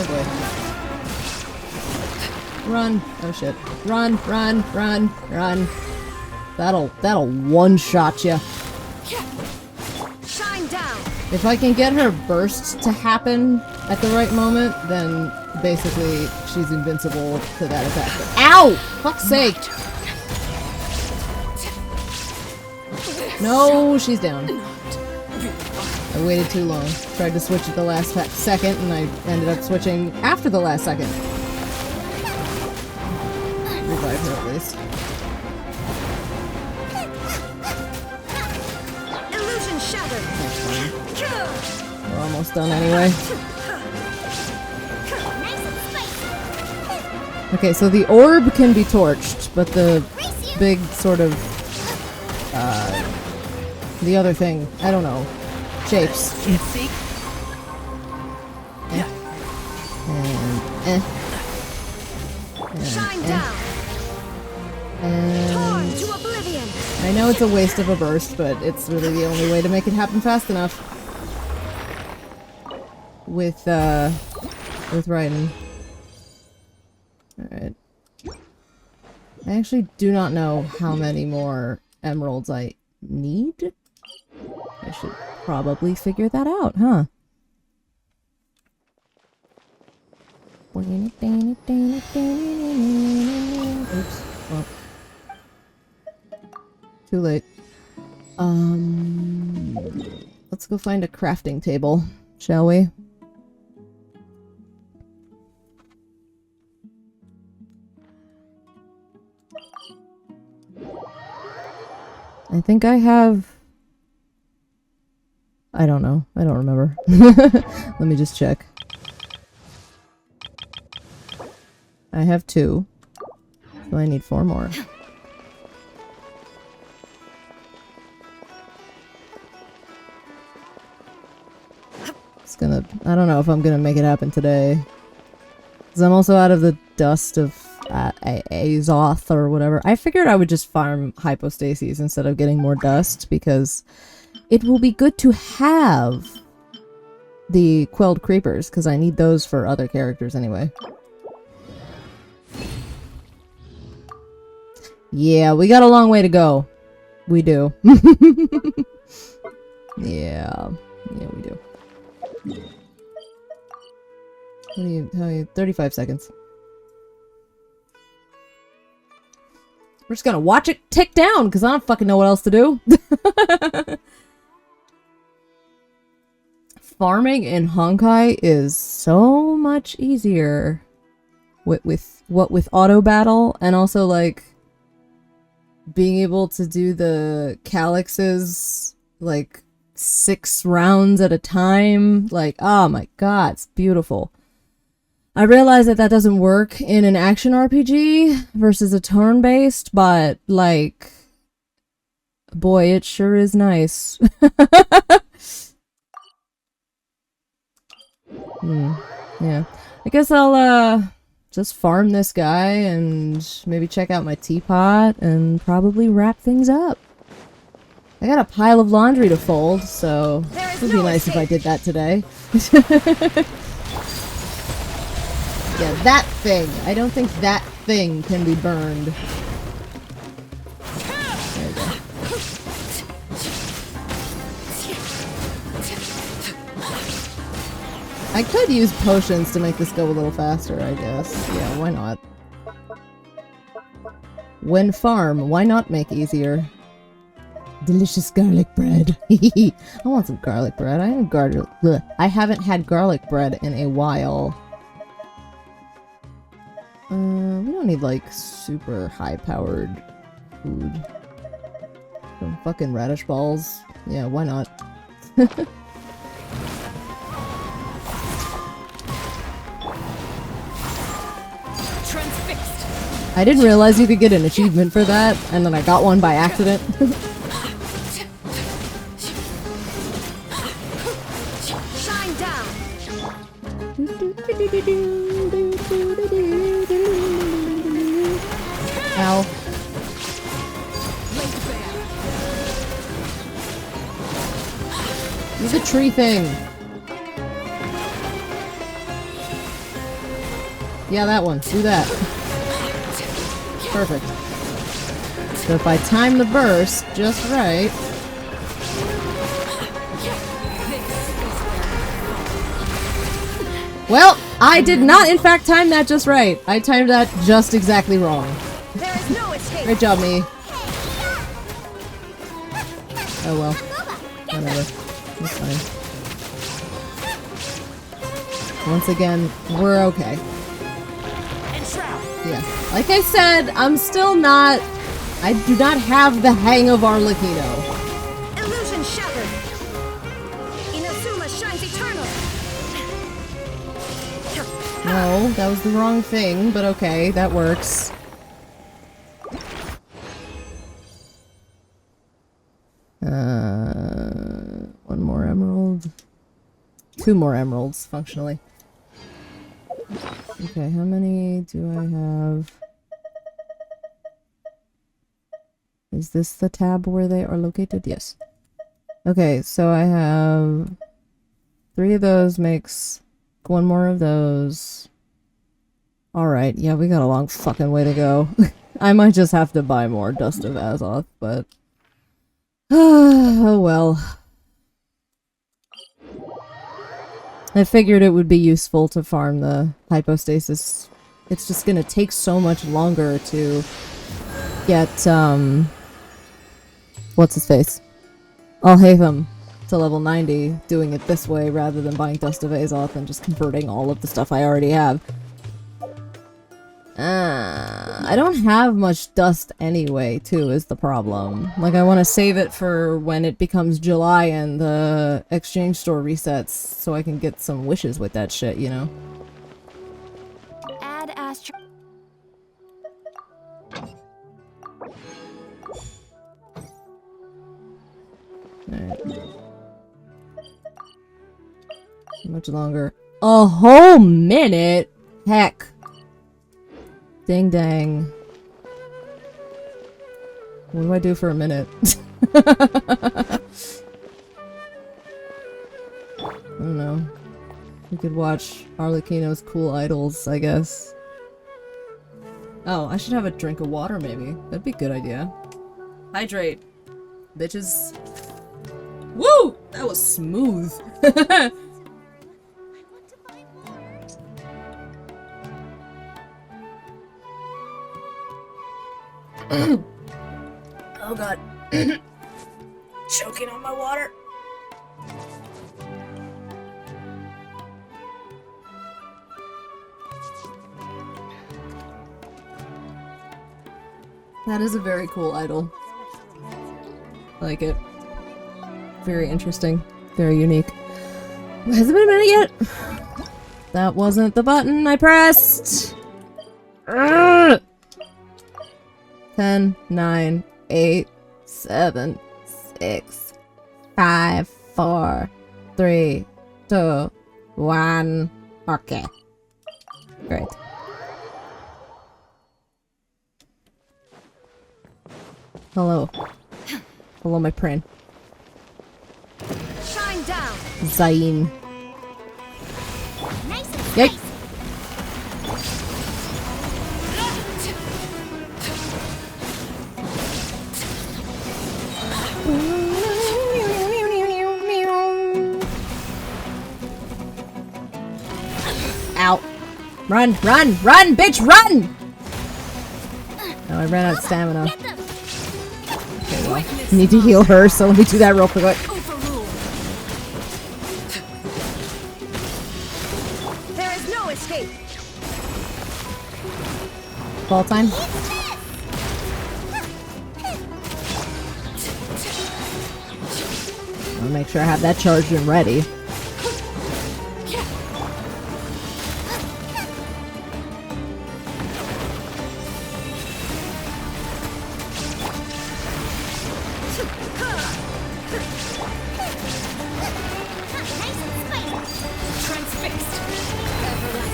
Oh boy. Run. Oh shit. Run, run, run, run. That'll one-shot ya. Shine down. If I can get her burst to happen at the right moment, then basically she's invincible to that attack. Ow! Fuck's sake! No, she's down. I waited too long. Tried to switch at the last second, and I ended up switching after the last second. Revive her at least. Illusion shattered. We're almost done anyway. Okay, so the orb can be torched, but the big sort of, the other thing, I don't know, shapes. Shine down. And To oblivion. I know it's a waste of a burst, but it's really the only way to make it happen fast enough. With Raiden. Alright. I actually do not know how many more emeralds I need. I should probably figure that out, huh? Oops. Oh. Too late. Let's go find a crafting table, shall we? I think I have... I don't know. I don't remember. Let me just check. I have 2. So I need 4 more. It's gonna... I don't know if I'm gonna make it happen today. Because I'm also out of the dust of Azoth or whatever. I figured I would just farm hypostases instead of getting more dust, because it will be good to have the quelled creepers, because I need those for other characters anyway. Yeah, we got a long way to go. We do. Yeah. Yeah, we do. What do you... How are you? 35 seconds. We're just gonna watch it tick down, because I don't fucking know what else to do. Farming in Honkai is so much easier with auto battle, and also like being able to do the calyxes like 6 rounds at a time. Like, oh my god, it's beautiful. I realize that that doesn't work in an action RPG versus a turn-based, but like, boy, it sure is nice. Yeah. I guess I'll, just farm this guy and maybe check out my teapot and probably wrap things up. I got a pile of laundry to fold, so it would be nice if I did that today. Yeah, that thing. I don't think that thing can be burned. There you go. I could use potions to make this go a little faster, I guess. Yeah, why not? When farm, why not make easier? Delicious garlic bread. I want some garlic bread. I haven't had garlic bread in a while. We don't need like super high-powered food. Some fucking radish balls. Yeah, why not? I didn't realize you could get an achievement for that, and then I got one by accident. Shine down. Ow. Use the tree thing. Yeah, that one. Do that. Perfect. So if I time the burst just right... Well, I did not in fact time that just right. I timed that just exactly wrong. Great job, me. Oh well. Whatever. That's fine. Once again, we're okay. Yeah. Like I said, I'm still not... I do not have the hang of Arlecchino. Illusion shattered. Inazuma shines eternal. No, that was the wrong thing, but okay, that works. One more emerald. 2 more emeralds, functionally. Okay, how many do I have? Is this the tab where they are located? Yes. Okay, so I have 3 of those makes 1 more of those. Alright, yeah, we got a long fucking way to go. I might just have to buy more Dust of Azoth, but... oh well. I figured it would be useful to farm the hypostasis. It's just gonna take so much longer to get, what's his face? Alhaitham to level 90, doing it this way rather than buying Dust of Azoth and just converting all of the stuff I already have. I don't have much dust anyway, too, is the problem. Like, I want to save it for when it becomes July and the exchange store resets, so I can get some wishes with that shit, you know? Add astro... Alright. How much longer? A whole minute?! Heck. Ding dang. What do I do for a minute? I don't know. We could watch Arlecchino's cool idols, I guess. Oh, I should have a drink of water, maybe. That'd be a good idea. Hydrate. Bitches. Woo! That was smooth. Oh god. Choking on my water. That is a very cool idol. Like it. Very interesting. Very unique. Has it been a minute yet? That wasn't the button I pressed! 10, 9, 8, 7, 6, 5, 4, 3, 2, 1. Okay. Great. Hello. Hello, my friend. Shine down. Zayn. Nice and Yay. Ow. Run, run, run, bitch, run! Oh, I ran out of stamina. Okay, well, I need to heal her, so let me do that real quick. There is no escape. Ball time. I'll make sure I have that charged and ready.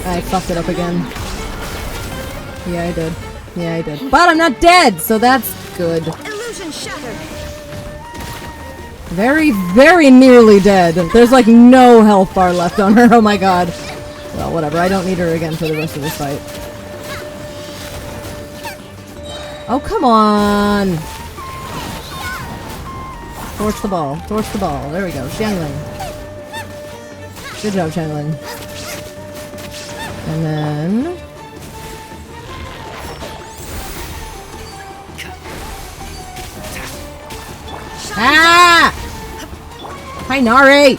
I fucked it up again. Yeah, I did. Yeah, I did. But I'm not dead, so that's good. Illusion shattered. Very, very nearly dead. There's like no health bar left on her. Oh my god. Well, whatever. I don't need her again for the rest of this fight. Oh, come on. Torch the ball. Torch the ball. There we go. Xiangling. Good job, Xiangling. And then... Ah! Hi, Nari!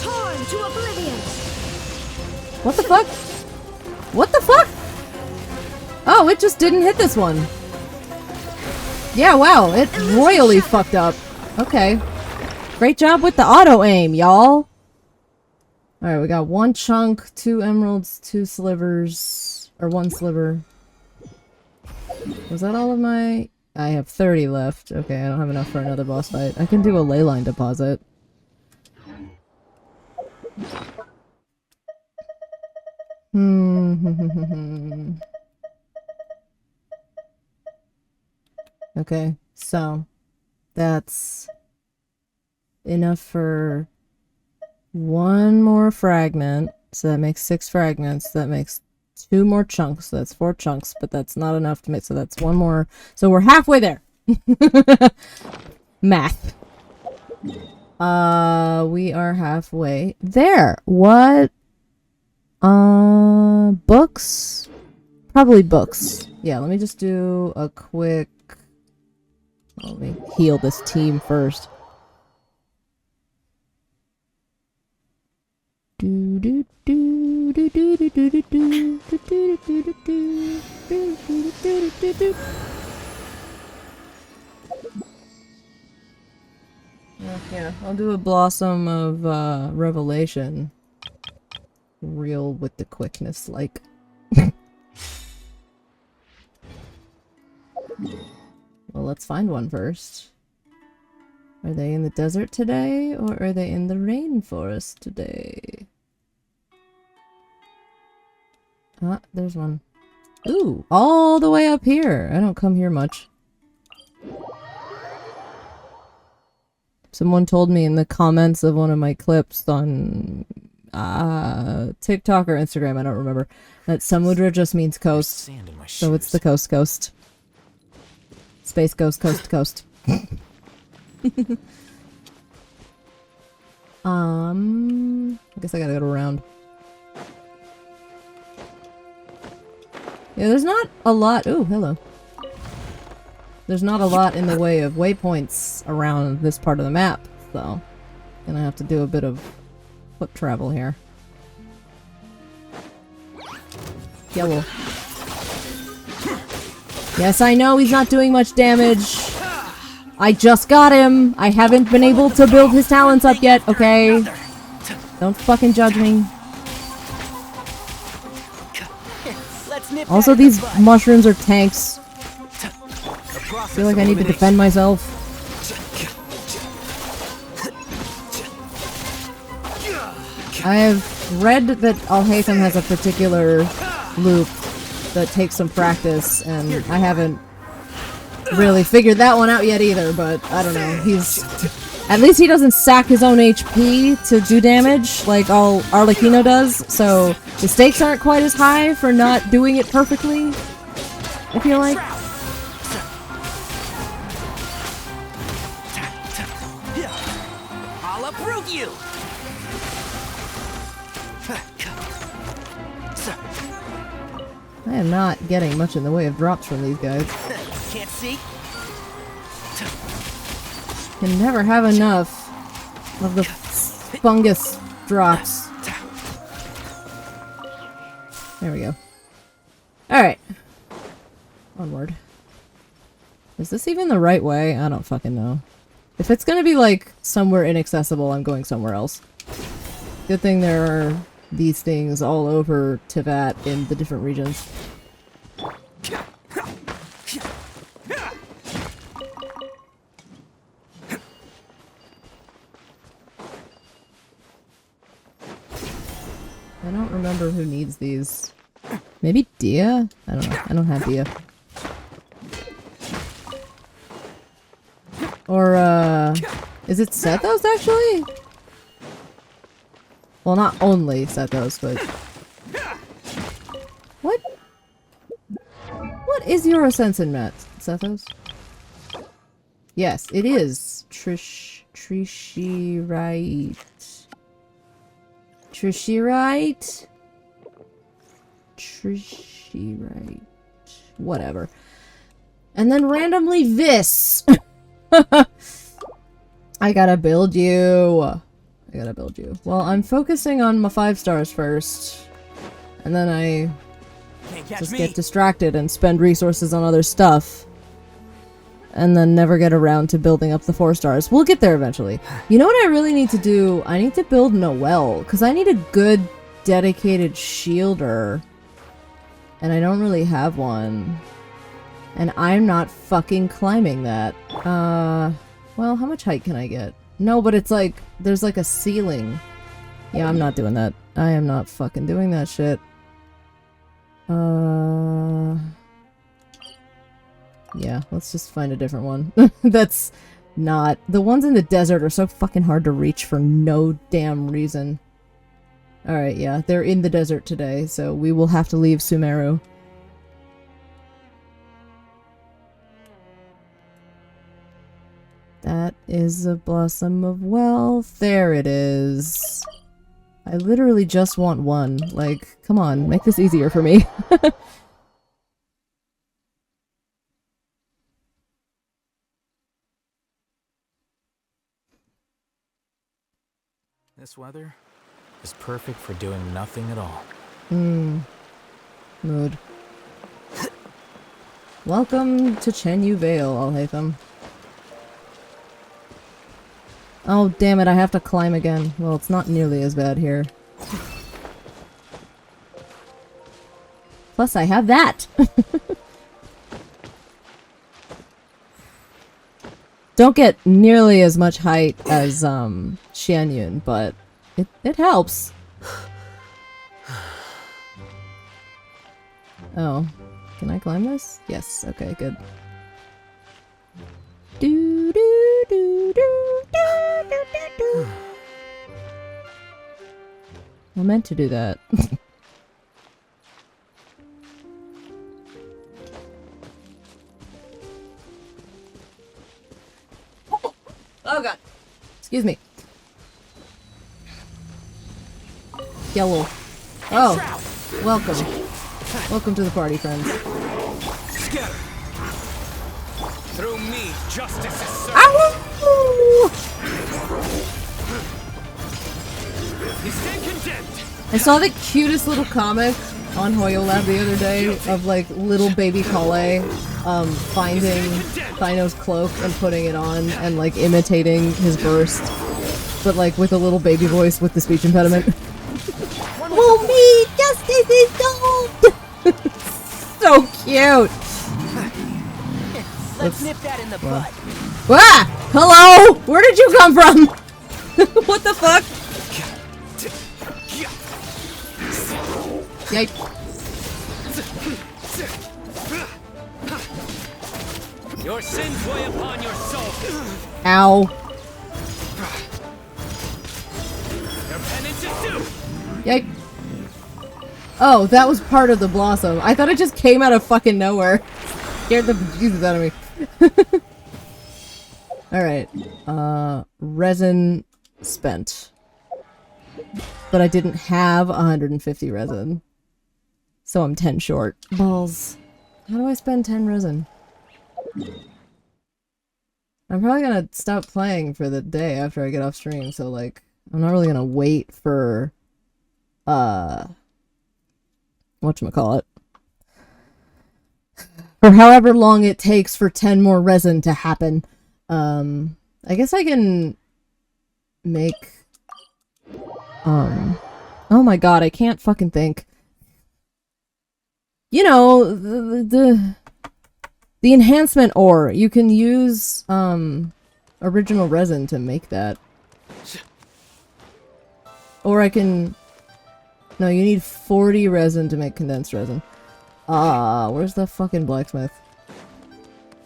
Torn to oblivion. What the fuck? What the fuck? Oh, it just didn't hit this one. Yeah, wow, it royally fucked up. Okay. Great job with the auto-aim, y'all. Alright, we got 1 chunk, 2 emeralds, 2 slivers, or 1 sliver. Was that all of my... I have 30 left. Okay, I don't have enough for another boss fight. I can do a ley line deposit. Okay, so that's enough for 1 more fragment. So that makes 6 fragments. That makes 2 more chunks. So that's 4 chunks, but that's not enough to make, so that's 1 more. So we're halfway there. Math. We are halfway there. What? Books? Probably books. Yeah, let me just do a quick... Let me heal this team first. Yeah, I'll do a Blossom of Revelation. Real with the quickness, like. Well, let's find one first. Are they in the desert today, or are they in the rainforest today? Ah, there's one. Ooh, all the way up here. I don't come here much. Someone told me in the comments of one of my clips on TikTok or Instagram, I don't remember, that Samudra just means coast. So it's the coast. Space ghost, coast to coast. I guess I gotta go around. Yeah, there's not a lot. Ooh, hello. There's not a lot in the way of waypoints around this part of the map, so gonna have to do a bit of foot travel here. Yellow. Yes, I know he's not doing much damage. I just got him. I haven't been able to build his talents up yet, okay? Don't fucking judge me. Also, these mushrooms are tanks. I feel like I need to defend myself. I have read that Alhaitham has a particular loop that takes some practice, and I haven't really figured that one out yet either, but I don't know. He's... At least he doesn't sack his own HP to do damage like all Arlecchino does, so the stakes aren't quite as high for not doing it perfectly, I feel like. I'll uproot you. I am not getting much in the way of drops from these guys. Can't see? Can never have enough of the fungus drops. There we go. Alright. Onward. Is this even the right way? I don't fucking know. If it's gonna be, like, somewhere inaccessible, I'm going somewhere else. Good thing there are these things all over Tivat in the different regions. I don't remember who needs these. Maybe Dia? I don't know. I don't have Dia. Or, is it Sethos, actually? Well, not only Sethos, but... What? What is your Ascension Mat, Sethos? Yes, it is. Trishirite. Trishirite? Trishirite. Whatever. And then randomly this! I gotta build you. I gotta build you. Well, I'm focusing on my 5 stars first. And then I just get distracted and spend resources on other stuff. And then never get around to building up the 4 stars. We'll get there eventually. You know what I really need to do? I need to build Noelle. Because I need a good, dedicated shielder. And I don't really have one. And I'm not fucking climbing that. Well, how much height can I get? No, but it's like, there's like a ceiling. Yeah, I'm not doing that. I am not fucking doing that shit. Yeah, let's just find a different one. That's not... The ones in the desert are so fucking hard to reach for no damn reason. Alright, yeah, they're in the desert today, so we will have to leave Sumeru. That is a blossom of wealth. There it is. I literally just want one. Like, come on, make this easier for me. This weather is perfect for doing nothing at all. Mood. Welcome to Chenyu Vale, Alhaitham. Oh, damn it, I have to climb again. Well, it's not nearly as bad here. Plus, I have that! Don't get nearly as much height as, Xianyun, but it helps. Oh. Can I climb this? Yes, okay, good. Do do do do do do do. I meant to do that. Oh god. Excuse me. Yellow. Oh. Welcome. Welcome to the party, friends. Scatter. Through me, justice is served. Ow! You stand condemned. I saw the cutest little comic on HoYoLab the other day of like little baby Kale finding Thino's cloak and putting it on and like imitating his burst, but like with a little baby voice with the speech impediment. Oh me, justice is served! So cute! Let's nip that in the butt. Ah! Hello! Where did you come from? What the fuck? Yikes. Your sins weigh upon your soul. Ow. Your penance is due. Yikes. Oh, that was part of the blossom. I thought it just came out of fucking nowhere. Scared the bejesus out of me. Alright. Resin spent. but I didn't have 150 resin. So I'm 10 short. Balls. How do I spend 10 resin? I'm probably gonna stop playing for the day after I get off stream, so like, I'm not really gonna wait for, whatchamacallit. For however long it takes for 10 more resin to happen. I guess I can make, oh my god, I can't fucking think. You know, the enhancement ore. You can use, original resin to make that. Or I can... No, you need 40 resin to make condensed resin. Where's the fucking blacksmith?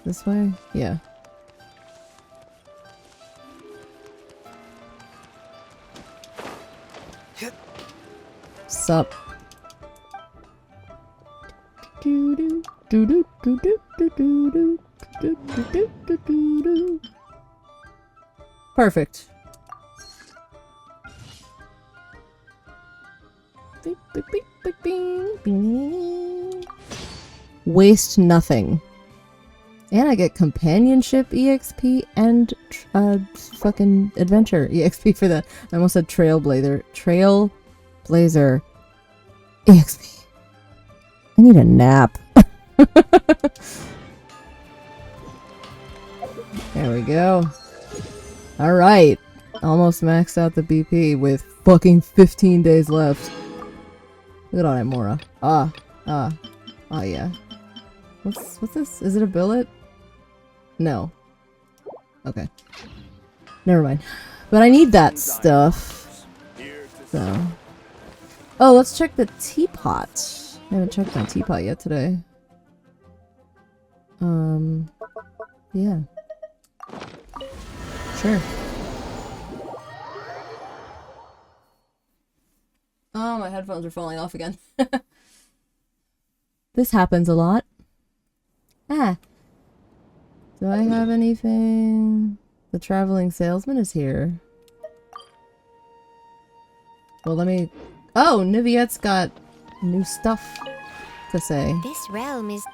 This way? Yeah. Sup? Perfect. Waste nothing. And I get companionship EXP and fucking adventure EXP for that. I almost said Trailblazer. Trailblazer EXP. I need a nap. There we go. Alright. Almost maxed out the BP with fucking 15 days left. Look at all that Mora. Oh yeah. What's this? Is it a billet? No. Okay. Never mind. But I need that stuff. So. Oh, let's check the teapot. I haven't checked my teapot yet today. Yeah. Sure. Oh, my headphones are falling off again. This happens a lot. Ah. Do I have anything? The traveling salesman is here. Well, let me... Oh, Niviette's got new stuff to say. This realm is...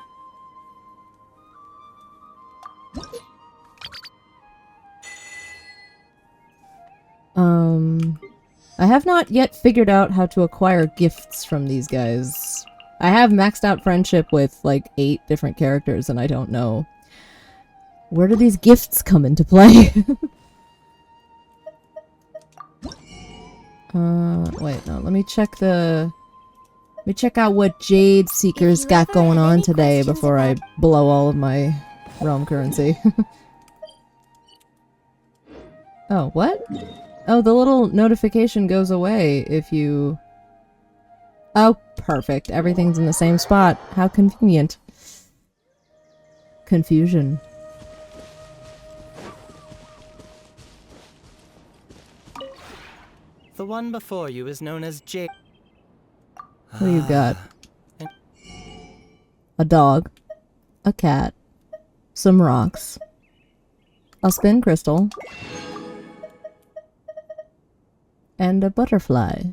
I have not yet figured out how to acquire gifts from these guys. I have maxed out friendship with like 8 different characters and I don't know. Where do these gifts come into play? Wait, no, let me check out what Jade Seeker's got going on today before I blow all of my realm currency. Oh, what? Oh, the little notification goes away if you... Oh, perfect. Everything's in the same spot. How convenient. Confusion. The one before you is known as Jade. What do you got? A dog. A cat. Some rocks. A spin crystal. And a butterfly.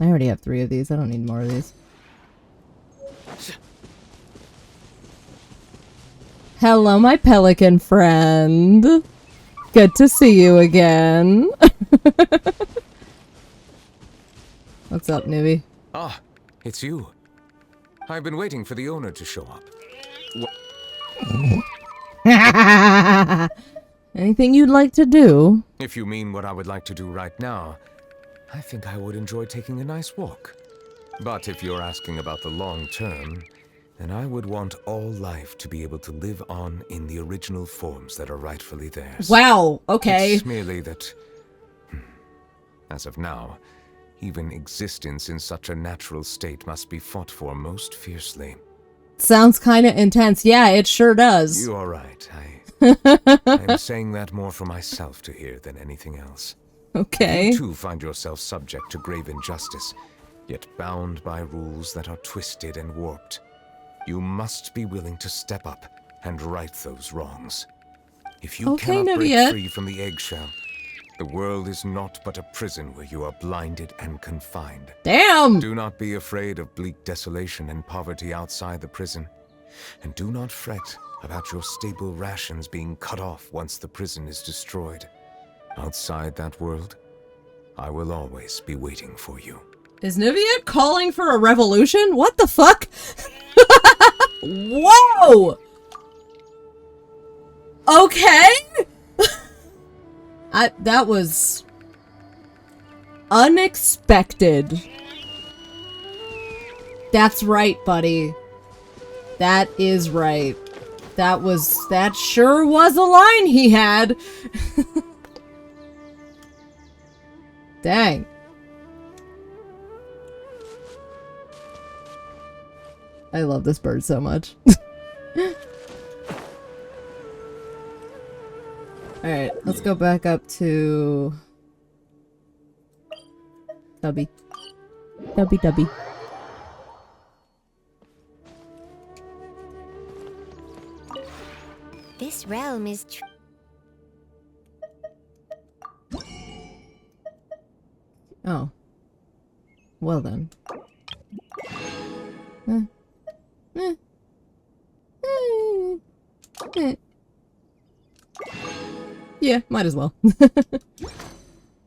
I already have 3 of these. I don't need more of these. Hello, my pelican friend. Good to see you again. What's up, newbie? Ah, it's you. I've been waiting for the owner to show up. Anything you'd like to do? If you mean what I would like to do right now, I think I would enjoy taking a nice walk. But if you're asking about the long term, then I would want all life to be able to live on in the original forms that are rightfully theirs. Wow, okay. It's merely that, as of now, even existence in such a natural state must be fought for most fiercely. Sounds kinda intense. Yeah, it sure does. You are right. I'm saying that more for myself to hear than anything else. Okay. You too find yourself subject to grave injustice, yet bound by rules that are twisted and warped. You must be willing to step up and right those wrongs. If you cannot break free from the eggshell, The world is naught but a prison where you are blinded and confined. Damn! Do not be afraid of bleak desolation and poverty outside the prison. And do not fret about your stable rations being cut off once the prison is destroyed. Outside that world, I will always be waiting for you. Is Nivea calling for a revolution? What the fuck? Whoa! Okay! That was unexpected. That's right, buddy. That is right. That sure was a line he had. Dang. I love this bird so much. Alright, let's go back up to... Tubby. Tubby. This realm is Oh. Well then. Yeah, might as well.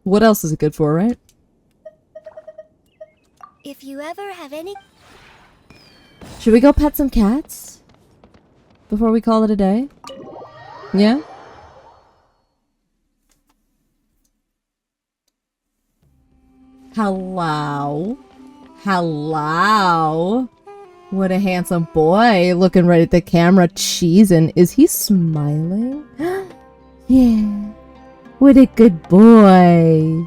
What else is it good for, right? If you ever have any... Should we go pet some cats? Before we call it a day? Yeah? Hello? Hello? What a handsome boy, looking right at the camera, cheesing. Is he smiling? Yeah. What a good boy.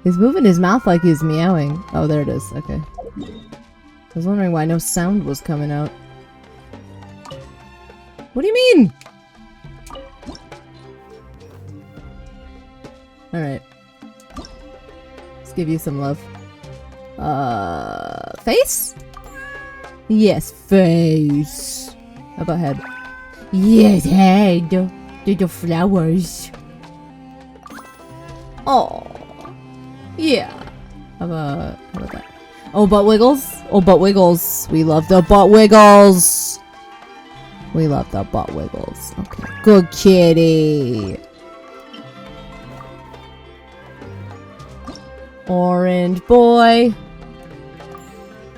He's moving his mouth like he's meowing. Oh, there it is. Okay. I was wondering why no sound was coming out. What do you mean? Alright. Let's give you some love. Face? Yes, face. How about head? Yes, head. The flowers. Oh. Yeah. How about that? Oh, butt wiggles? Oh, butt wiggles. We love the butt wiggles. We love the butt wiggles. Okay. Good kitty. Orange boy.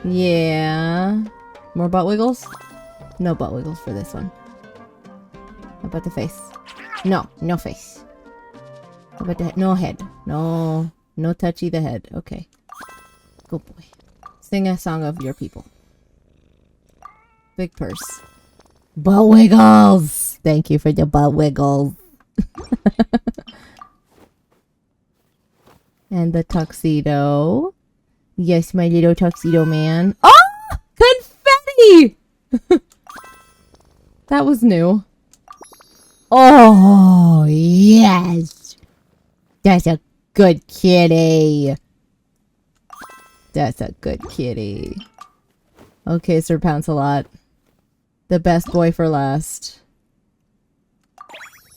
Yeah. More butt wiggles? No butt wiggles for this one. How about the face? No, no face. How about the head? No head. No. No touchy the head. Okay. Good boy. Sing a song of your people. Big purse. Butt wiggles! Thank you for the butt wiggles. And the tuxedo. Yes, my little tuxedo man. Oh! Confetti! That was new. Oh, yes! That's a good kitty. That's a good kitty. Okay, Sir Pounce-a-Lot. The best boy for last.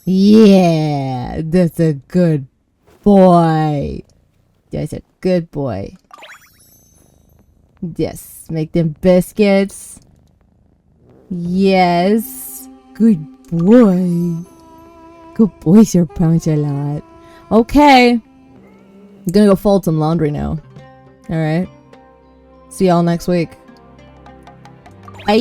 Yeah, that's a good boy. That's a good boy. Yes, make them biscuits. Yes, good boy. Good boy, Sir Pounce-a-Lot. Okay. I'm gonna go fold some laundry now. Alright. See y'all next week. Bye.